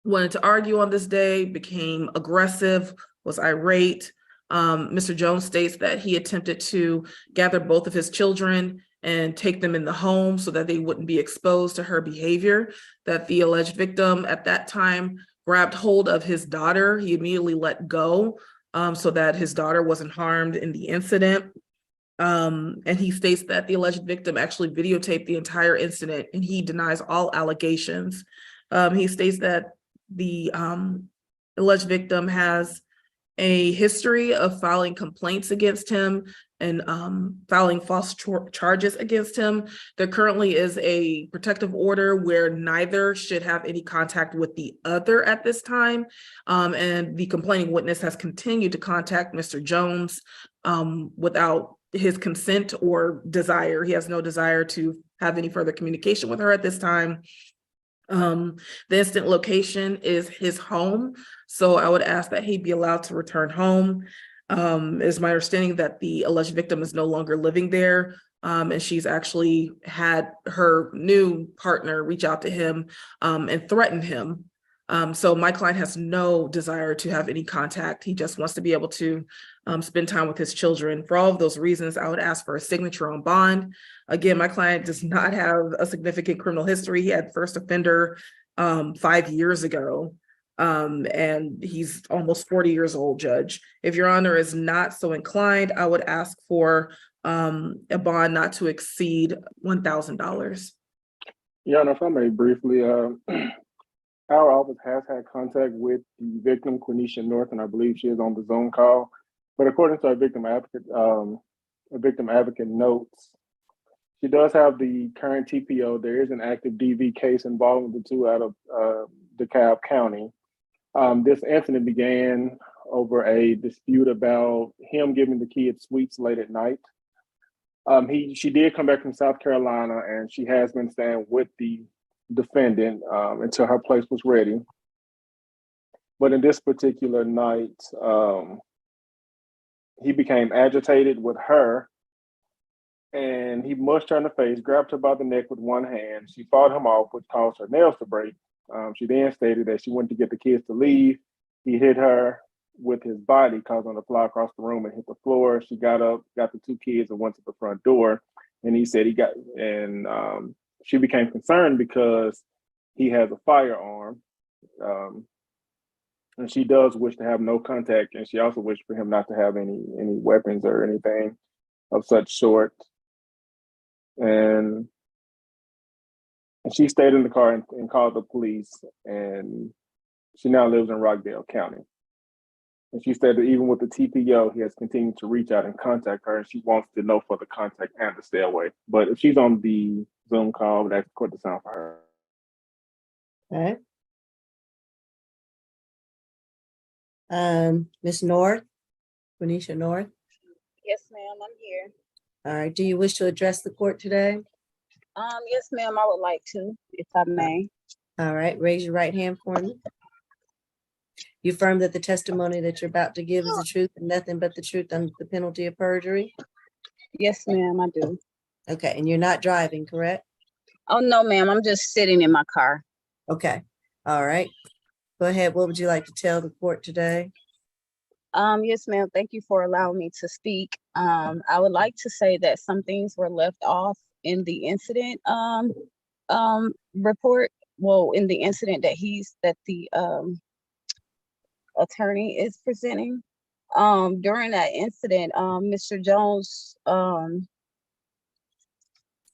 Speaker 4: wanted to argue on this day, became aggressive, was irate. Mr. Jones states that he attempted to gather both of his children and take them in the home so that they wouldn't be exposed to her behavior, that the alleged victim at that time grabbed hold of his daughter. He immediately let go so that his daughter wasn't harmed in the incident. And he states that the alleged victim actually videotaped the entire incident, and he denies all allegations. He states that the alleged victim has a history of filing complaints against him and filing false charges against him. There currently is a protective order where neither should have any contact with the other at this time. And the complaining witness has continued to contact Mr. Jones without his consent or desire. He has no desire to have any further communication with her at this time. The incident location is his home, so I would ask that he be allowed to return home. It's my understanding that the alleged victim is no longer living there, and she's actually had her new partner reach out to him and threaten him. So my client has no desire to have any contact. He just wants to be able to spend time with his children. For all of those reasons, I would ask for a signature on bond. Again, my client does not have a significant criminal history. He had first offender 5 years ago, and he's almost 40 years old, Judge. If Your Honor is not so inclined, I would ask for a bond not to exceed $1,000.
Speaker 8: Your Honor, if I may briefly, our office has had contact with the victim, Quenisha North, and I believe she is on the Zoom call. But according to our victim advocate notes, she does have the current TPO. There is an active DV case involving the two out of DeKalb County. This incident began over a dispute about him giving the kids sweets late at night. She did come back from South Carolina, and she has been staying with the defendant until her place was ready. But in this particular night, he became agitated with her, and he mushed her in the face, grabbed her by the neck with one hand. She fought him off, which caused her nails to break. She then stated that she went to get the kids to leave. He hit her with his body, causing her to fly across the room and hit the floor. She got up, got the two kids, and went to the front door. And he said she became concerned because he has a firearm. And she does wish to have no contact, and she also wished for him not to have any weapons or anything of such sort. And she stayed in the car and called the police, and she now lives in Rockdale County. And she said that even with the TPO, he has continued to reach out and contact her, and she wants to know further contact and to stay away. But if she's on the Zoom call, that's the court to sign for her.
Speaker 2: Okay. Ms. North, Quenisha North.
Speaker 17: Yes, ma'am, I'm here.
Speaker 2: All right. Do you wish to address the court today?
Speaker 17: Yes, ma'am, I would like to, if I may.
Speaker 2: All right. Raise your right hand for me. You affirm that the testimony that you're about to give is the truth and nothing but the truth under the penalty of perjury?
Speaker 17: Yes, ma'am, I do.
Speaker 2: Okay. And you're not driving, correct?
Speaker 17: Oh, no, ma'am, I'm just sitting in my car.
Speaker 2: Okay. All right. Go ahead. What would you like to tell the court today?
Speaker 17: Yes, ma'am, thank you for allowing me to speak. I would like to say that some things were left off in the incident report. Well, in the incident that the attorney is presenting. During that incident, Mr. Jones,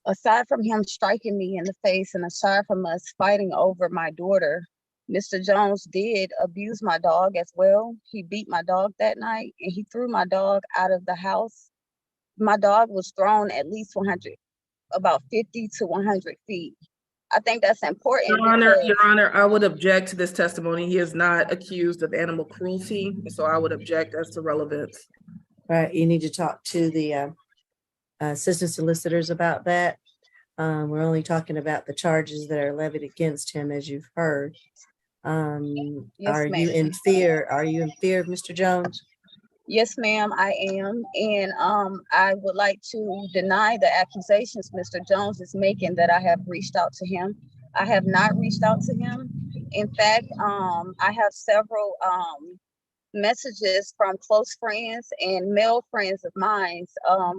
Speaker 17: aside from him striking me in the face and aside from us fighting over my daughter, Mr. Jones did abuse my dog as well. He beat my dog that night and he threw my dog out of the house. My dog was thrown at least about 50 to 100 feet. I think that's important.
Speaker 4: Your Honor, I would object to this testimony. He is not accused of animal cruelty, so I would object as to relevance.
Speaker 2: All right. You need to talk to the assistant solicitors about that. We're only talking about the charges that are levied against him, as you've heard.
Speaker 17: Yes,
Speaker 2: Are you
Speaker 17: ma'am.
Speaker 2: in fear? Are you in fear of Mr. Jones?
Speaker 17: Yes, ma'am, I am. And I would like to deny the accusations Mr. Jones is making that I have reached out to him. I have not reached out to him. In fact, I have several messages from close friends and male friends of mine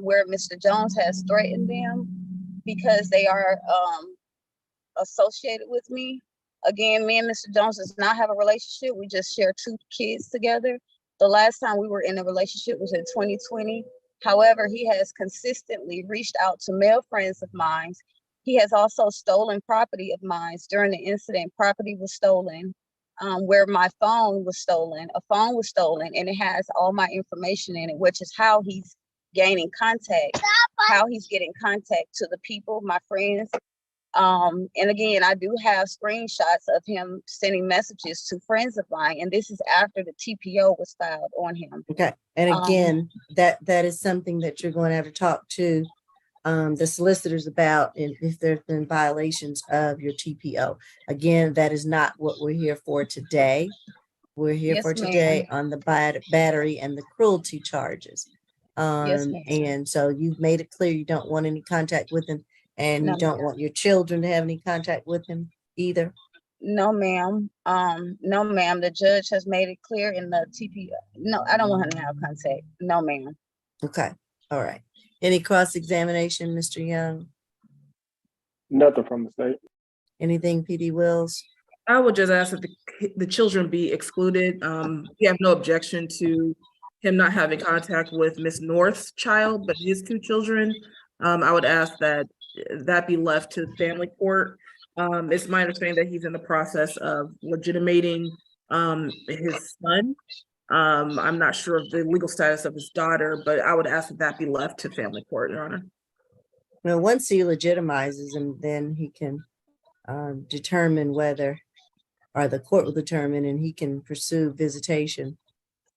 Speaker 17: where Mr. Jones has threatened them because they are associated with me. Again, me and Mr. Jones does not have a relationship. We just share 2 kids together. The last time we were in a relationship was in 2020. However, he has consistently reached out to male friends of mine. He has also stolen property of mine. During the incident, property was stolen, where my phone was stolen. A phone was stolen, and it has all my information in it, which is how he's gaining contact, how he's getting contact to the people, my friends. And again, I do have screenshots of him sending messages to friends of mine, and this is after the TPO was filed on him.
Speaker 2: Okay, and again, that is something that you're going to have to talk to the solicitors about, and if there's been violations of your TPO. Again, that is not what we're here for today. We're here
Speaker 17: Yes,
Speaker 2: for
Speaker 17: ma'am.
Speaker 2: today on the battery and the cruelty charges.
Speaker 17: Yes, ma'am.
Speaker 2: And so you've made it clear you don't want any contact with him, and you
Speaker 17: No,
Speaker 2: don't
Speaker 17: ma'am.
Speaker 2: want your children to have any contact with him either.
Speaker 17: No, ma'am. No, ma'am. The judge has made it clear in the TPO. No, I don't want him to have contact. No, ma'am.
Speaker 2: Okay, all right. Any cross-examination, Mr. Young?
Speaker 8: Nothing from the state.
Speaker 2: Anything, PD Wills?
Speaker 4: I would just ask that the children be excluded. We have no objection to him not having contact with Miss North's child, but his 2 children, I would ask that that be left to family court. It's my understanding that he's in the process of legitimating his son. I'm not sure of the legal status of his daughter, but I would ask that that be left to family court, Your Honor.
Speaker 2: Well, once he legitimizes him, then he can determine whether, or the court will determine, and he can pursue visitation.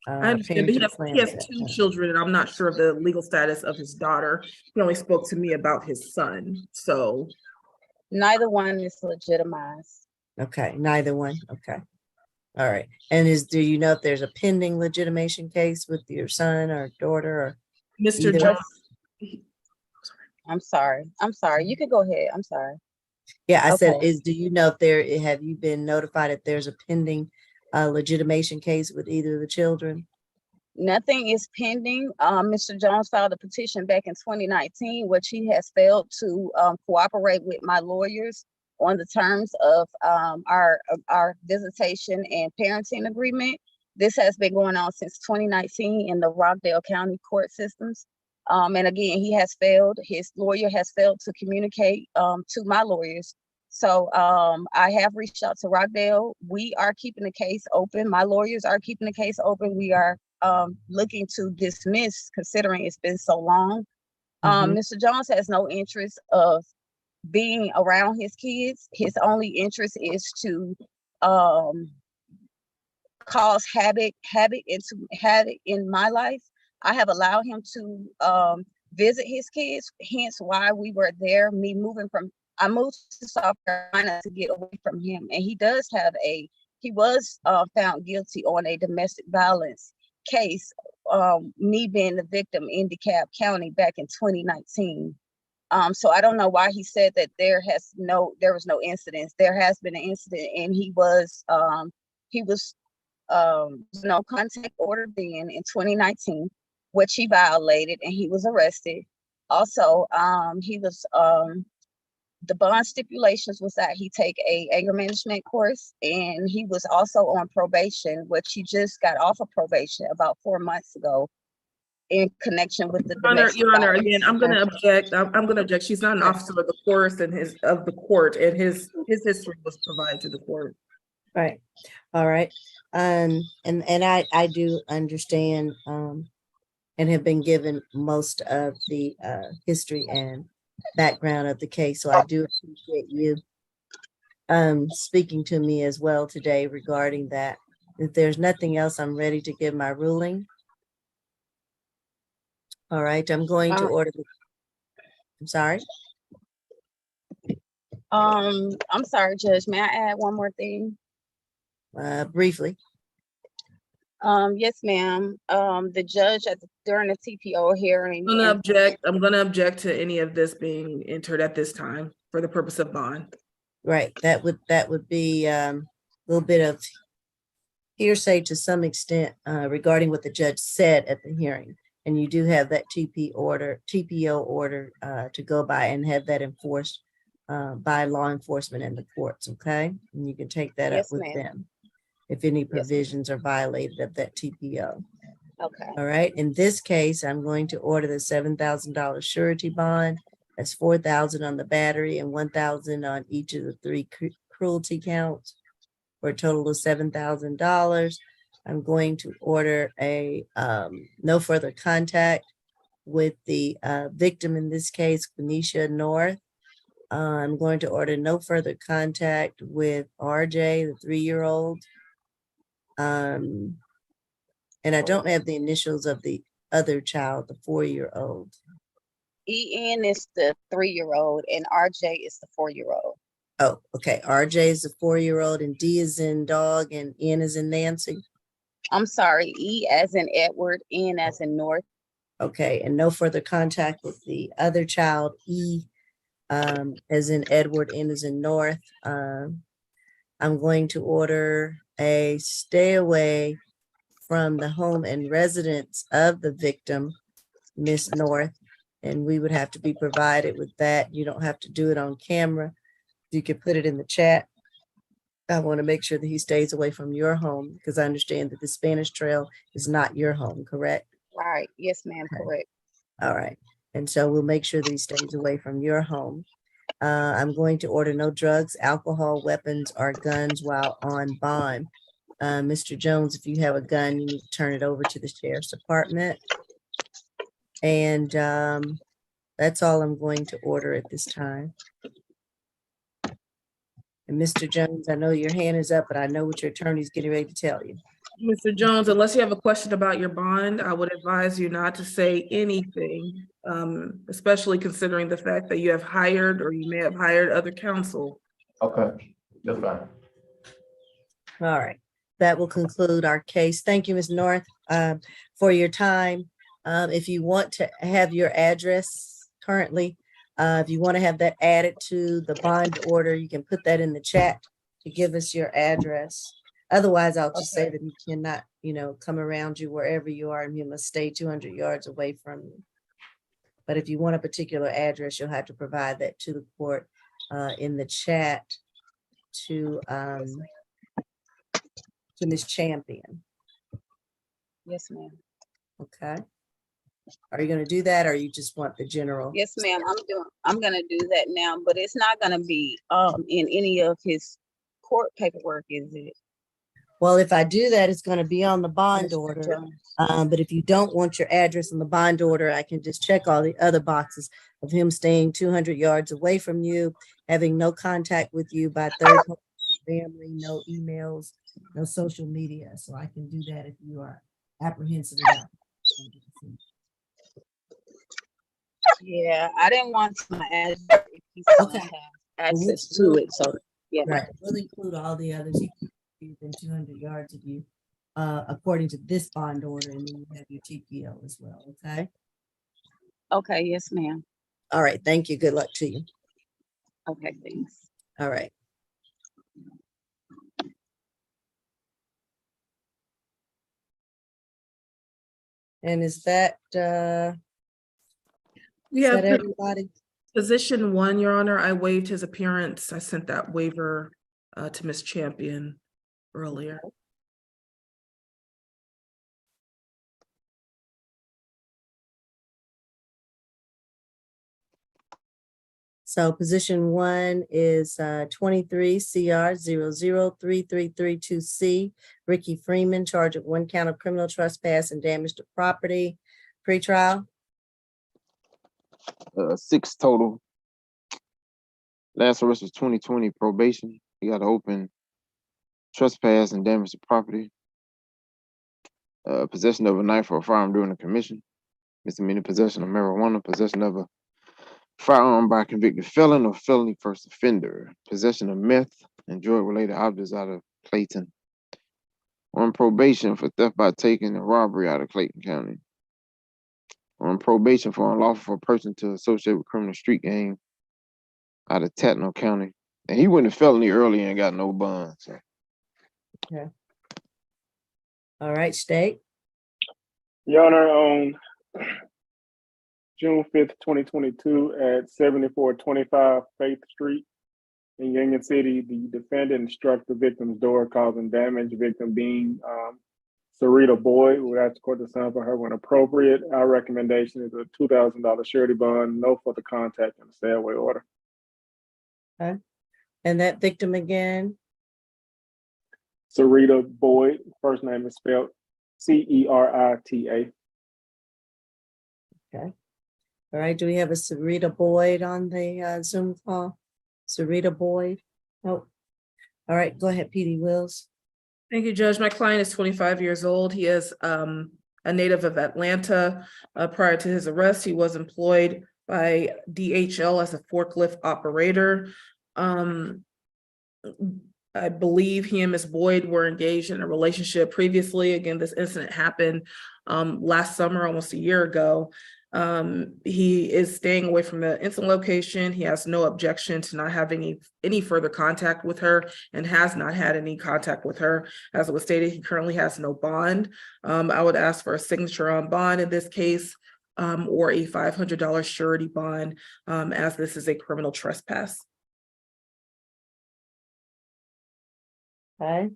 Speaker 4: I understand, but he has 2 children, and I'm not sure of the legal status of his daughter. He only spoke to me about his son, so.
Speaker 17: Neither one is legitimized.
Speaker 2: Okay, neither one. Okay. All right. And do you know if there's a pending legitimation case with your son or daughter or
Speaker 4: Mr.
Speaker 2: either?
Speaker 4: Jones.
Speaker 17: I'm sorry. You can go ahead. I'm sorry.
Speaker 2: Yeah, I said,
Speaker 17: Okay.
Speaker 2: do you know if have you been notified if there's a pending legitimation case with either of the children?
Speaker 17: Nothing is pending. Mr. Jones filed a petition back in 2019, which he has failed to cooperate with my lawyers on the terms of our visitation and parenting agreement. This has been going on since 2019 in the Rockdale County court systems. And again, his lawyer has failed to communicate to my lawyers. So I have reached out to Rockdale. We are keeping the case open. My lawyers are keeping the case open. We are looking to dismiss, considering it's been so long. Mr. Jones has no interest of being around his kids. His only interest is to cause havoc in my life. I have allowed him to visit his kids, hence why we were there. I moved to South Carolina to get away from him, and he was found guilty on a domestic violence case, me being the victim in DeKalb County back in 2019. So I don't know why he said that there was no incidents. There has been an incident, and he was no contact order then in 2019, which he violated, and he was arrested. Also, the bond stipulations was that he take a anger management course, and he was also on probation, which he just got off of probation about 4 months ago in connection with the
Speaker 4: Your Honor, again, I'm gonna object. I'm gonna object. She's not an officer of the course and of the court, and his history was provided to the court.
Speaker 2: Right. All right. And I do understand and have been given most of the history and background of the case. So I do appreciate you speaking to me as well today regarding that. If there's nothing else, I'm ready to give my ruling. All right, I'm going to order I'm sorry.
Speaker 17: I'm sorry, Judge, may I add one more thing?
Speaker 2: Briefly.
Speaker 17: Yes, ma'am. The judge during the TPO hearing.
Speaker 4: I'm gonna object to any of this being entered at this time for the purpose of bond.
Speaker 2: Right, that would be a little bit of hearsay to some extent regarding what the judge said at the hearing. And you do have that TPO order to go by and have that enforced by law enforcement and the courts, okay? And you can take that up
Speaker 17: Yes,
Speaker 2: with
Speaker 17: ma'am.
Speaker 2: them if any
Speaker 17: Yes, ma'am.
Speaker 2: provisions are violated of that TPO.
Speaker 17: Okay.
Speaker 2: All right, in this case, I'm going to order the $7,000 surety bond. That's $4,000 on the battery and $1,000 on each of the 3 cruelty counts for a total of $7,000. I'm going to order a no further contact with the victim, in this case, Quenisha North. I'm going to order no further contact with RJ, the 3-year-old. And I don't have the initials of the other child, the 4-year-old.
Speaker 17: EN is the 3-year-old and RJ is the 4-year-old.
Speaker 2: Oh, okay. RJ is the 4-year-old and D is in dog and N is in Nancy.
Speaker 17: I'm sorry, E as in Edward, N as in North.
Speaker 2: Okay, and no further contact with the other child, E as in Edward, N as in North. I'm going to order a stay away from the home and residence of the victim, Miss North, and we would have to be provided with that. You don't have to do it on camera. You could put it in the chat. I want to make sure that he stays away from your home because I understand that the Spanish Trail is not your home, correct?
Speaker 17: Right. Yes, ma'am.
Speaker 2: Okay.
Speaker 17: Correct.
Speaker 2: All right. And so we'll make sure that he stays away from your home. I'm going to order no drugs, alcohol, weapons, or guns while on bond. Mr. Jones, if you have a gun, you need to turn it over to the sheriff's department. And that's all I'm going to order at this time. And Mr. Jones, I know your hand is up, but I know what your attorney's getting ready to tell you.
Speaker 4: Mr. Jones, unless you have a question about your bond, I would advise you not to say anything, especially considering the fact that you have hired or you may have hired other counsel.
Speaker 16: Okay, that's fine.
Speaker 2: All right, that will conclude our case. Thank you, Ms. North, for your time. If you want to have your address currently, if you want to have that added to the bond order, you can put that in the chat to give us your address. Otherwise, I'll just say that you cannot, come around you wherever you are and you must stay 200 yards away from you. But if you want a particular address, you'll have to provide that to the court in the chat to Ms. Champion.
Speaker 17: Yes, ma'am.
Speaker 2: Okay. Are you going to do that or you just want the general?
Speaker 17: Yes, ma'am. I'm gonna do that now, but it's not gonna be in any of his court paperwork, is it?
Speaker 2: Well, if I do that, it's going to be on the bond
Speaker 17: Mr.
Speaker 2: order.
Speaker 17: Jones.
Speaker 2: But if you don't want your address on the bond order, I can just check all the other boxes of him staying 200 yards away from you, having no contact with you by third party, family, no emails, no social media. So I can do that if you are apprehensive about it.
Speaker 17: Yeah, I didn't want my address if he's gonna have access to it, so, yeah.
Speaker 2: Right, we'll include all the others. He can be within 200 yards of you, according to this bond order, and then you have your TPO as well, okay?
Speaker 17: Okay, yes, ma'am.
Speaker 2: All right, thank you. Good luck to you.
Speaker 17: Okay, thanks.
Speaker 2: All right. And is that,
Speaker 4: We have
Speaker 2: everybody?
Speaker 4: Position 1, Your Honor. I waived his appearance. I sent that waiver to Ms. Champion earlier.
Speaker 2: So position 1 is 23 CR 003332C. Ricky Freeman, charged with 1 count of criminal trespass and damage to property. Pretrial.
Speaker 6: 6 total. Last arrest was 2020 probation. He got open trespass and damage to property. Possession of a knife or a firearm during the commission. Misdemeanor possession of marijuana. Possession of a firearm by a convicted felon or felony first offender, possession of meth and drug-related objects out of Clayton, on probation for theft by taking and robbery out of Clayton County, on probation for unlawful for a person to associate with criminal street gang out of Tatnall County. And he went to felony early and got no bond. So.
Speaker 2: Okay. All right, State.
Speaker 8: Your Honor, on June 5th, 2022 at 7425 Faith Street in Union City, the defendant struck the victim's door, causing damage. The victim being Sarita Boyd. We asked the court to sign for her when appropriate. Our recommendation is a $2,000 surety bond, no further contact, and a stay away order.
Speaker 2: Okay. And that victim again?
Speaker 8: Sarita Boyd. First name is spelled Cerita.
Speaker 2: Okay. All right. Do we have a Sarita Boyd on the Zoom call? Sarita Boyd? Nope. All right. Go ahead, PD Wills.
Speaker 4: Thank you, Judge. My client is 25 years old. He is a native of Atlanta. Prior to his arrest, he was employed by DHL as a forklift operator. I believe he and Ms. Boyd were engaged in a relationship previously. Again, this incident happened last summer, almost a year ago. He is staying away from the incident location. He has no objection to not having any further contact with her and has not had any contact with her. As it was stated, he currently has no bond. I would ask for a signature on bond in this case, or a $500 surety bond, as this is a criminal trespass.
Speaker 2: Okay.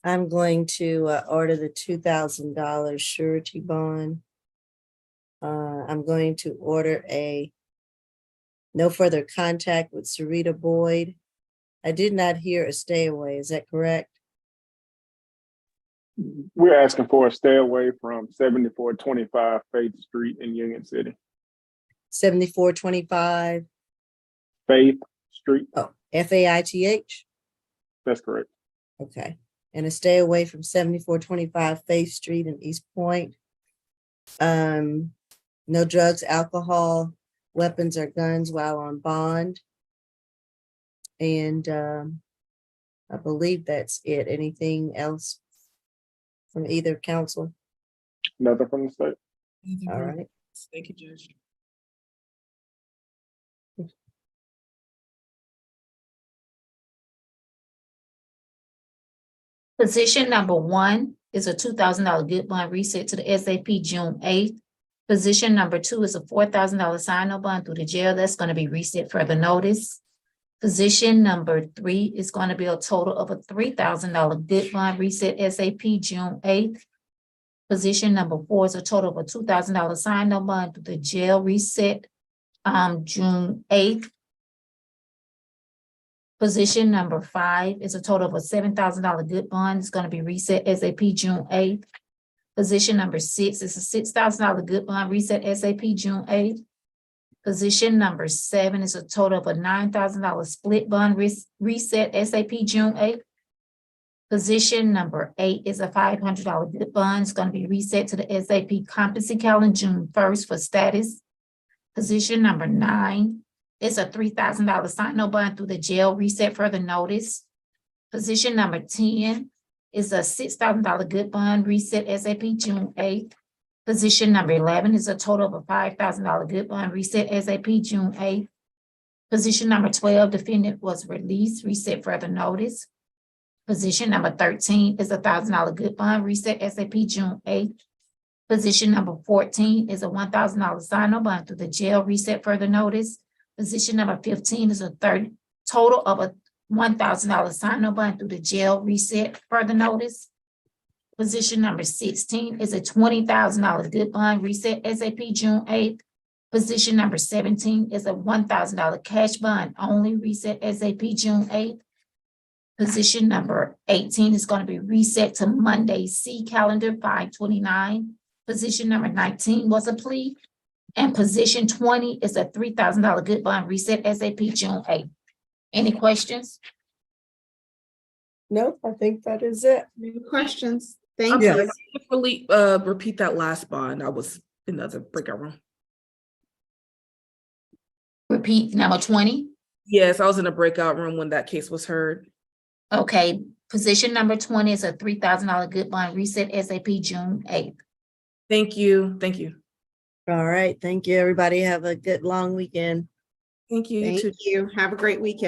Speaker 2: I'm going to order the $2,000 surety bond. I'm going to order a no further contact with Sarita Boyd. I did not hear a stay away. Is that correct?
Speaker 8: We're asking for a stay away from 7425 Faith Street in Union City.
Speaker 2: 7425
Speaker 8: Faith Street.
Speaker 2: Oh, FAITH?
Speaker 8: That's correct.
Speaker 2: Okay. And a stay away from 7425 Faith Street in East Point. No drugs, alcohol, weapons, or guns while on bond. And I believe that's it. Anything else from either counsel?
Speaker 8: Nothing from the state.
Speaker 2: All right.
Speaker 4: Thank you, Judge.
Speaker 7: Position number 1 is a $2,000 good bond reset to the SAP June 8th. Position number 2 is a $4,000 sign-on bond through the jail. That's going to be reset further notice. Position number 3 is going to be a total of a $3,000 good bond reset SAP June 8th. Position number 4 is a total of a $2,000 sign-on bond through the jail reset June 8th. Position number 5 is a total of a $7,000 good bond. It's going to be reset SAP June 8th. Position number 6 is a $6,000 good bond reset SAP June 8th. Position number 7 is a total of a $9,000 split bond reset SAP June 8th. Position number 8 is a $500 good bond. It's going to be reset to the SAP competency calendar June 1st for status. Position number 9 is a $3,000 sign-on bond through the jail reset further notice. Position number 10 is a $6,000 good bond reset SAP June 8th. Position number 11 is a total of a $5,000 good bond reset SAP June 8th. Position number 12, defendant was released, reset further notice. Position number 13 is a $1,000 good bond reset SAP June 8th. Position number 14 is a $1,000 sign-on bond through the jail reset further notice. Position number 15 is a total of a $1,000 sign-on bond through the jail reset further notice. Position number 16 is a $20,000 good bond reset SAP June 8th. Position number 17 is a $1,000 cash bond only reset SAP June 8th. Position number 18 is going to be reset to Monday C calendar 5/29. Position number 19 was a plea. And position 20 is a $3,000 good bond reset SAP June 8th. Any questions?
Speaker 2: Nope, I think that is it.
Speaker 5: Any questions?
Speaker 4: I'm
Speaker 5: Thank
Speaker 4: sorry,
Speaker 5: you.
Speaker 4: can you repeat that last bond? I was in the other breakout room.
Speaker 7: Repeat number 20.
Speaker 4: Yes, I was in a breakout room when that case was heard.
Speaker 7: Okay, position number 20 is a $3,000 good bond reset SAP June 8th.
Speaker 4: Thank you. Thank you.
Speaker 2: All right. Thank you, everybody. Have a good long weekend.
Speaker 4: Thank you. You
Speaker 5: Thank
Speaker 4: too.
Speaker 5: you. Have a great weekend.